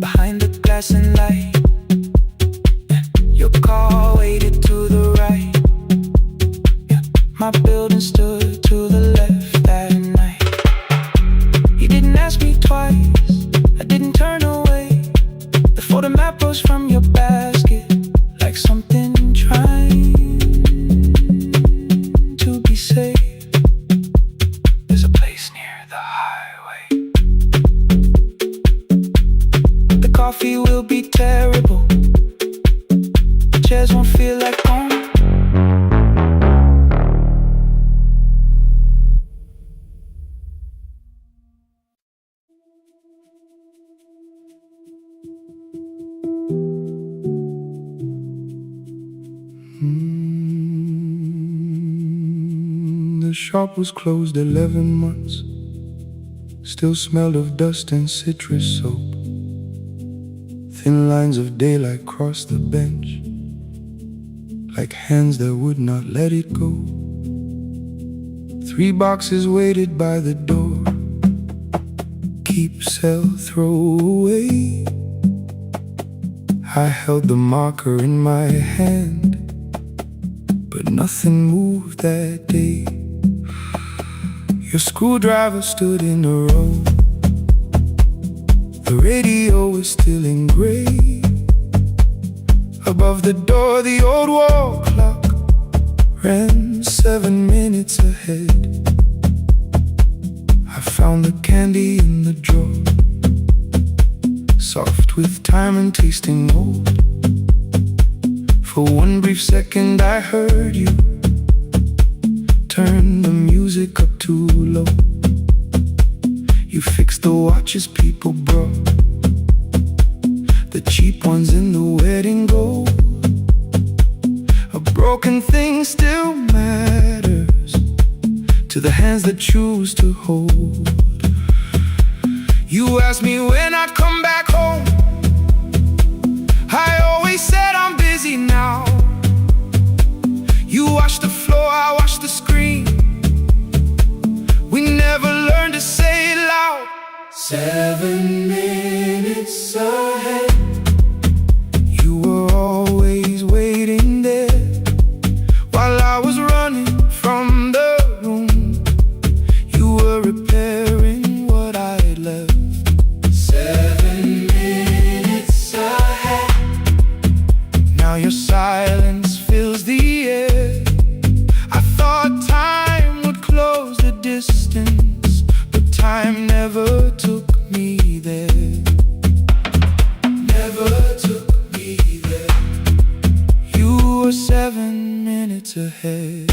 A: behind the glass and light. Your car waited to the right, my building stood to the left that night. You didn't ask me twice, I didn't turn away. The photo map rose from your basket like something trying to be safe. There's a place near the highway. The coffee will be terrible, the chairs won't feel like home. The shop was closed 11 months, still smelled of dust and citrus soap. Thin lines of daylight crossed the bench, like hands that would not let it go. 3 boxes waited by the door, keep, sell, throw away. I held the marker in my hand, but nothing moved that day. Your screwdriver stood in a row, the radio was still in gray. Above the door, the old wall clock ran 7 minutes ahead. I found the candy in the drawer, soft with time and tasting old. For one brief second I heard you turn the music up too low. You fixed the watches people brought, the cheap ones in the wedding gold. A broken thing still matters to the hands that choose to hold. You asked me when I'd come back home, I always said I'm busy now. You washed the floor, I washed the screen, we never learned to say it loud. 7 minutes ahead, you were always waiting there, while I was running from the room. You were repairing what I had left. 7 minutes ahead, now your silence fills the air. I thought time would close the distance, but time never took me there. Never took me there. You were 7 minutes ahead.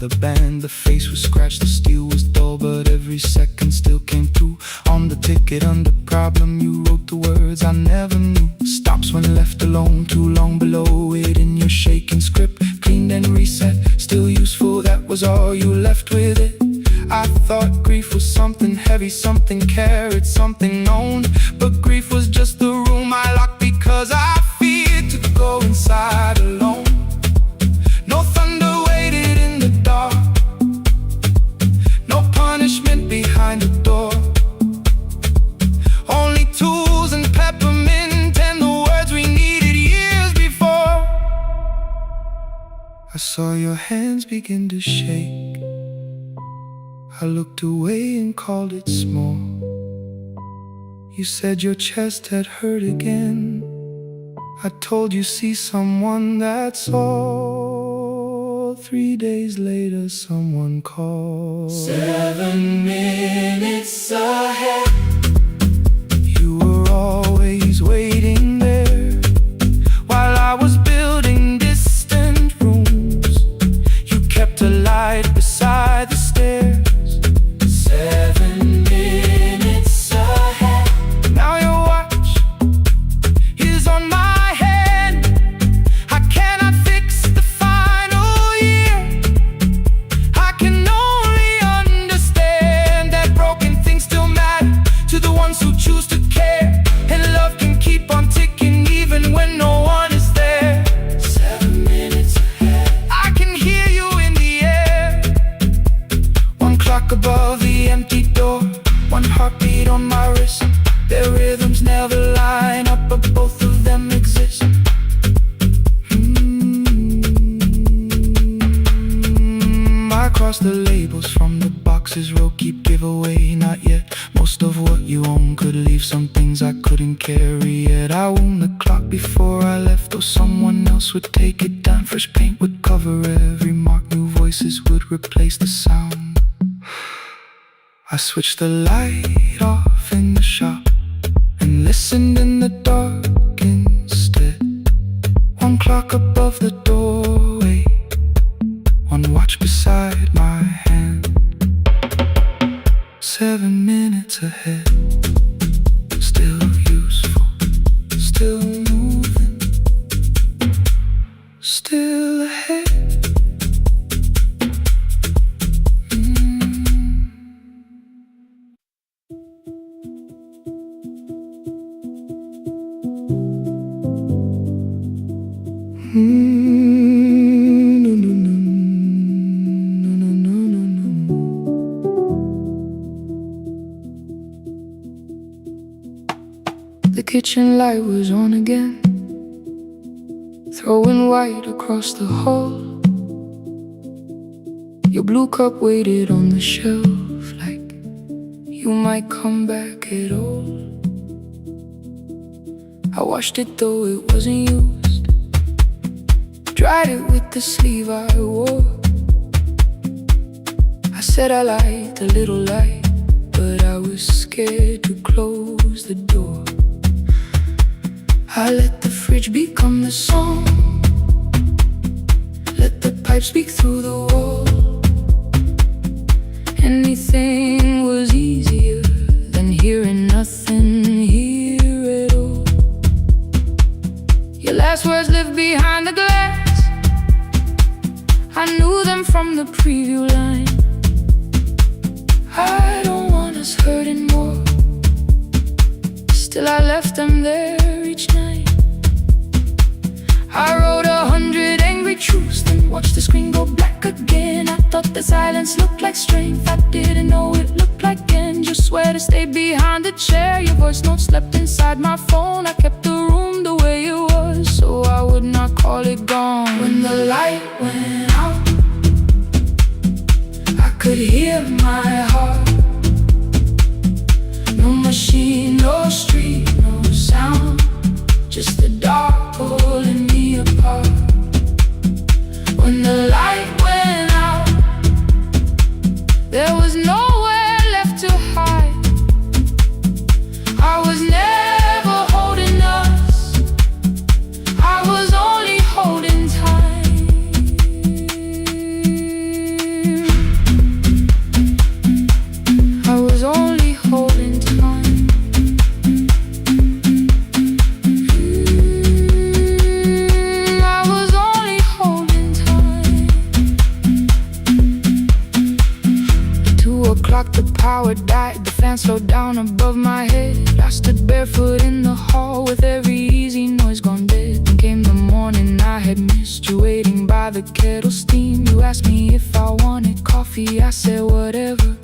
A: the band. The face was scratched, the steel was dull, but every second still came through. On the ticket under problem, you wrote the words I never knew. Stops when left alone, too long below it in your shaking script. Cleaned and reset, still useful, that was all you left with it. I thought grief was something heavy, something carried, something known. But grief was just the room I locked because I feared to go inside alone. No thunder waited in the dark, no punishment behind the door. Only tools and peppermint and the words we needed years before. I saw your hands begin to shake. I looked away and called it small. You said your chest had hurt again. I told you see someone, that's all. 3 days later someone called. 7 minutes ahead. You were always waiting there while I was building distant rooms. You kept a light beside the stairs. 7 minutes ahead. Now your watch is on my hand. I cannot fix the final year. I can only understand that broken things still matter to the ones who choose to care. And love can keep on ticking even when no one is there. 7 minutes ahead. I can hear you in the air. One clock above the empty door, one heartbeat on my wrist. Their rhythms never line up, but both of them exist. I cross the labels from the boxes, row keep giveaway, not yet. Most of what you own could leave some things I couldn't carry yet. I wound the clock before I left, or someone else would take it down. Fresh paint would cover every mark, new voices would replace the sound. I switched the light off in the shop and listened in the dark instead. One clock above the doorway, one watch beside my hand. 7 minutes ahead. Still useful, still moving, still ahead. The kitchen light was on again, throwing white across the hall. Your blue cup waited on the shelf like you might come back at all. I washed it though it wasn't used, dried it with the sleeve I wore. I said I liked a little light, but I was scared to close the door. I let the fridge become the song, let the pipe speak through the wall. Anything was easier than hearing nothing here at all. Your last words lived behind the glass, I knew them from the preview line. I don't want us hurting more, still I left them there each night. I wrote 100 angry truths, then watched the screen go black again. I thought the silence looked like strength, I didn't know it looked like end. Just swear to stay behind the chair, your voice notes slept inside my phone. I kept the room the way it was, so I would not call it gone. When the light went out, I could hear my heart. No machine, no street, no sound, just the dark pulling me apart. When the light went out, there was nowhere left to hide. I was never holding us, I was only holding time.
B: o'clock the power died, the fan slowed down above my head. I stood barefoot in the hall with every easy noise gone dead. Then came the morning I had missed you, waiting by the kettle steam. You asked me if I wanted coffee, I said whatever,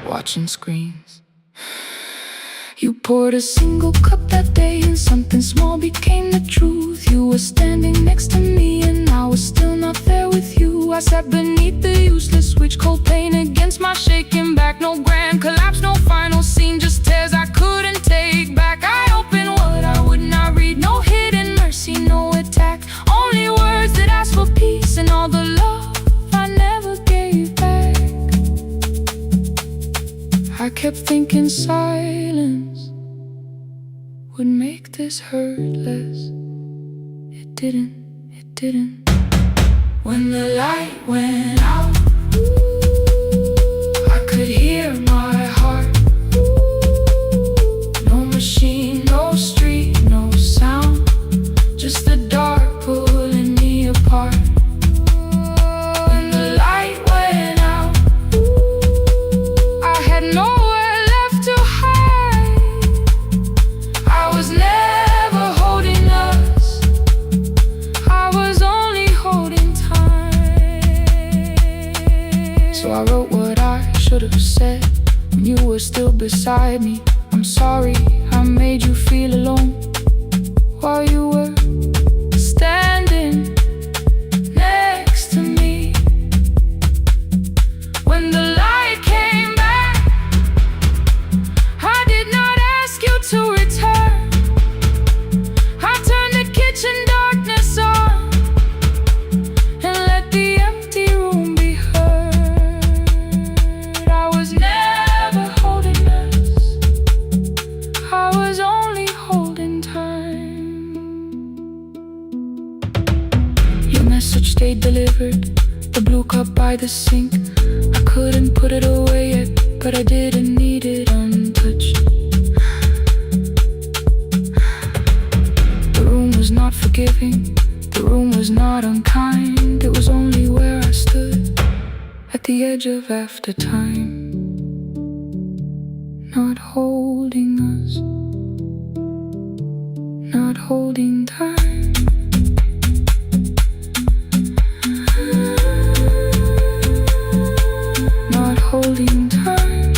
B: watching screens. You poured a single cup that day and something small became the truth. You were standing next to me and I was still not there with you. I sat beneath the useless switch, cold pain against my shaking back. No grand collapse, no final scene, just tears I couldn't take back. I opened what I would not read, no hidden mercy, no attack. Only words that ask for peace and all the love I never gave back. I kept thinking silence would make this hurt less. It didn't. When the light went out, I could hear my heart. No machine, no street, no sound, just the dark pulling me apart. When the light went out, I had nowhere left to hide. I was never holding us, I was only holding time. So I wrote what I should have said when you were still beside me. I'm sorry I made you feel alone while you were standing next to me. When the light came back, I did not ask you to return. I turned the kitchen darkness on and let the empty room be heard. I was never holding us, I was only holding time. Your message stayed delivered, the blue cup by the sink. I couldn't put it away yet, but I didn't need it untouched. The room was not forgiving, the room was not unkind. It was only where I stood at the edge of after time, not holding us, not holding time. Not holding time.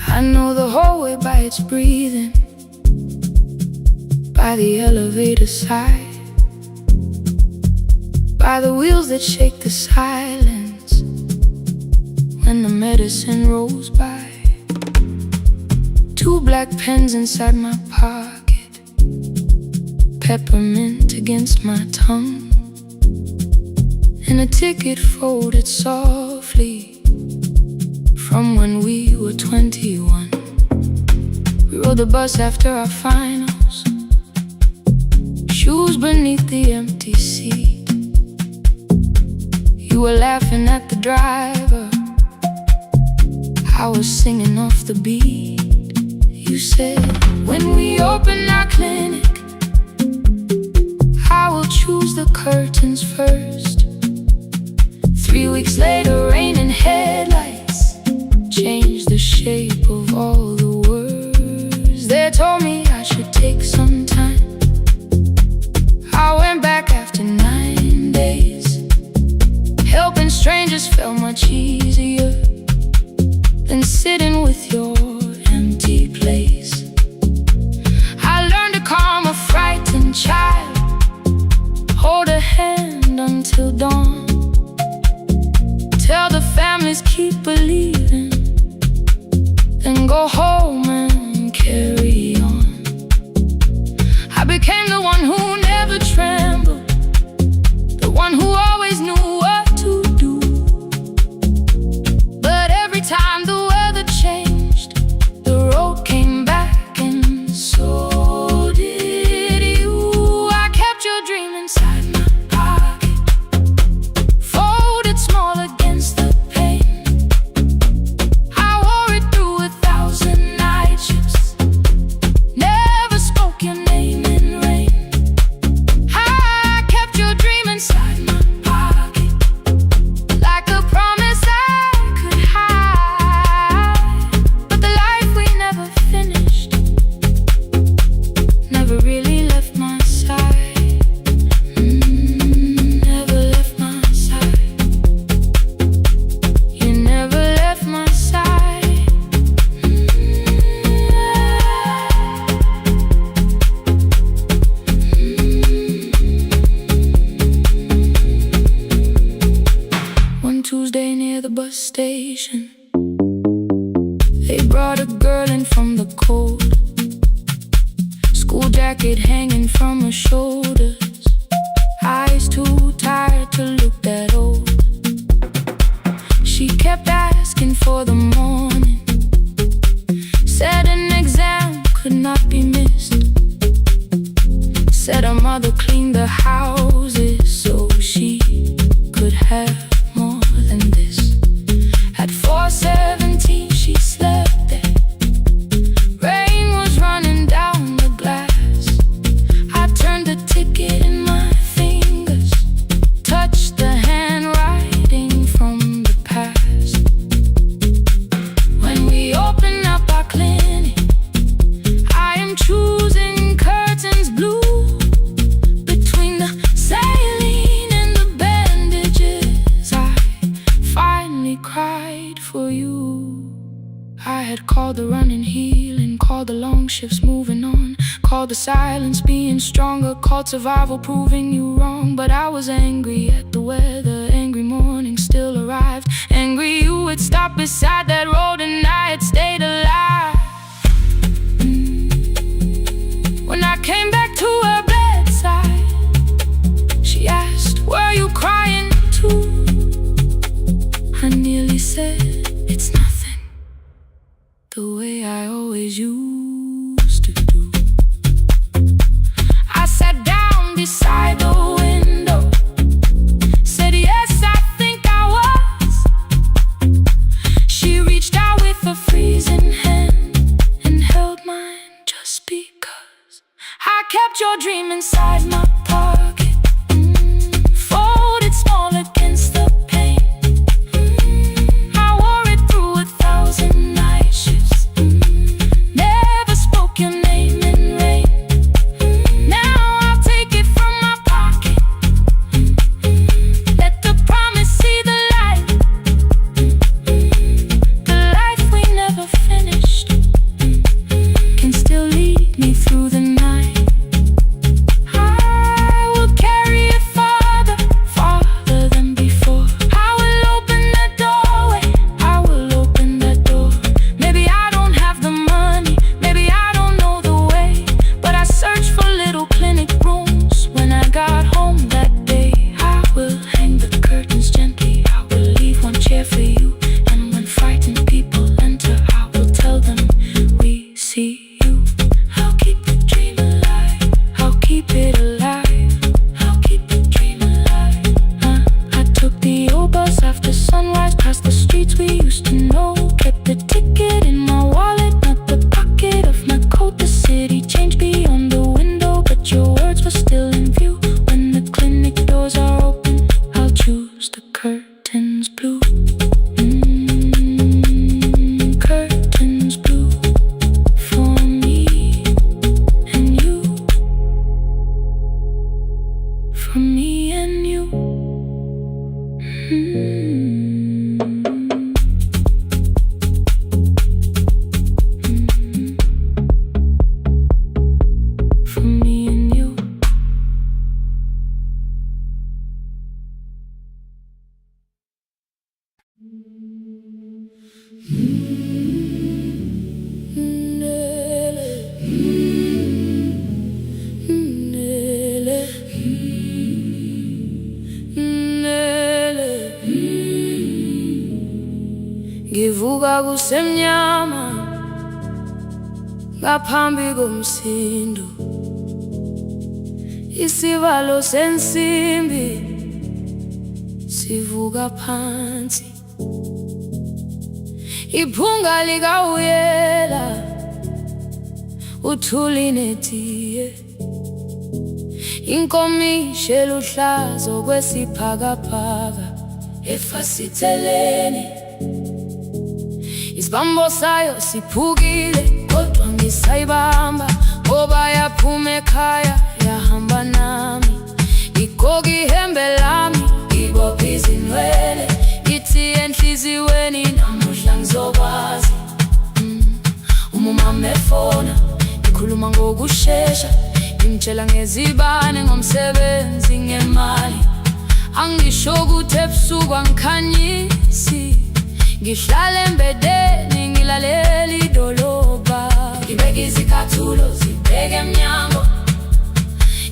B: I know the hallway by its breathing, by the elevator side, by the wheels that shake the silence when the medicine rolls by. Two black pens inside my pocket, peppermint against my tongue, and a ticket folded softly from when we were 21. We rode the bus after our finals, shoes beneath the empty seat. You were laughing at the driver, I was singing off the beat. You said, when we open our clinic, I will choose the curtains first. 3 weeks later, rain and headlights changed the shape of all the words. They told me I should take some time. I went back after 9 days. Helping strangers felt much easier than sitting with your empty place. I learned to calm a frightened child, hold a hand until dawn, tell the families keep believing, then go home and carry on. I became the one who never trembled, the one who always knew what to do. But every time the weather changed, the road They brought a girl in from the cold, school jacket hanging from her shoulders, eyes too tired to look that old. She kept asking for the morning, said an exam could not be missed, said her mother cleaned the houses so she could have more than this. At 4:17 she slept there, rain was running down the glass. I turned the ticket in my fingers, touched the handwriting from the past. When we open up our clinic, I am choosing curtains blue. Between the saline and the bandages, I finally cried for you. I had called the running healing, called the long shifts moving on, called the silence being stronger, called survival proving you wrong. But I was angry at the weather, angry morning still arrived, angry you had stopped beside that road and I had stayed alive. When I came back to her bedside, she asked, were you crying too? I nearly said, it's nothing, the way I always used to do. I sat down beside the window, said yes, I think I was. She reached out with a freezing hand and held mine just because. I kept your dream inside my pocket, folded small against the pain. I wore it through 1,000 night shifts, never spoke your name in rain. Now I'll take it from my pocket, let the promise see the light, the life we never finished can still lead me through the night. I will carry it farther, farther than before. I will open the doorway, I will open that door. Maybe I don't have the money, maybe I don't know the way, but I searched for little clinic rooms when I got home that day. I will hang the curtains gently, I will leave one chair for you, and when frightened people enter, I will tell them we see you. I'll keep the dream alive, I'll keep it alive, I'll keep the dream alive. I took the old bus after sunrise, past the streets we used to know, kept the ticket in my wallet, not the pocket of my coat. The city changed beyond the window, but your words were still in view. When the clinic doors are open, I'll choose the curtains blue. Curtains blue for me and you, for me and you. For me and you. Ngivuka kusemnyama ngaphambi komsindo, isivalo sensimbi sivuka phansi, iphunga likawuyela uthuli netiye, inkomishi eluhlaza okwesiphakapaka efasiteleni. Isibambo sayo siphukile kodwa ngisayibamba, ngoba yaphuma ekhaya yahamba nami. Igoga ihembe lami, ibopha izinwele, ithi enhliziyweni namuhla ngizokwazi. Umama efona, ikhuluma ngokushesha, imtshela ngezibane ngomsebenzi ngemali. Angisho ukuthi ebusuku angikhanyisi, ngihlala embedeni ngilalela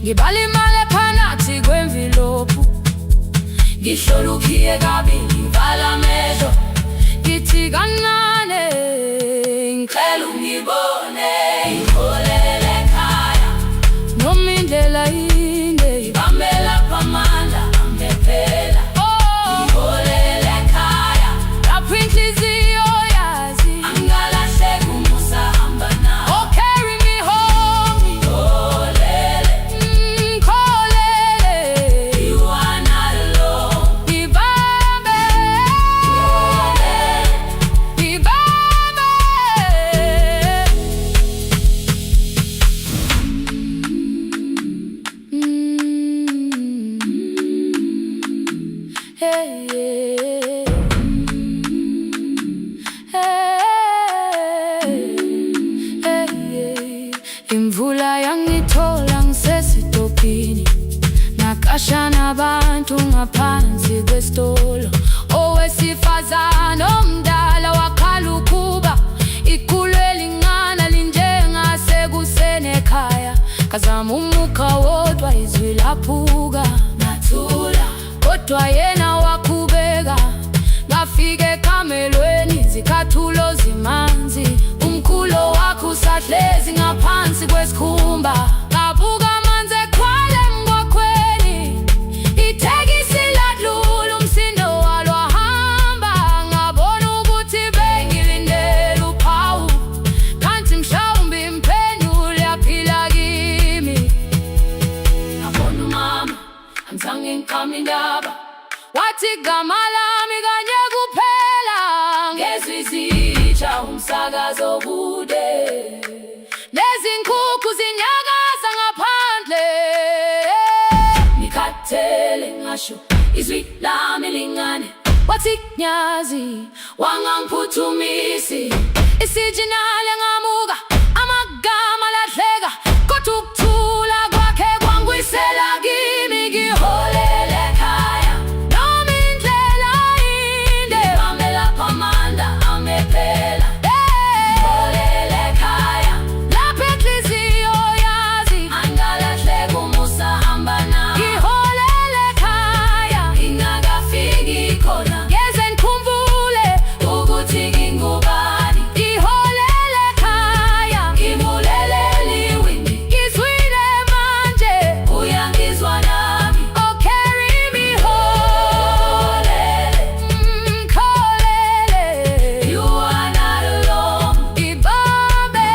B: Ngibalimale phakathi kwemvilophu, ngihlolukiye kabili ngivala amehlo, ngithi kancane ngicela ungibone, ngiholele ekhaya noma indlela inde ibambela phamandla amphela. Ngiholele ekhaya lapho inhliziyo yazi angalahleki umusa hamba nawe. Oh, carry me home, ngiholele, ngiholele, you are not alone. Ngibambe, ngiholele, ngibambe. Hey, imvula yangithola ngisesitopini, nakasha nabantu ngaphansi kwesitolo. Owesifazane omdala wakhala ukuba ikhulu elingana linjengasekuseni ekhaya. Ngazama umukha wodwa izwi laphuka, ngathula kodwa yena waqhubeka. Ngafika ekamelweni izicathulo zimanzi, umkhulo wakhe usahlezi ngaphansi kwesikhumba. Ngabuka amanzi eqhwala emgwaqweni, itekisi ladlula umsindo walo wahamba. Ngabona ukuthi bengilindele uphawu, kanti mhlawumbe imphendula yaphila kimi. Ngabona umama angizange ngiqame indaba, wathi igama lami kanye kuphela. Ngezwi izitsha umsakazo kude, nezinkukhu zinyakaza ngaphandle. Ngikhathele ngasho izwi lami lingane, wathi nyazi wangangiphuthumisi. Isijinali ngamuka amagama lahleka, kodwa ukuthula kwakhe kwangwisela kimi. Ngiholele ekhaya noma indlela inde ibambela phamandla amphela. Ngiholele ekhaya lapho inhliziyo yazi angalahleki umusa hamba nawe. Ngiholele ekhaya ingakafiki khona, ngeze ngikhumbule ukuthi ngingubani. Ngiholele ekhaya ngibulelele iwindi, ngizwile manje uyangizwa nami. Oh, carry me home, ngiholele, you are not alone. Ngibambe,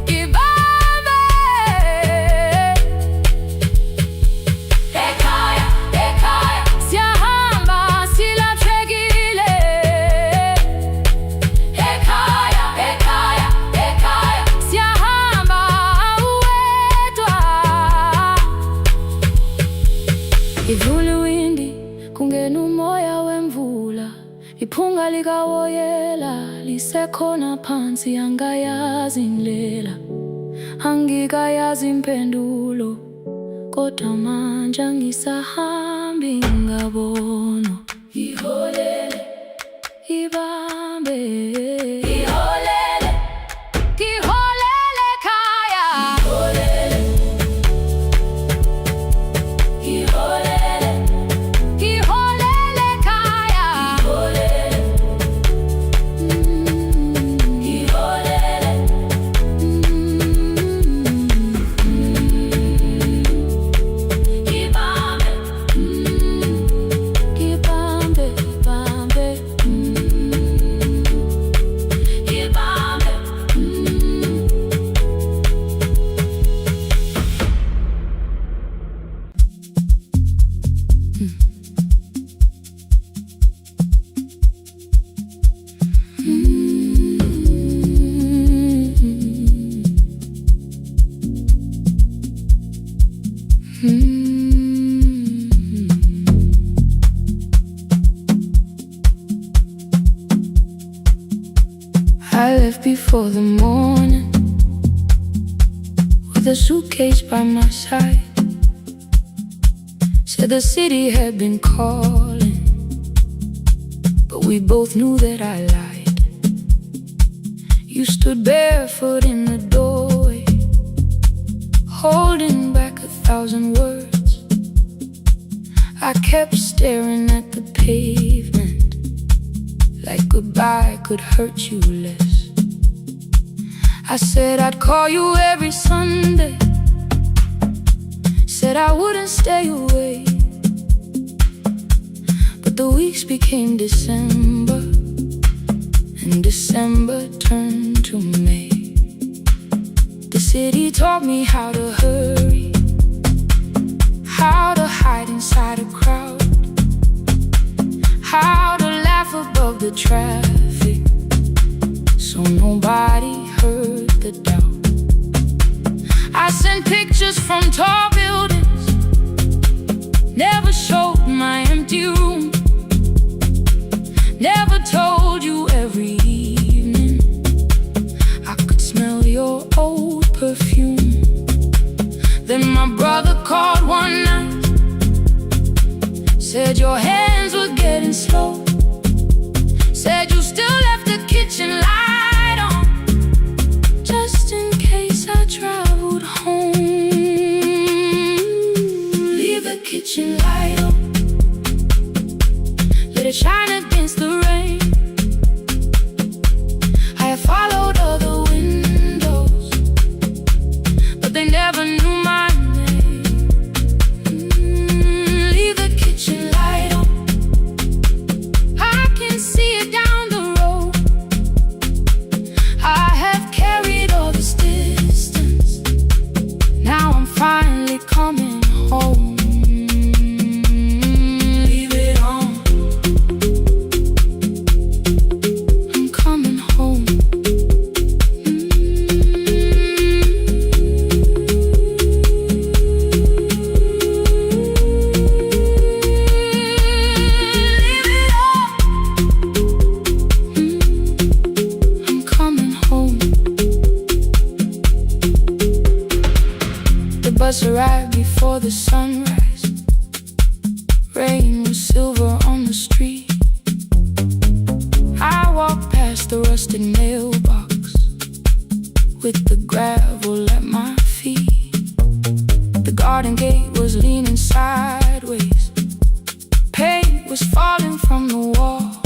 B: ngibambe. Ekhaya, ekhaya siyahamba silahlekile. Ekhaya, ekhaya, ekhaya siyahamba uwedwa. Ivula iwindi kungena umoya wemvula, iphunga likawoyela lisekhona phansi. Angayazi indlela, angikayazi impendulo, kodwa manje angisahambi ngabona. Ngiholele, ibambe, ngiholele, ngiholele ekhaya. Ngiholele, ngiholele, ngiholele ekhaya. Ngiholele, ngiholele, ibambe, ibambe, ibambe, ibambe. I left before the morning with a suitcase by my side. Said the city had been calling, but we both knew that I lied. You stood barefoot in the doorway, holding back 1,000 words. I kept staring at the pavement, like goodbye could hurt you less. I said I'd call you every Sunday, said I wouldn't stay away. But the weeks became December, and December turned to May. The city taught me how to hurry, how to hide inside a crowd, how to laugh above the traffic, so nobody heard the doubt. I sent pictures from tall buildings, never showed my empty room, never told you every evening I could smell your old perfume. Then my brother called one night, said your hands were getting slow, said you still left the kitchen light on, just in case I traveled home. Leave the kitchen light on, let it shine against the rain. I have followed other windows, but they never knew my name. Leave the kitchen light on, I can see it down the road. I have carried all this distance, now I'm finally coming home. Leave it on, I'm coming home. Leave it on, I'm coming home. The bus arrived before the sunrise. Rain was silver on the street. I walked past the rusted mailbox with the gravel at my feet. The garden gate was leaning sideways, paint was falling from the wall,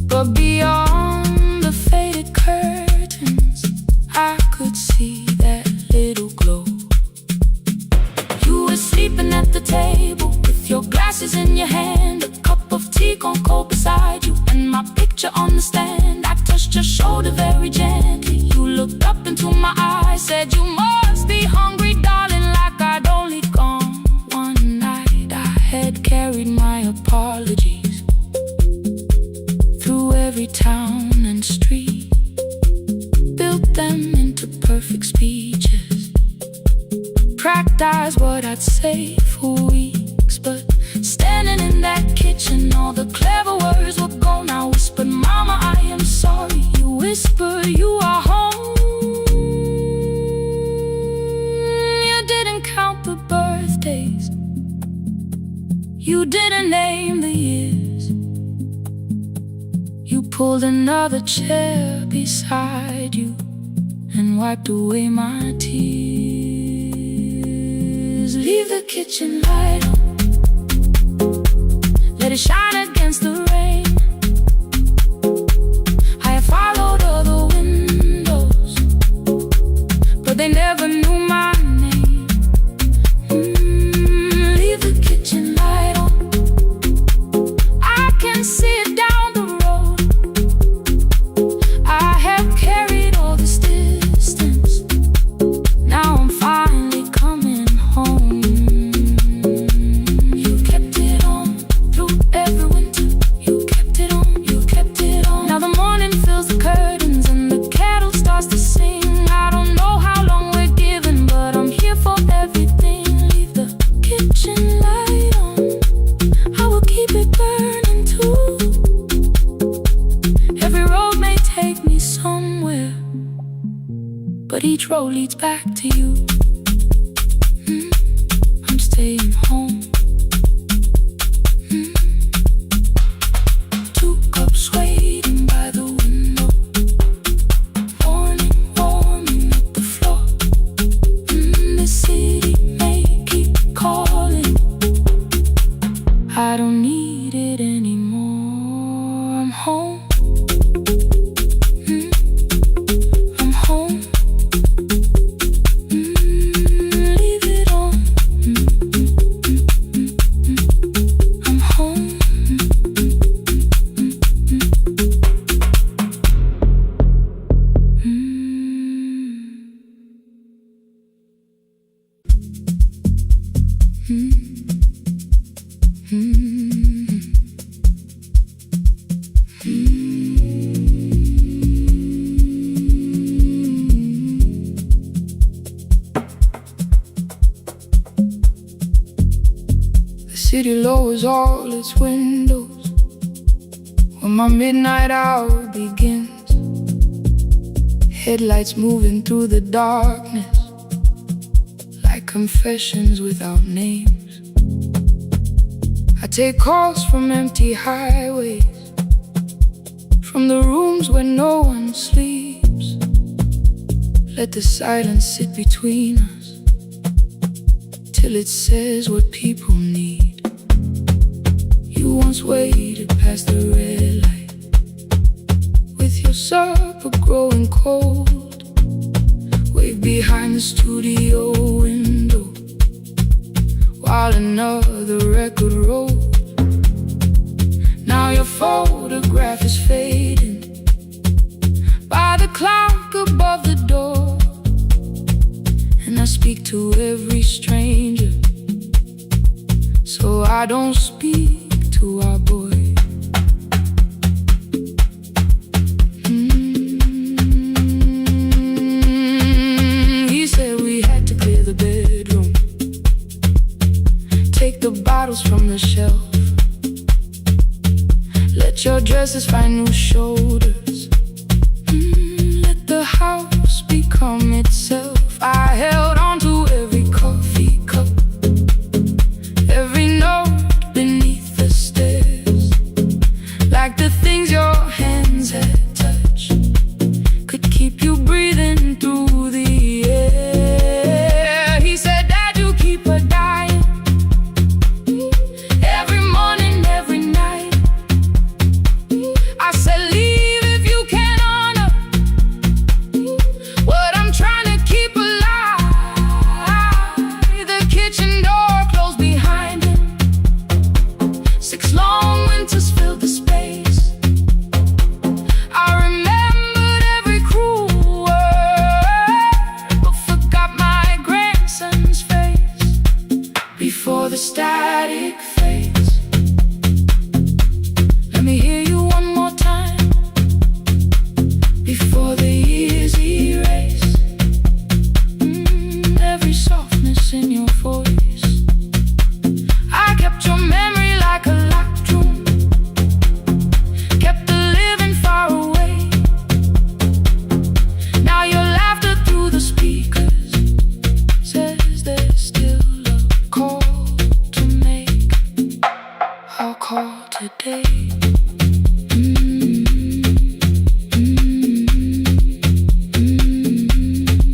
B: but beyond the faded curtains I could see that little glow. You were sleeping at the table with your glasses in your hand, a cup of tea gone cold beside you, and my picture on the stand. I touched your shoulder very gently. You looked up into my eyes, said you must be hungry, darling, like I'd only gone one night. I had carried my apologies through every town and street, built them into perfect speeches, practiced what I'd say for weeks. But standing in that kitchen, all the clever words were gone. I whispered, Mama, I am sorry. You whisper, you are home. You didn't count the birthdays, you didn't name the years. You pulled another chair beside you and wiped away my tears. Leave the kitchen light on, let it shine against the rain. I have followed other windows, but they never knew my name. Leave the kitchen light on, I can see it down the road. I have carried all this distance, now I'm finally coming home. You kept it on through every winter, you kept it on, you kept it on. Now the morning fills the curtains and the kettle starts to sing. I don't know how long we're given, but I'm here for everything. Leave the kitchen light on, I will keep it burning too. Every road may take me somewhere, but each road leads back to you. I'm staying home. 2 cups waiting by the window, warming up the floor.
A: city lowers all its windows when my midnight hour begins. Headlights moving through the darkness like confessions without names. I take calls from empty highways, from the rooms where no one sleeps. Let the silence sit between us till it says what people need. You once waited past the red light with your supper growing cold. Wave behind the studio window while another record rolls. Now your photograph is fading by the clock above the door, and I speak to every stranger, so I don't speak to our boy. He said we had to clear the bedroom, take the bottles from the shelf, let your dresses find new shoulders, let the house become itself. I held on to every coffee cup, every note beneath the stairs, like the things your hands had touched could keep you breathing through the air. He said, Dad, you keep a dying every morning, every night. I said, leave if you can honor what I'm trying to keep alive. The kitchen door closed behind him, 6 long winters filled the space. I remembered every cruel word, but forgot my grandson's face before the static fades. Let me hear you one more time before the years erase every softness in your voice. I kept your memory like a locked room, kept the living far away. Now your laughter through the speakers says there's still a call to make. I'll call today.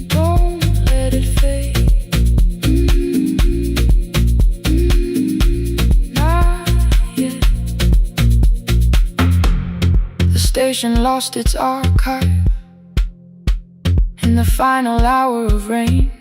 A: Don't let it fade. Not yet. The station lost its archive in the final hour of rain,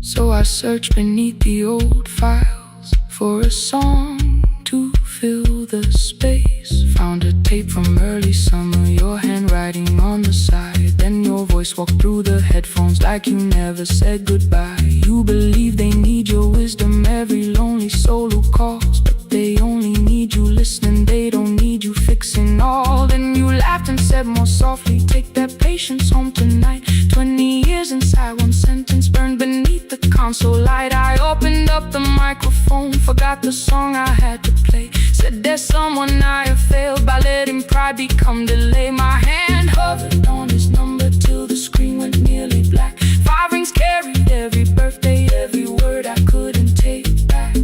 A: so I searched beneath the old files for a song to fill the space. Found a tape from early summer, your handwriting on the side. Then your voice walked through the headphones like you never said goodbye. You believe they need your wisdom, every lonely soul who calls, but they only need you listening, they don't need you fixing all. Then you laughed and said more softly, take that patience home tonight. 20 years inside one sentence burned beneath the console light. I opened up the microphone, forgot the song I had to play. Said there's someone I have failed by letting pride become delay. My hand hovered on his number till the screen went nearly black. 5 rings carried every birthday, every word I couldn't take back.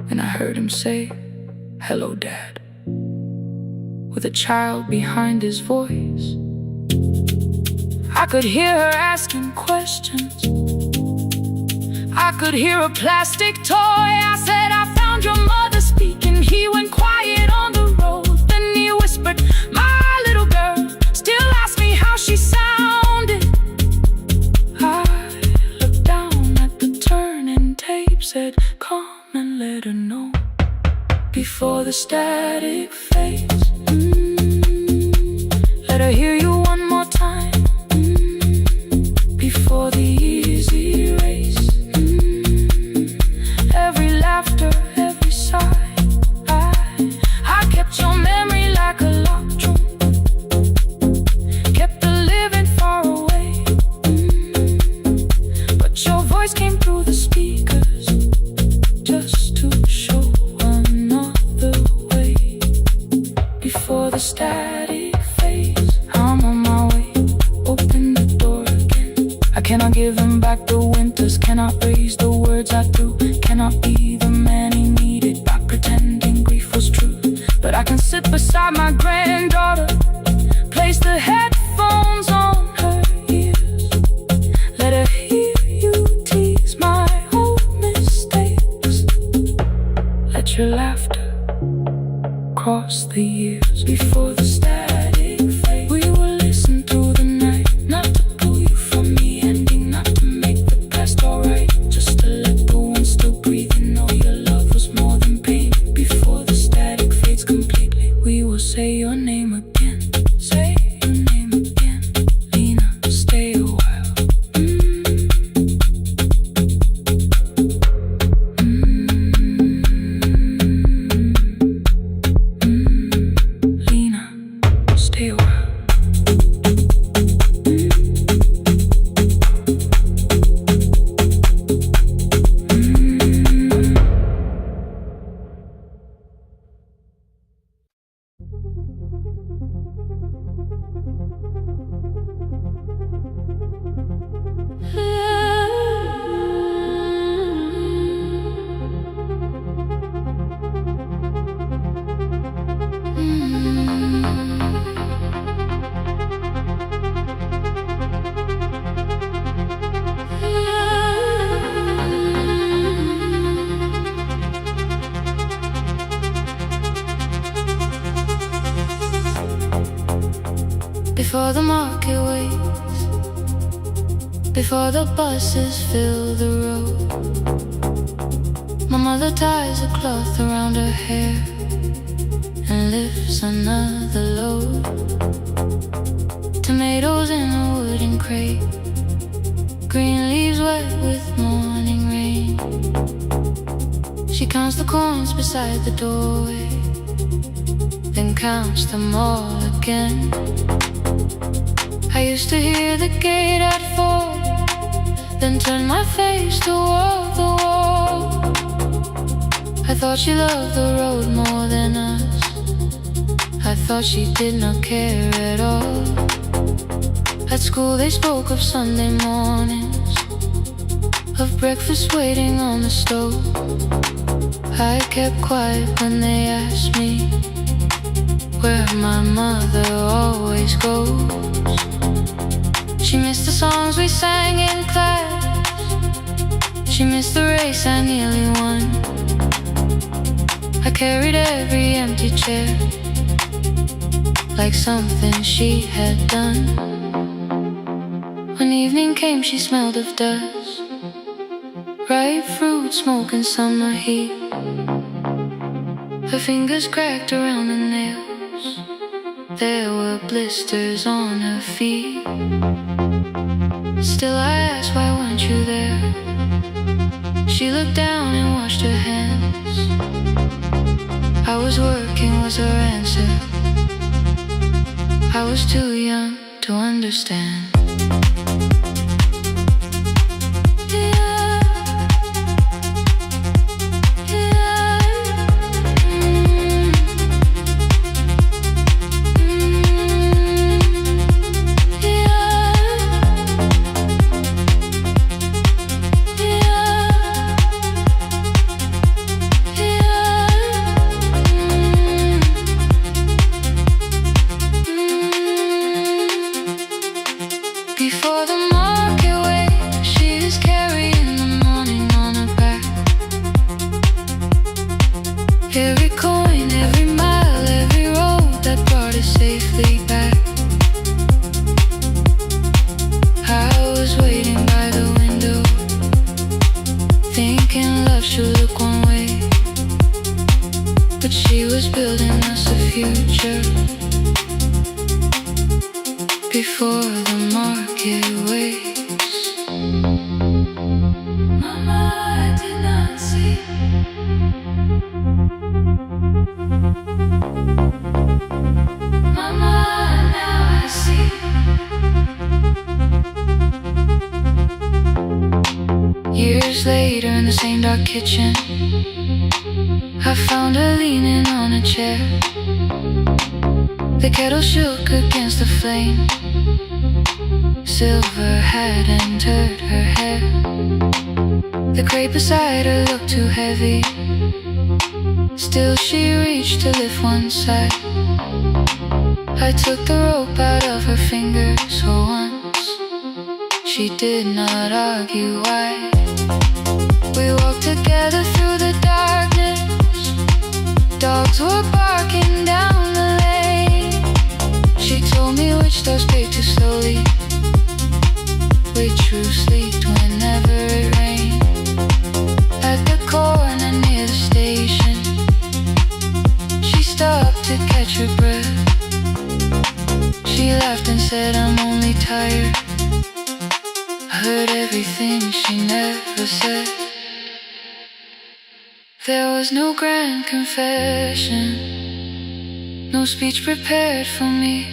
A: And I heard him say, hello, Dad, with a child behind his voice. I could hear her asking questions, I could hear a plastic toy. I said, I found your mother speaking. He went quiet on the road, then he whispered, my little girl still asks me how she sounded. I looked down at the turning tape, said, come and let her know before the static fades. Let her hear you one more time before the years erase every laughter, every sigh. I before the static fades. I'm on my way, open the door again. I cannot give him back the winters, cannot raise the words I do, cannot be the man he needed by pretending grief was true. But I can sit beside my granddaughter, place the headphones on her ears, let her hear you tease my old mistakes. Let your laughter cross the years before the static fade. We will listen through the night, not to pull you from the ending, not to make the past alright, just to let the one still breathe and know your love was more than pain. Before the static fades completely, we will say your name again. Say your name again. Lena, stay a while. Lena, stay a while. Before the market waits, before the buses fill the road, my mother ties a cloth around her hair and lifts another load. Tomatoes in a wooden crate, green leaves wet with morning rain. She counts the coins beside the doorway, then counts them all again. I used to hear the gate at 4, then turn my face toward the wall. I thought she loved the road more than us, I thought she did not care at all. At school they spoke of Sunday mornings, of breakfast waiting on the stove. I kept quiet when they asked me where my mother always goes. She missed the songs we sang in class, she missed the race I nearly won. I carried every empty chair like something she had done. When evening came she smelled of dust, ripe fruit, smoke and summer heat. Her fingers cracked around the nails, there were blisters on her feet. Still I asked, why weren't you there? She looked down and washed her hands. I was working was her answer, I was too young to understand. Before the market waits, she is carrying the morning on her back. Every coin, every mile, every road that brought us safely back. I was waiting by the window, thinking love should look one way, but she was building us a future. Before the market waits, Mama, I did not see. Mama, now I see. Years later in the same dark kitchen, I found her leaning on a chair.
B: The kettle shook against the flame. Silver had entered her hair. The crate beside her looked too heavy. Still she reached to lift one side. I took the rope out of her fingers for once. She did not argue why. We walked together through the darkness. Dogs were barking down the lane. She told me which doors paid too slowly, which roofs leaked whenever it rained. At the corner near the station, she stopped to catch her breath. She laughed and said, I'm only tired. I heard everything she never said. There was no grand confession, no speech prepared for me.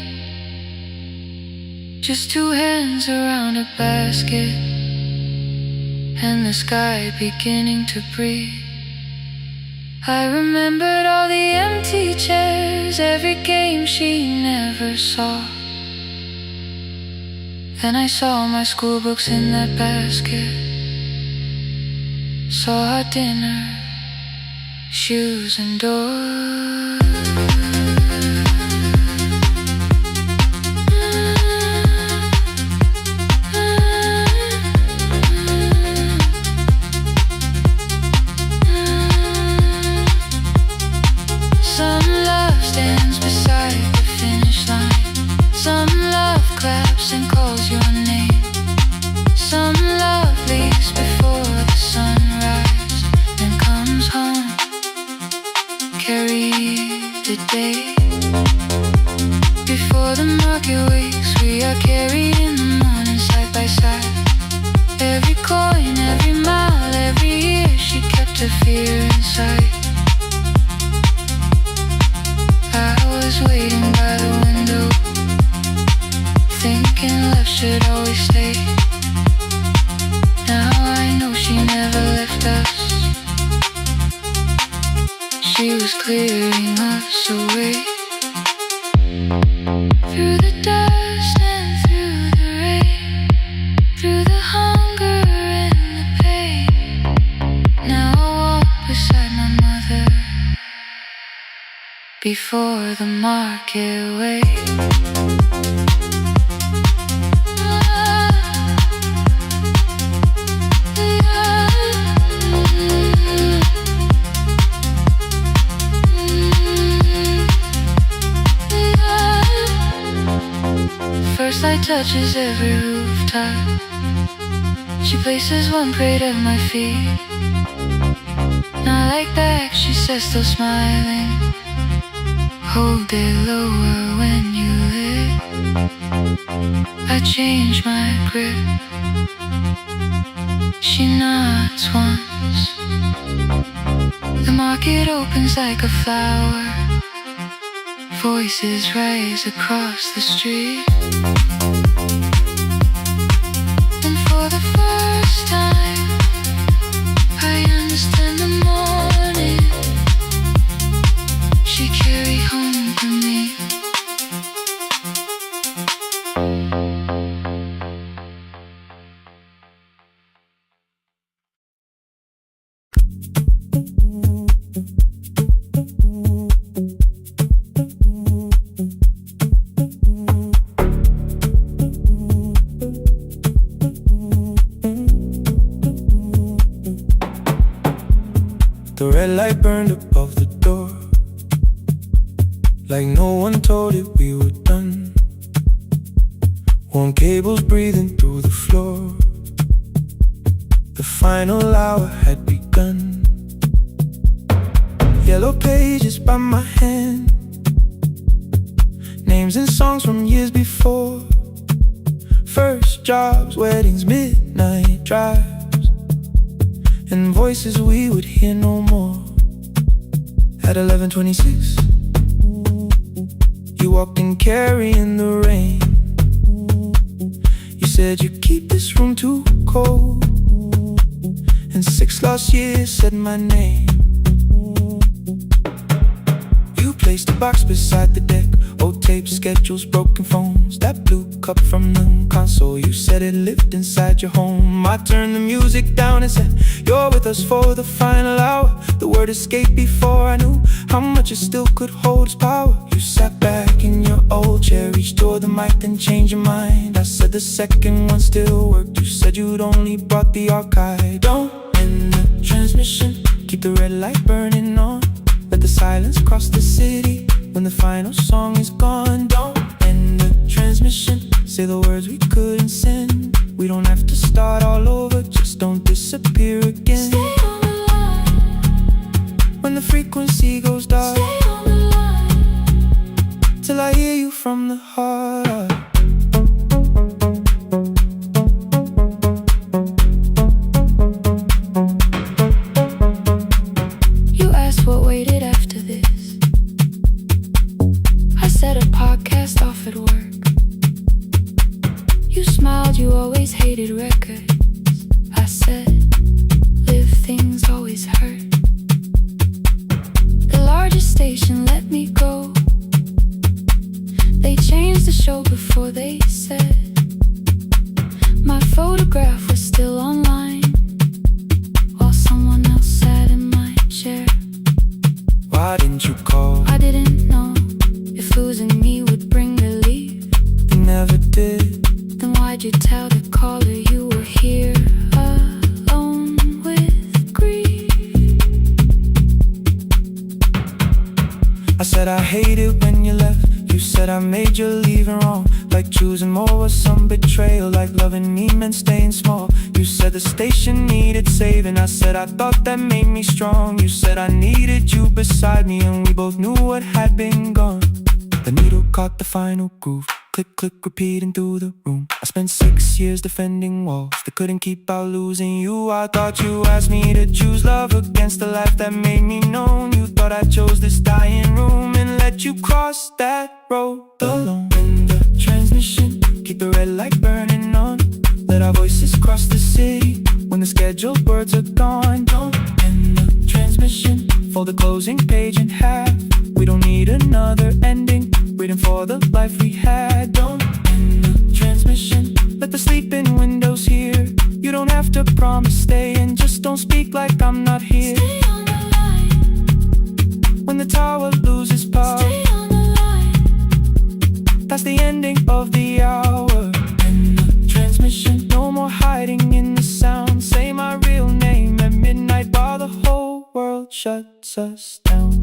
B: Just two hands around a basket and the sky beginning to breathe. I remembered all the empty chairs, every game she never saw. Then I saw my school books in that basket, saw our dinner, shoes and doors. Some love stands beside the finish line. Some love claps and calls your name. Some love leaves before the sunrise, then comes home, carry the day. Before the market wakes, we are carried in the morning side by side. Every coin, every mile, every year, she kept her fear inside. I was waiting by the window, thinking left should always stay. Now I know she never left us. She was clearing us away. Through the dust and through the rain, through the hunger and the pain. Now I walk beside my mother before the market wakes. First light touches every rooftop. She places one crate at my feet. Not like back, she says, still smiling. Hold it lower when you lit. I change my grip. She nods once. The market opens like a flower. Voices rise across the street. And for the first time, I understand the morning she carried home for me.
A: The red light burned above the door, like no one told it we were done. Warm cables breathing through the floor. The final hour had begun. Yellow pages by my hand, names and songs from years before. First jobs, weddings, midnight drives, and voices we would hear no more. At 11:26, you walked in carrying the rain. You said you keep this room too cold, and 6 lost years said my name. You placed a box beside the deck, old tapes schedules, broken phones. That blue cup from the console, you said it lived inside your home. I turned the music down and said, you're with us for the final hour. The word escaped before I knew how much it still could hold its power. You sat back in your old chair, reached toward the mic, then changed your mind. I said the second one still worked. You said you'd only brought the archive. Don't end the transmission, keep the red light burning on. Let the silence cross the city when the final song is gone. Don't end the transmission, say the words we couldn't send. We don't have to start all over, just don't disappear again.
B: Stay on the line.
A: When the frequency goes dark,
B: Stay on the line.
A: till I hear you from the heart.
B: You asked what waited after this. I said a podcast off at work. You smiled, you always hated records. I said, live things always hurt. The largest station let me go. They changed the show before they said my photograph was still online, while someone else sat in my chair.
A: Why didn't you call?
B: I didn't know if losing me would bring relief.
A: You never did.
B: Then why'd you tell the caller you were here alone with grief?
A: I said I hate it when you left. You said I made you leaving wrong, like choosing more was some betrayal, like loving me meant staying small. You said the station needed saving. I said I thought that made me strong. You said I needed you beside me, and we both knew what had been gone. The needle caught the final groove. Click, click, repeating through the room. I spent 6 years defending walls that couldn't keep out losing you. I thought you asked me to choose love against the life that made me known. You thought I chose this dying room and let you cross that road alone. In the transmission, keep the red light burning on. Let our voices cross the city when the scheduled words are gone. Don't end the transmission, fold the closing page in half. We don't need another ending, waiting for the life we had. Don't end the transmission, let the sleeping windows hear. You don't have to promise staying, just don't speak like I'm not here.
B: Stay on the line.
A: When the tower loses power,
B: Stay on the line.
A: that's the ending of the hour. End the transmission, no more hiding in the sound. Say my real name at midnight while the whole world shuts us down.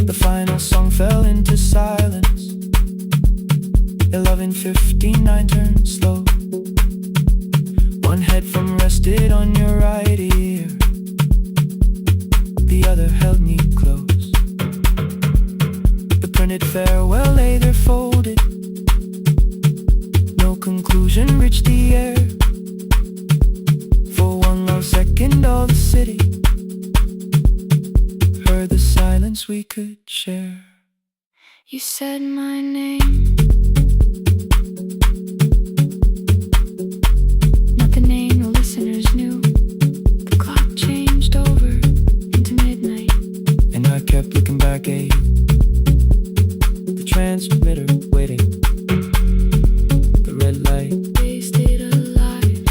A: The final song fell into silence. 11:59 turned slow. One headphone rested on your right ear, the other held me close. The printed farewell lay there folded. No conclusion reached the air. For one long second all the city heard the silence we could share.
B: You said my name, not the name the listeners knew. The clock changed over into midnight,
A: And I kept looking back at you, the transmitter waiting, the red light,
B: wasted alive.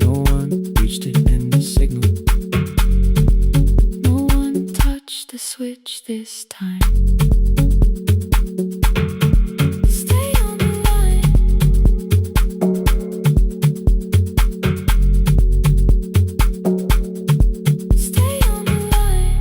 A: no one reached it in the signal.
B: No one touched the switch this time. Stay on the line. Stay on the line.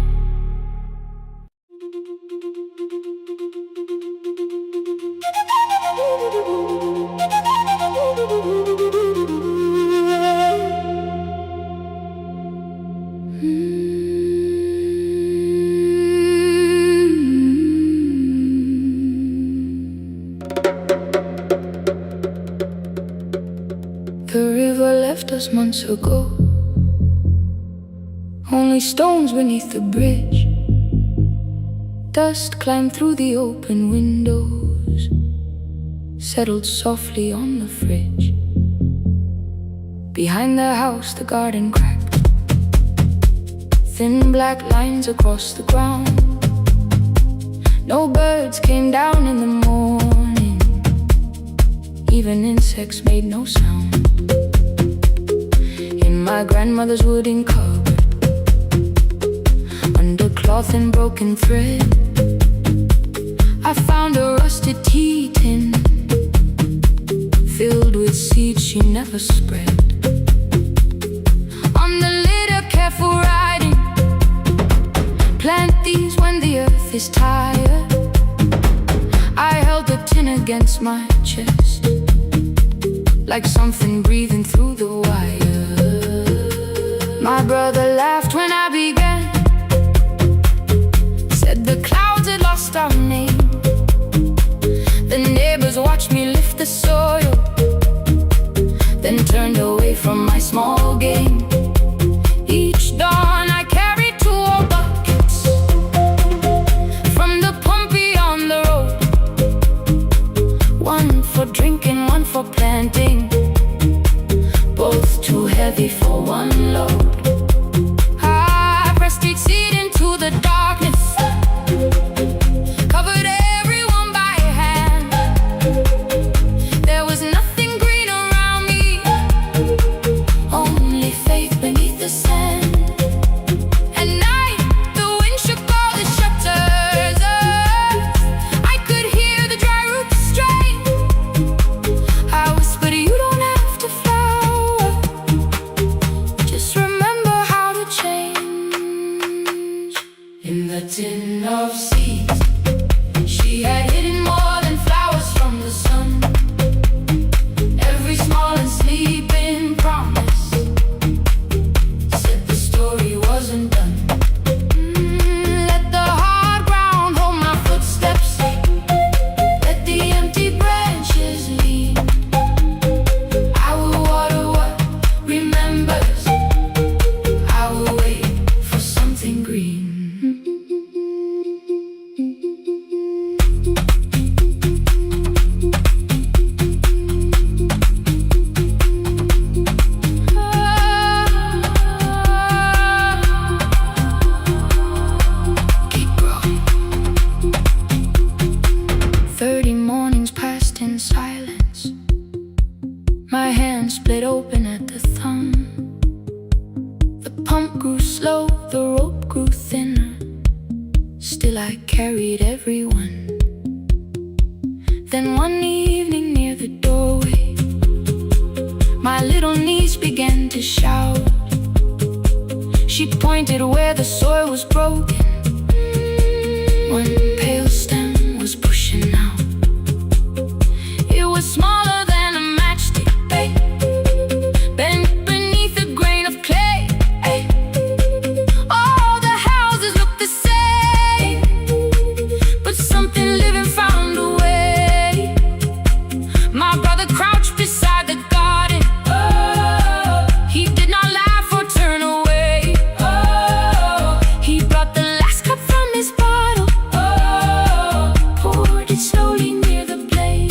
B: The river left us months ago. Only stones beneath the bridge. Dust climbed through the open windows, settled softly on the fridge. Behind the house the garden cracked. thin black lines across the ground. No birds came down in the morning, even insects made no sound. In my grandmother's wooden cupboard, under cloth and broken thread, I found a rusted tea tin filled with seeds she never spread. On the lid a careful writing: plant these when the earth is tired. I held the tin against my chest, like something breathing through the wire. My brother laughed when I began, said the clouds had lost our name. The neighbors watched me lift the soil, then turned away from my small game. Each dawn I carried 2 old buckets from the pump beyond the road, one for drinking, one for planting, both too heavy for one load. I pressed each seed into the darkness, covered everyone by hand. There was nothing green around me, only faith beneath the sand. At night, the wind shook all the shutters. I could hear the dry roots strain. I whispered, you don't have to flower, just remember how to change. In the tin of seeds, she had hidden more than flowers from the sun. Every small and sleeping promise said the story wasn't done. Let the hard ground hold my footsteps, let the empty branches lean. I will water what remembers, I will wait for something green. Keep growing. 30 mornings passed in silence. My hand split open at the thumb. The pump grew slow, the rope grew thinner. Still I carried everyone. Then one evening near the doorway, my little niece began to shout. She pointed where the soil was broken. One pale stem was pushing out. It was smaller than a matchstick, babe, bent beneath a grain of clay. All the houses looked the same, but something living found a way. My brother crouched beside the garden. He did not laugh or turn away. He brought the last cup from his bottle, poured it slowly near the blaze.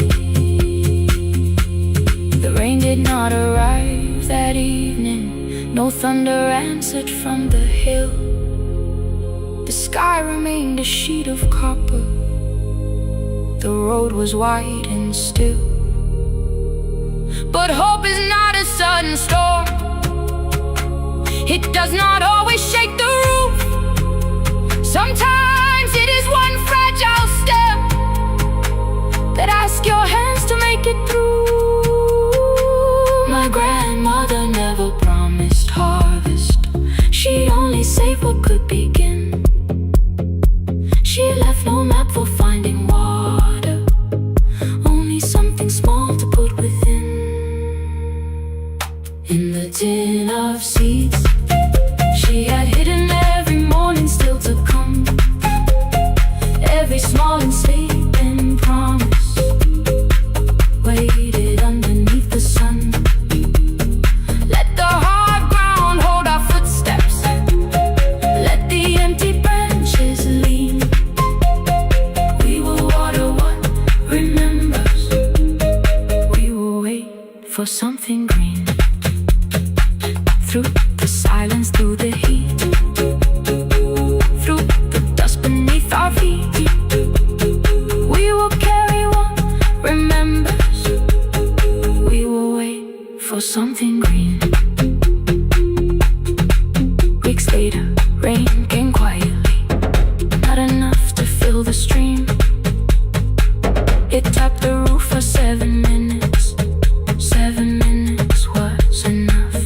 B: The rain did not arrive that evening, no thunder answered from the hill. The sky remained a sheet of copper, the road was wide and still. But hope is not a sudden storm, it does not always shake the roof. Sometimes it is one fragile step that asks your hands to make it through. My grandmother never promised harvest, she only saved what could begin. She left no map for finding water, only something small to put within. In the tin of seeds, she had hidden every morning still to come. Every small and sleeping promise waited underneath the sun. Let the hard ground hold our footsteps, let the later, rain came quietly, not enough to fill the stream. It tapped the roof for 7 minutes. 7 minutes was enough.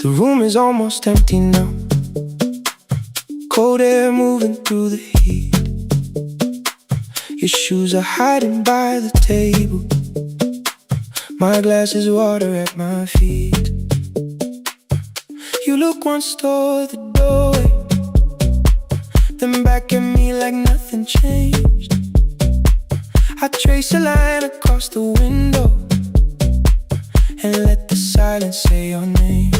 A: The room is almost empty now. Cold air moving through the heat. Your shoes are hiding by the table. My glass is water at my feet. You look once toward the doorway, then back at me like nothing changed. I trace a line across the window and let the silence say your name.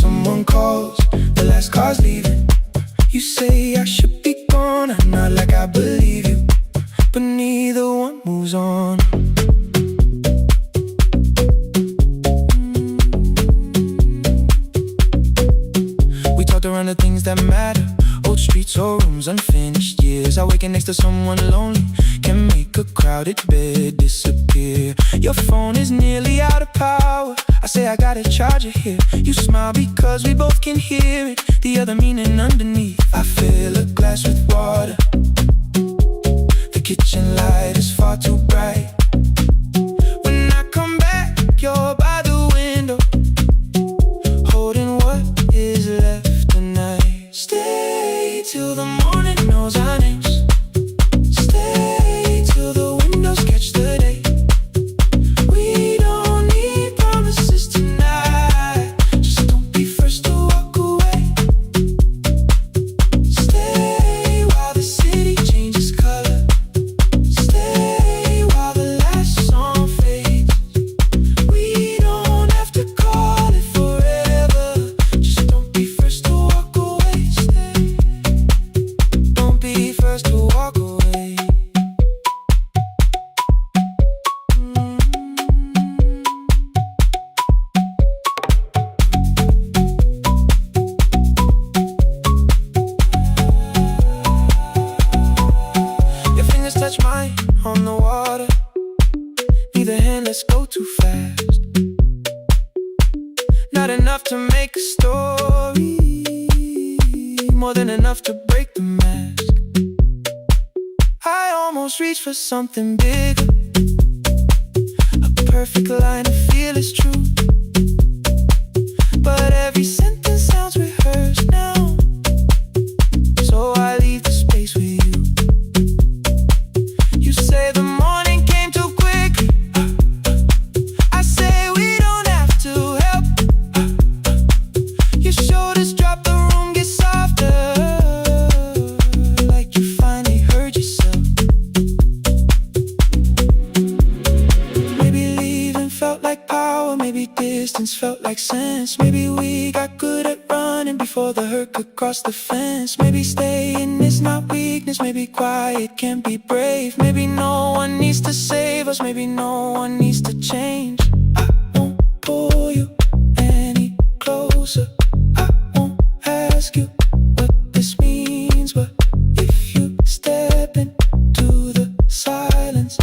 A: Someone calls, the last car's leaving. You say I should be gone, I nod like I believe you, but neither one moves on. We talked around the things that matter, old streets or rooms, unfinished years. I waking next to someone lonely can make a crowded bed disappear. Your phone is nearly out of power. I say I got a charger here. You smile because we both can hear it, the other meaning underneath. I fill a glass with water. The kitchen light is far too bright. When I come back, you're by the window, holding what is left tonight. Stay till the morning knows our names. Stay till the windows catch the day. We don't need promises tonight. Just don't be first to walk away. Stay while the city changes color. Stay while the last song fades. We don't have to call it forever. Just don't be first to walk away. Stay. Don't be first to walk away. Your fingers touch mine on the water. Neither hand, let's go too fast. Not enough to make a story, more than enough to break the mask. I almost reach for something bigger, a perfect line to feel is true. But every sentence sounds rehearsed now, so I leave the space with you. You say the morning came too quickly. I say we don't have to help. Your shoulders drop, the room gets softer, like you finally heard yourself. Maybe leaving felt like power, maybe distance felt like sense. Maybe we got good at running before the hurt could cross the fence. Maybe staying is not weakness, maybe quiet can be brave. Maybe no one needs to save us, maybe no one needs to change. I won't pull you any closer. I won't ask you what this means, but if you step into the silence,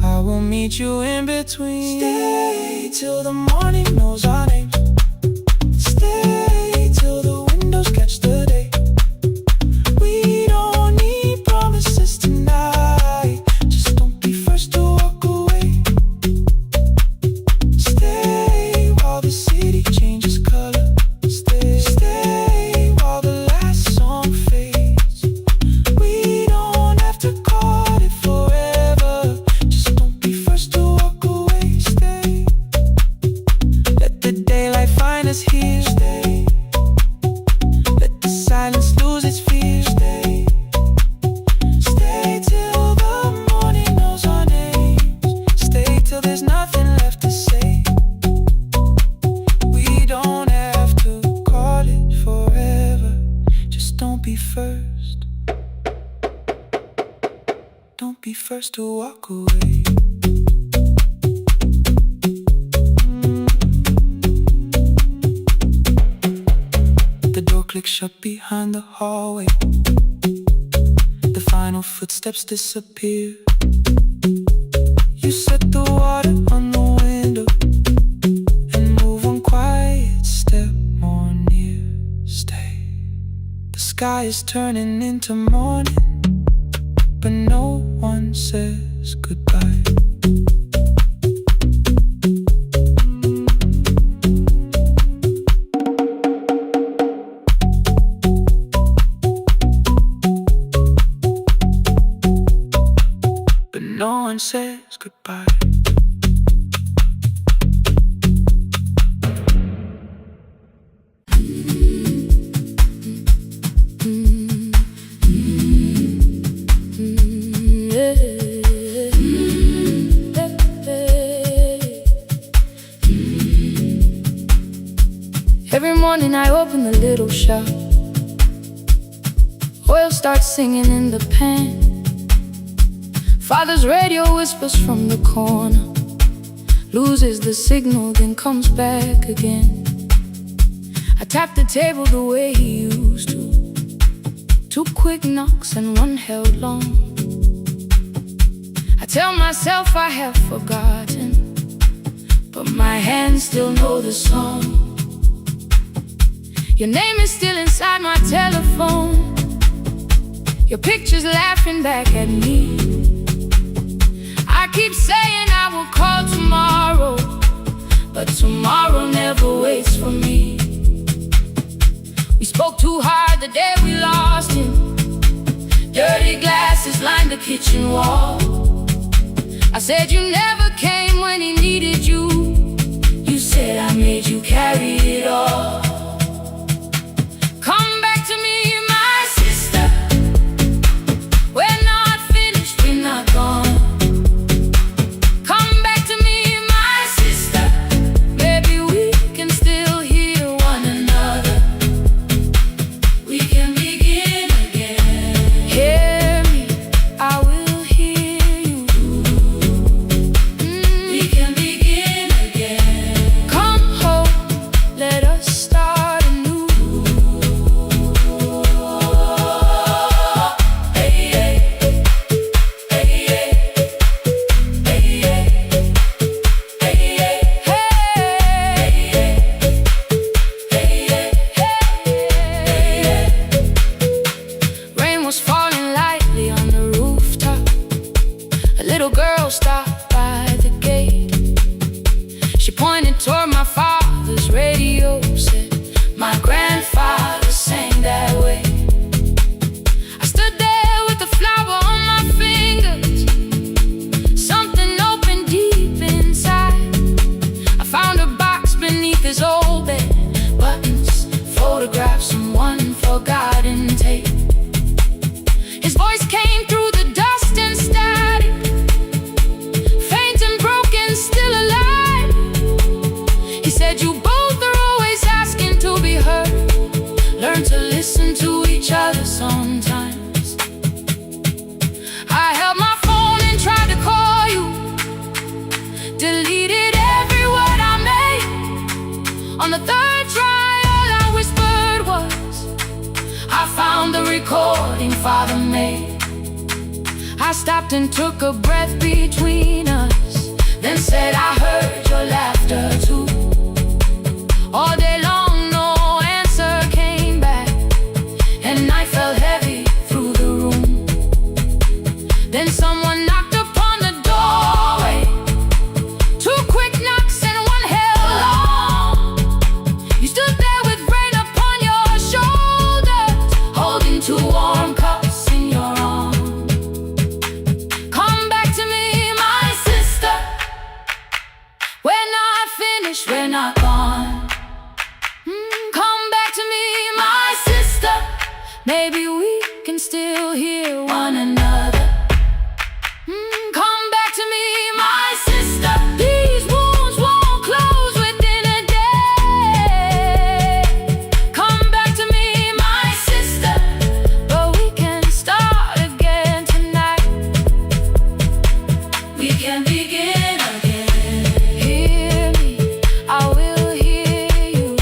A: I will meet you in between. Stay till the morning knows our names. Stay till the windows catch the day. We don't need promises tonight. Just don't be first to walk away. Stay while the city changes color. Stay while the last song fades. We don't have to call it forever. Just don't be first to walk away. Stay. first to walk away. The door clicks shut behind the hallway. The final footsteps disappear. You set the water on the window and move one quiet step more near. Stay. The sky is turning into morning, but no one says goodbye. But no one says goodbye.
B: Every morning I open the little shop. Oil starts singing in the pan. Father's radio whispers from the corner, loses the signal, then comes back again. I tap the table the way he used to. 2 quick knocks and 1 held long. I tell myself I have forgotten, but my hands still know the song. Your name is still inside my telephone. Your picture's laughing back at me. I keep saying I will call tomorrow, but tomorrow never waits for me. We spoke too hard the day we lost him. Dirty glasses lined the kitchen wall. I said you never came when he needed you. You said I made you carry it all. Come back to me, my sister. We're not finished, we're not gone. Come back to me, my sister. Maybe we can still hear one another. We can begin again. Hear me, I will hear you. We can begin again. Come home, let us start anew. Rain was falling lightly on the rooftop. A little girl stopped by the gate. She pointed toward my father's radio, said, my grandfather sang that way. I stood there with a flower on my fingers. Something opened deep inside. I found a box beneath his old bed. Buttons, photographs, and 1 forgotten tape. His voice came through the dust and static, faint and broken, still alive. He said, you both are always asking to be heard. Learn to listen to each other sometimes. I held my phone and tried to call you, deleted every word I made. On the 3rd try, all I whispered was, I found the recording Father made. I stopped and took a breath between us, then said I heard your laughter too. All day long no answer came back, and night fell heavy through the room. Then someone knocked upon the doorway. 2 quick knocks and 1 held long. You stood there with rain upon your shoulders, holding 2 warm cups in your arms. Come back to me, my sister. We're not finished, we're not gone. Come back to me, my sister. Maybe we can still hear one another. Come back to me, my sister. These wounds won't close within a day. Come back to me, my sister. But we can start again tonight. can begin again. Hear me, I will hear you.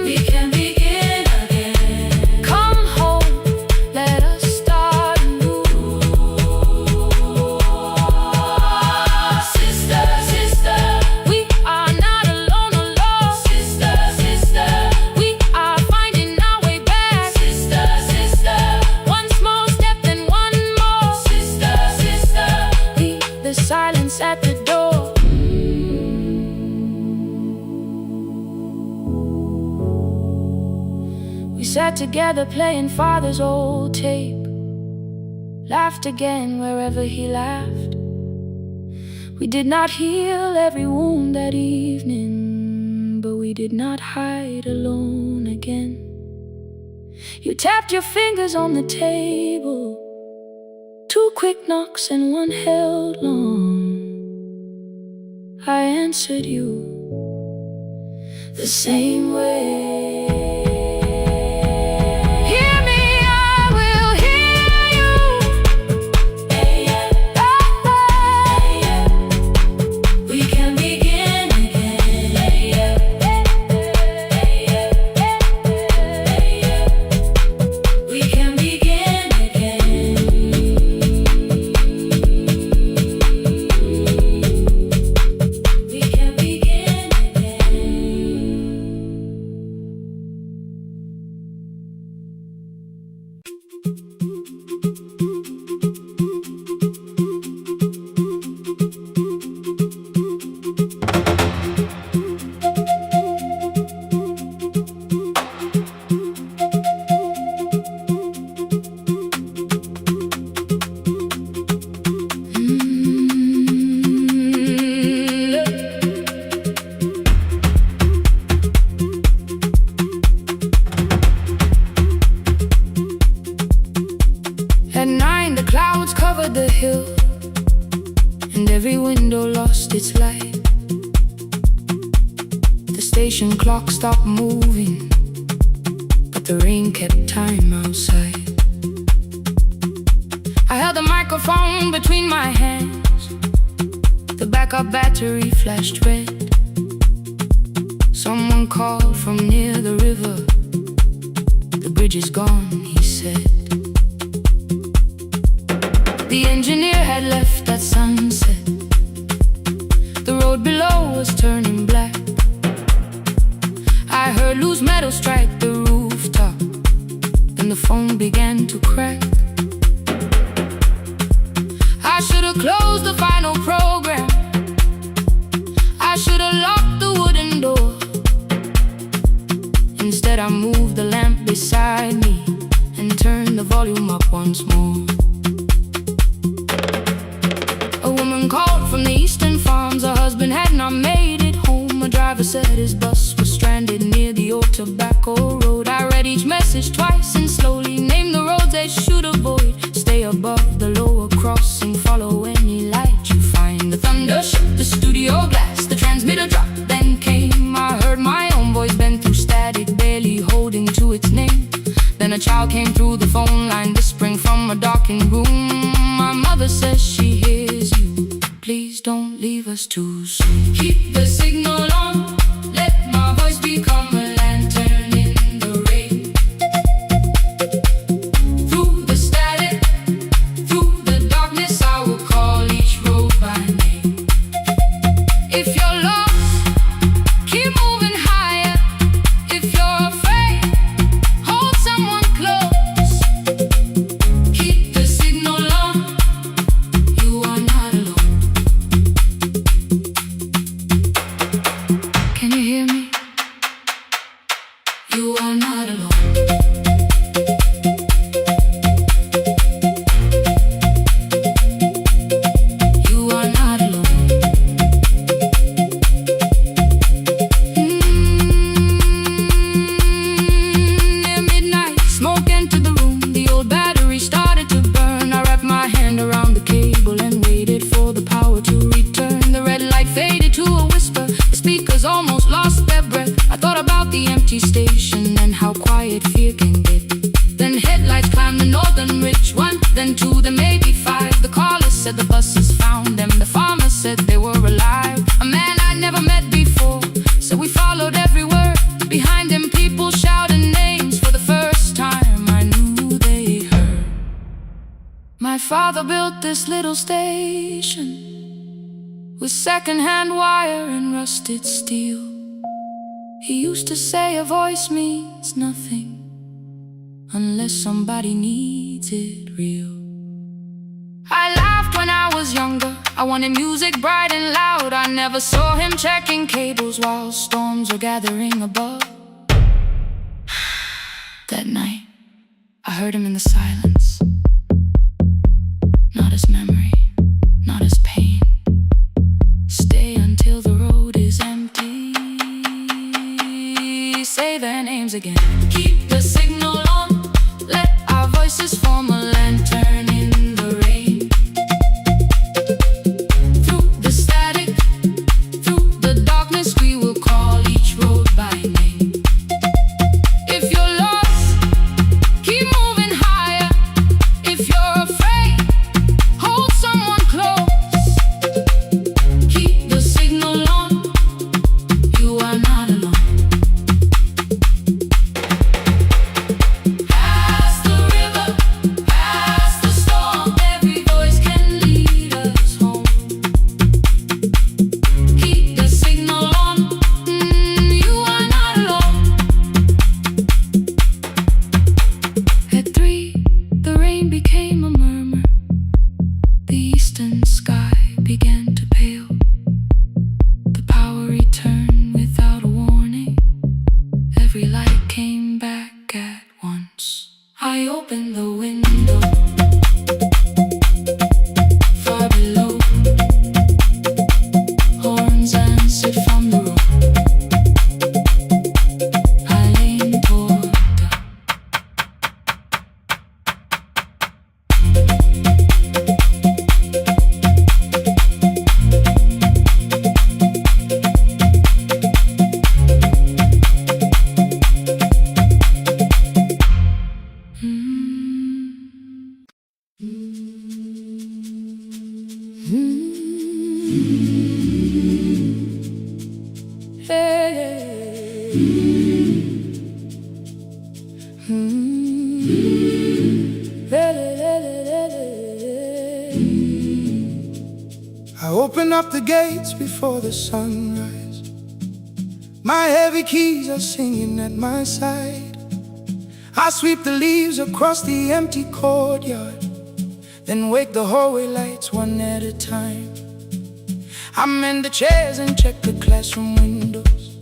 B: We can begin again. Come home, let us start anew. Sister, sister, we are not alone, alone. Sister, sister, we are finding our way back. Sister, sister, one small step then one more. Sister, sister, leave the silence at the door. We sat together playing father's old tape, laughed again wherever he laughed. We did not heal every wound that evening, but we did not hide alone again. You tapped your fingers on the table, 2 quick knocks and 1 held long. I answered you the same way. Hear me, I will hear you. We can begin again. We can begin again. We can begin At 9, the clouds covered the hill, and every window lost its light. The station clock stopped moving, but the rain kept time outside. I held the microphone between my hands. The backup battery flashed red. Someone called from near the river. The bridge is gone, he said. The engineer had left at sunset. The road below was turning black. I heard loose metal strike the rooftop, and the phone began to crack. I should have closed the final program. I should have locked the wooden door. Instead I moved the lamp beside me and turned the volume up once more. A woman called from the eastern farms. Her husband had not made it home. A driver said his bus was stranded near the old tobacco road. I read each message twice and slowly named the roads they should avoid. Stay above the lower crossing, follow any light you find. The thunder shook the studio glass, the transmitter dropped, then came. I heard my own voice bend through static, barely holding to its name. Then a child came through the phone line, whispering from a darkened room. My mother says she hears you. Please don't leave us too soon. Keep the signal on, let my voice become a lantern in the rain. Through the static, through the darkness, I will call each road by name. If you're lost, keep moving higher. If you're afraid, hold someone close. Keep the signal on, you are not alone. Can you hear me? You are not alone. You are not alone. Near midnight, smoke entered the room. The old battery started to burn. I wrapped my hand around the cable and waited for the power to return. The red light faded to a whisper. The speakers almost lost their breath. I thought about the empty station and how quiet fear can get. Then headlights climbed the northern ridge. 1, then 2, then maybe 5. The caller said the buses found them. The farmer said they were alive. A man I'd never met before, so we followed every word. Behind him people shouted names. For the first time I knew they heard. My father built this little station with second-hand wire and rusted steel. He used to say a voice means nothing unless somebody needs it real. I laughed when I was younger. I wanted music bright and loud. I never saw him checking cables while storms were gathering above. That night, I heard him in the silence. Not as memory, not as pain. Stay until the road is empty. Say their names again. Keep the signal on. Let our voices form a lantern in the rain. Through the static, through the darkness, we will call each road by name. If you're lost, keep moving higher. If you're afraid, hold someone close. Keep the signal on. You are not alone. I opened the window. Far below, horns answered from the road. I leaned toward
A: I open up the gates before the sunrise. My heavy keys are singing at my side. I sweep the leaves across the empty courtyard, then wake the hallway lights one at a time. I mend the chairs and check the classroom windows,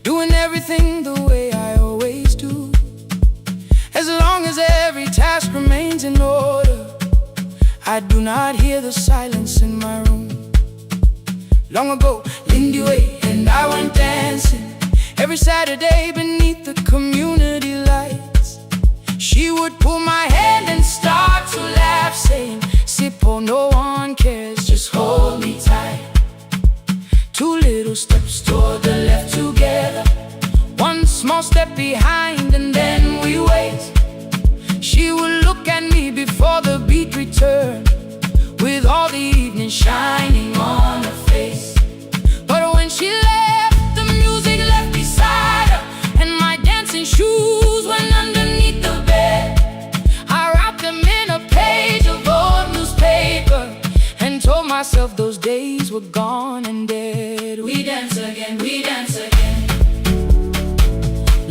A: doing everything the way I always do. As long as every task remains in order, I do not hear the silence in my room. Long ago, Lindy Way and I went dancing every Saturday beneath the community lights. She would pull my hand and start to laugh, saying, "Sippo, no one cares, just hold me tight." Two little steps toward the left together, one small step behind, and then we wait. She would look at me before the beat returned, with all the evening shining on her face. But when she left, the music left beside her, and my dancing shoes went underneath the bed. I wrapped them in a page of old newspaper and told myself those days were gone and dead. We dance again, we dance again.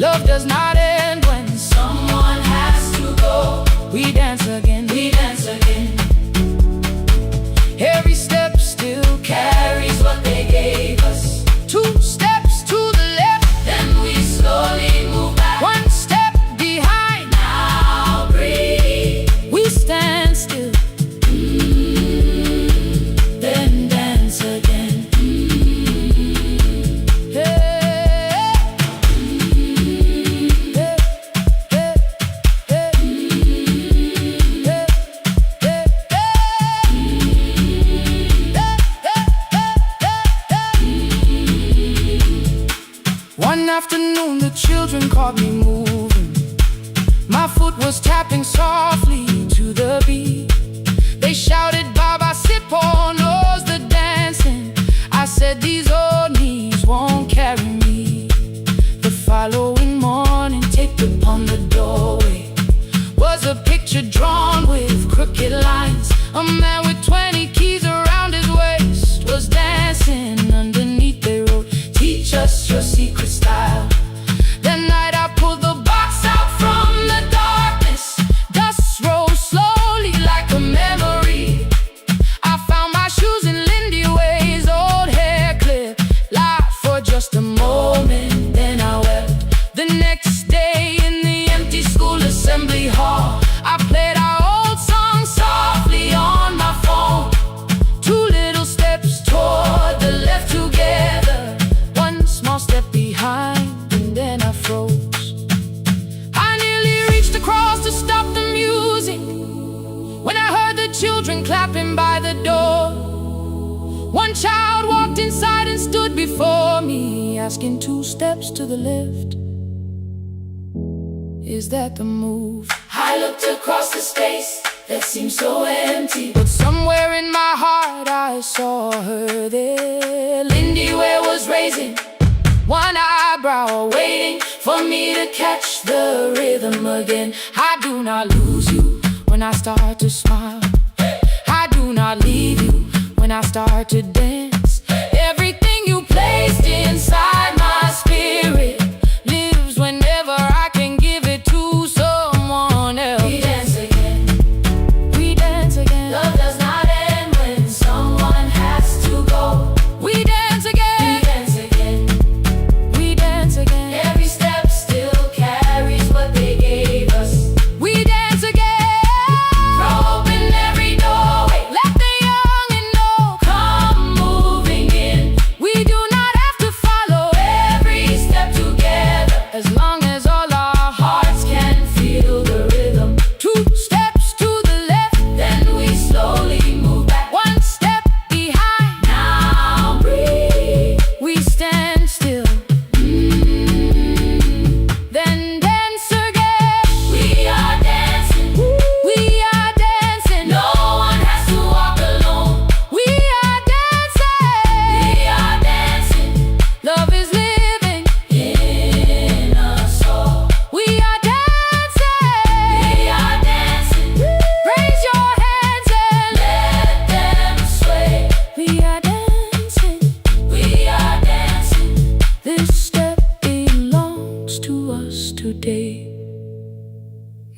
A: Love does not end when someone has to go. We dance again, we dance again. Every step still carries what they gave us. Two steps to the left, then we slowly move back. One step behind, now breathe. We stand still, then dance again. One afternoon the children caught me moving. My foot was tapping softly to the beat. They shouted, "Baba
B: crooked lines. A man with 20 keys around his waist was dancing. Underneath they wrote, "Teach us your secret style." That night I pulled the box out from the darkness. Dust rose slowly like a memory. I found my shoes in Lindy Way's old hair clip. Laughed for just a moment, then I wept. The next day in the empty school assembly hall, I played our old song softly on my phone. Two little steps toward the left together, one small step behind, and then I froze. I nearly reached across to stop the music when I heard the children clapping by the door. One child walked inside and stood before me, asking 2 steps to the left, "Is that the move?" I looked across the space that seemed so empty, but somewhere in my heart I saw her there. Lindy Ware was raising one eyebrow, waiting for me to catch the rhythm again. I do not lose you when I start to smile. I do not leave you when I start to dance. Everything you placed inside my spirit lives whenever I can give it to someone else. We dance again. We dance again. Love does not end when someone has to go. We dance again. We dance again. We dance again. Every step still carries what they gave us. We dance again. Throw open every doorway. Let the young and old come moving in. We do not have to follow every step together, as long as all our hearts can feel the rhythm. 2 steps to the left, then we slowly move back. 1 step behind, now breathe. We stand still, then dance again. We are dancing, we are dancing. No one has to walk alone. We are dancing, we are dancing. Love is living in us all. We are dancing, we are dancing. Raise your hands and let them sway. We are dancing, we are dancing. This step belongs to us today.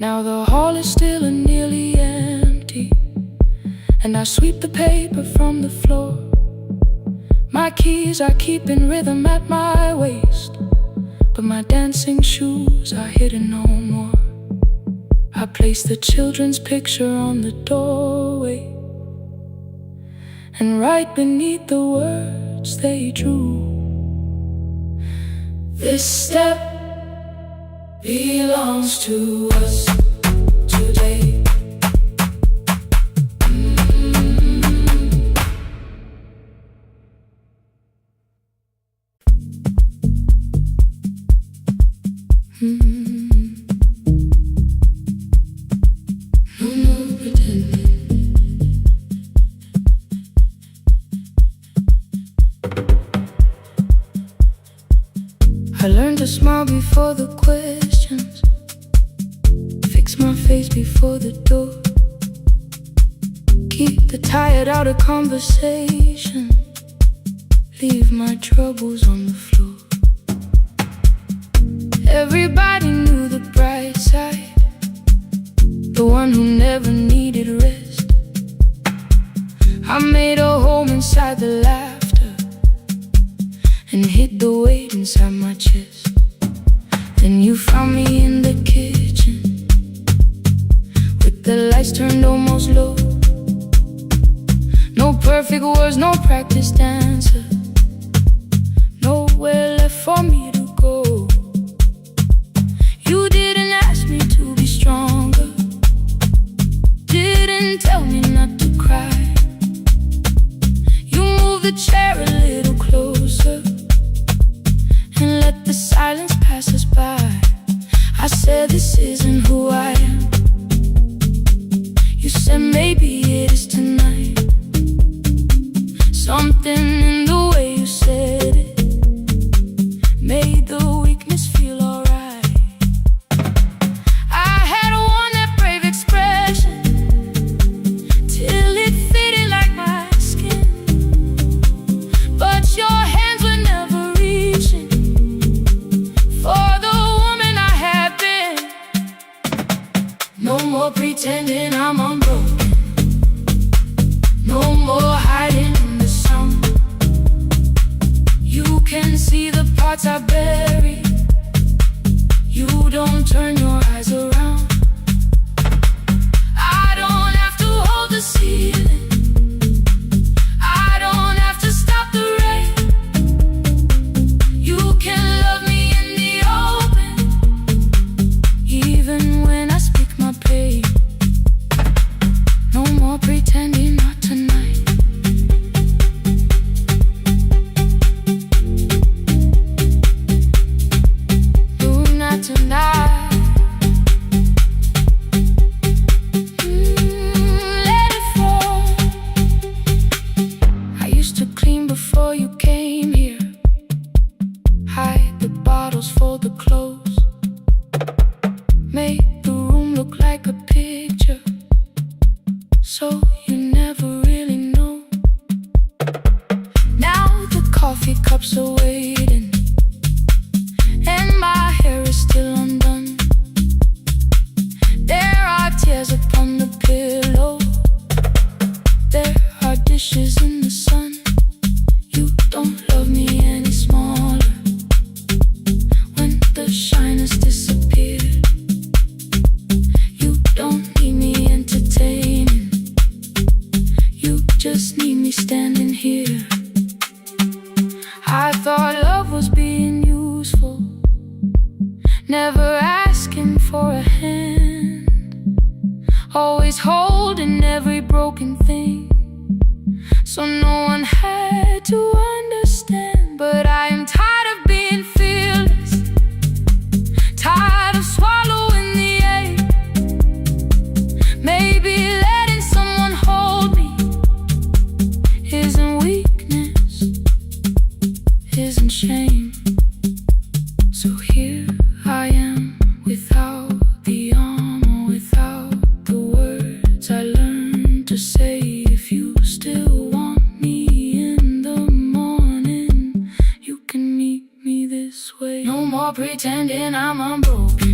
B: Now the hall is still and nearly empty, and I sweep the paper from the floor. My keys I keep in rhythm at my waist, but my dancing shoes are hidden no more. I place the children's picture on the doorway, and right beneath the words they drew, "This step belongs to us today." No more pretending. I learned to smile before the questions, fix my face before the door, keep the tired out of conversation, leave my troubles on the floor. Everybody knew the bright side, the one who never needed rest. I made a home inside the laughter and hid the weight inside my chest. Then you found me in the kitchen with the lights turned almost low. No perfect words, no practiced answer, nowhere left for me to go. You didn't ask me to be stronger, didn't tell me not to cry. You moved the chair a little closer and let the silence pass us by. I said, "This isn't who I am." You said, "Maybe it is tonight." Something in the way you said it made the weakness feel alright. I had one that brave expression, parts I bury. You don't turn your eyes around. I don't have to hold the ceiling. I don't have to stop the rain. You can love me in the open, even when I speak my pain. No more pretending, not tonight. Not tonight. Let it fall. I used to clean before you came here. Hide the bottles, fold the clothes. Make the room look like a picture, so you never really know. Now the coffee cups are waiting, and my hair is still undone. There are tears upon the pillow. There are dishes in the sun. You don't love me any smaller when the shine has disappeared. You don't need me entertaining. You just need me standing here. I thought love was being useful, never asking for a hand, always holding every broken thing, so no one had to understand. But I am tired of being fearless, tired of swallowing the ache. Maybe letting someone hold me isn't weakness, isn't shame. So here I am, without the armor, without the words I learned to say. If you still want me in the morning, you can meet me this way. No more pretending I'm unbroken.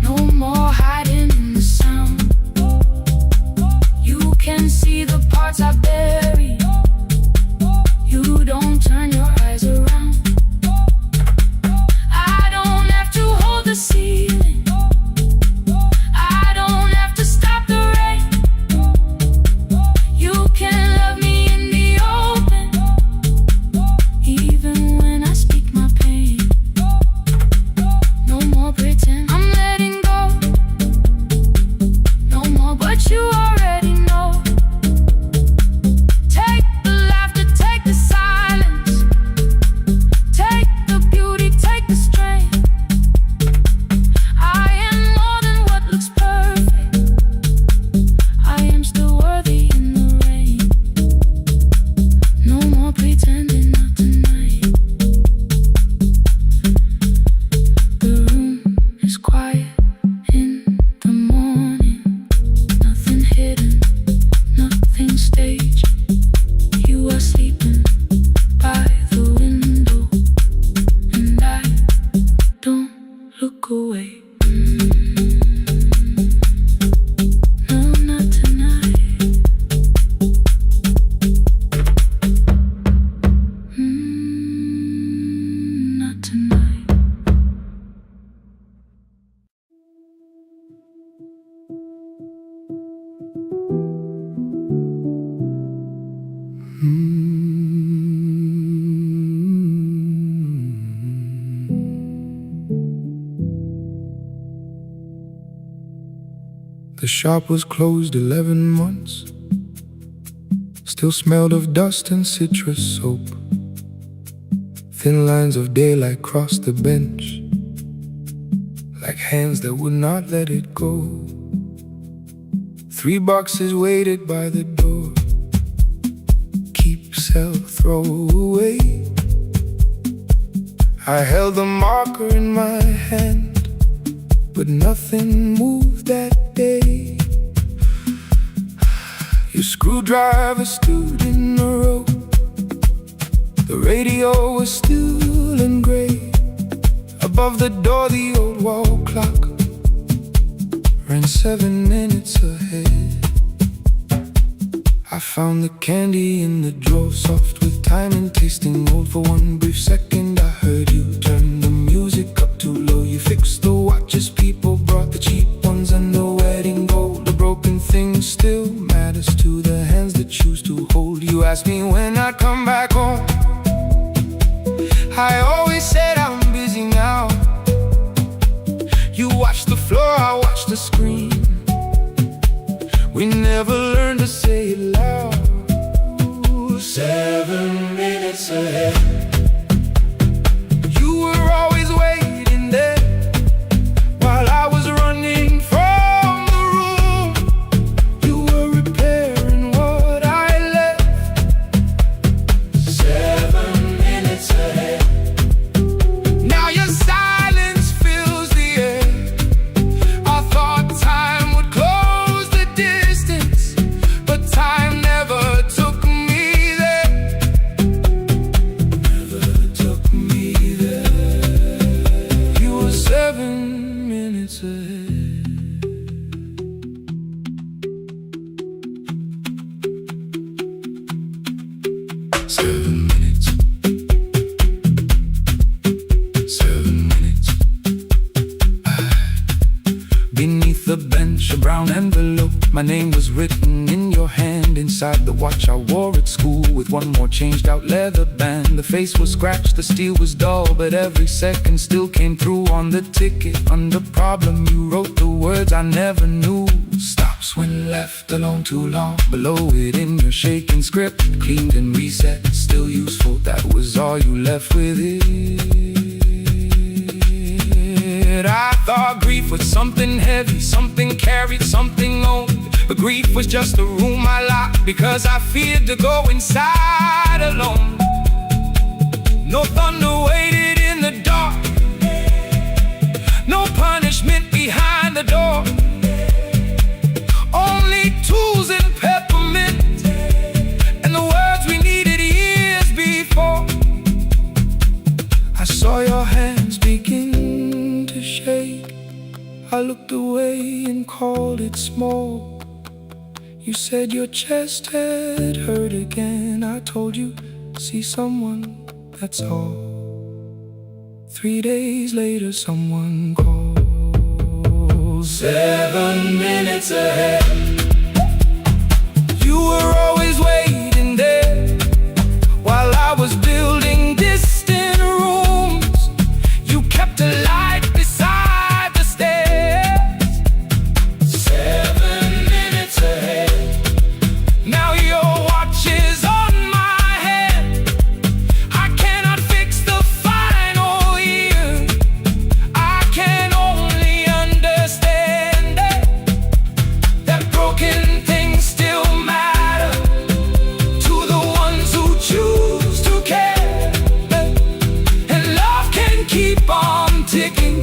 B: No more hiding in the sound. You can see the parts I bury. You don't turn your eyes around. The ceiling. I don't have to stop the rain. You can love me in the open, even when I speak my pain. No more pretend, I'm letting go. No more, but you already know. Take the laughter, take the silence, take the beauty, take the strength.
A: The shop was closed 11 months. Still smelled of dust and citrus soap. Thin lines of daylight crossed the bench, like hands that would not let it go. 3 boxes waited by the door. Keep, sell, throw away. I held the marker in my hand, but nothing moved that day. Your screwdriver stood in the road. The radio was still and gray. Above the door, the old wall clock ran 7 minutes ahead. I found the candy in the drawer, soft with time and tasting old. For one brief second I heard you turn the music up too low. You fixed the watches, people brought the cheap ones and the wedding gold. The broken thing still matters to the hands that choose to hold. You asked me when I'd come back home. I always said I'm busy now. You watched the floor, I watched the screen. We never learned to say it loud. 7 minutes ahead. You were always waiting there while I was running from the room. You were repairing what I left. 7 minutes ahead. Now your silence fills the air. I thought time would close the distance, but time never took me there. Never took me there. You were 7 minutes ahead. 7 minutes. 7 minutes. Beneath the bench, a brown envelope. My name was written in your hand. Inside the watch I wore at school, with one more changed out leather band. The face was scratched, the steel was dull, but every second still came through on the ticket. Under problem you wrote the words I never knew. Stops when left alone too long. Below it in your shaking script, cleaned and reset, still useful. That was all you left with it. I thought grief was something heavy, something carried, something owned. But grief was just a room I locked because I feared to go inside alone. No thunder waited in the dark, no punishment behind the door. Only tools and peppermint, and the words we needed years before. I saw your hands begin to shake. I looked away and called it smoke. You said your chest had hurt again. I told you, see someone, that's all. 3 days later someone calls. 7 minutes ahead. You were always waiting there while I was building distant rooms. You kept a light beside the stairs. 7 minutes ahead. Now your watch is on my head. I cannot fix the final year. I can only understand that broken things still matter to the ones who choose to care. And love can keep on ticking.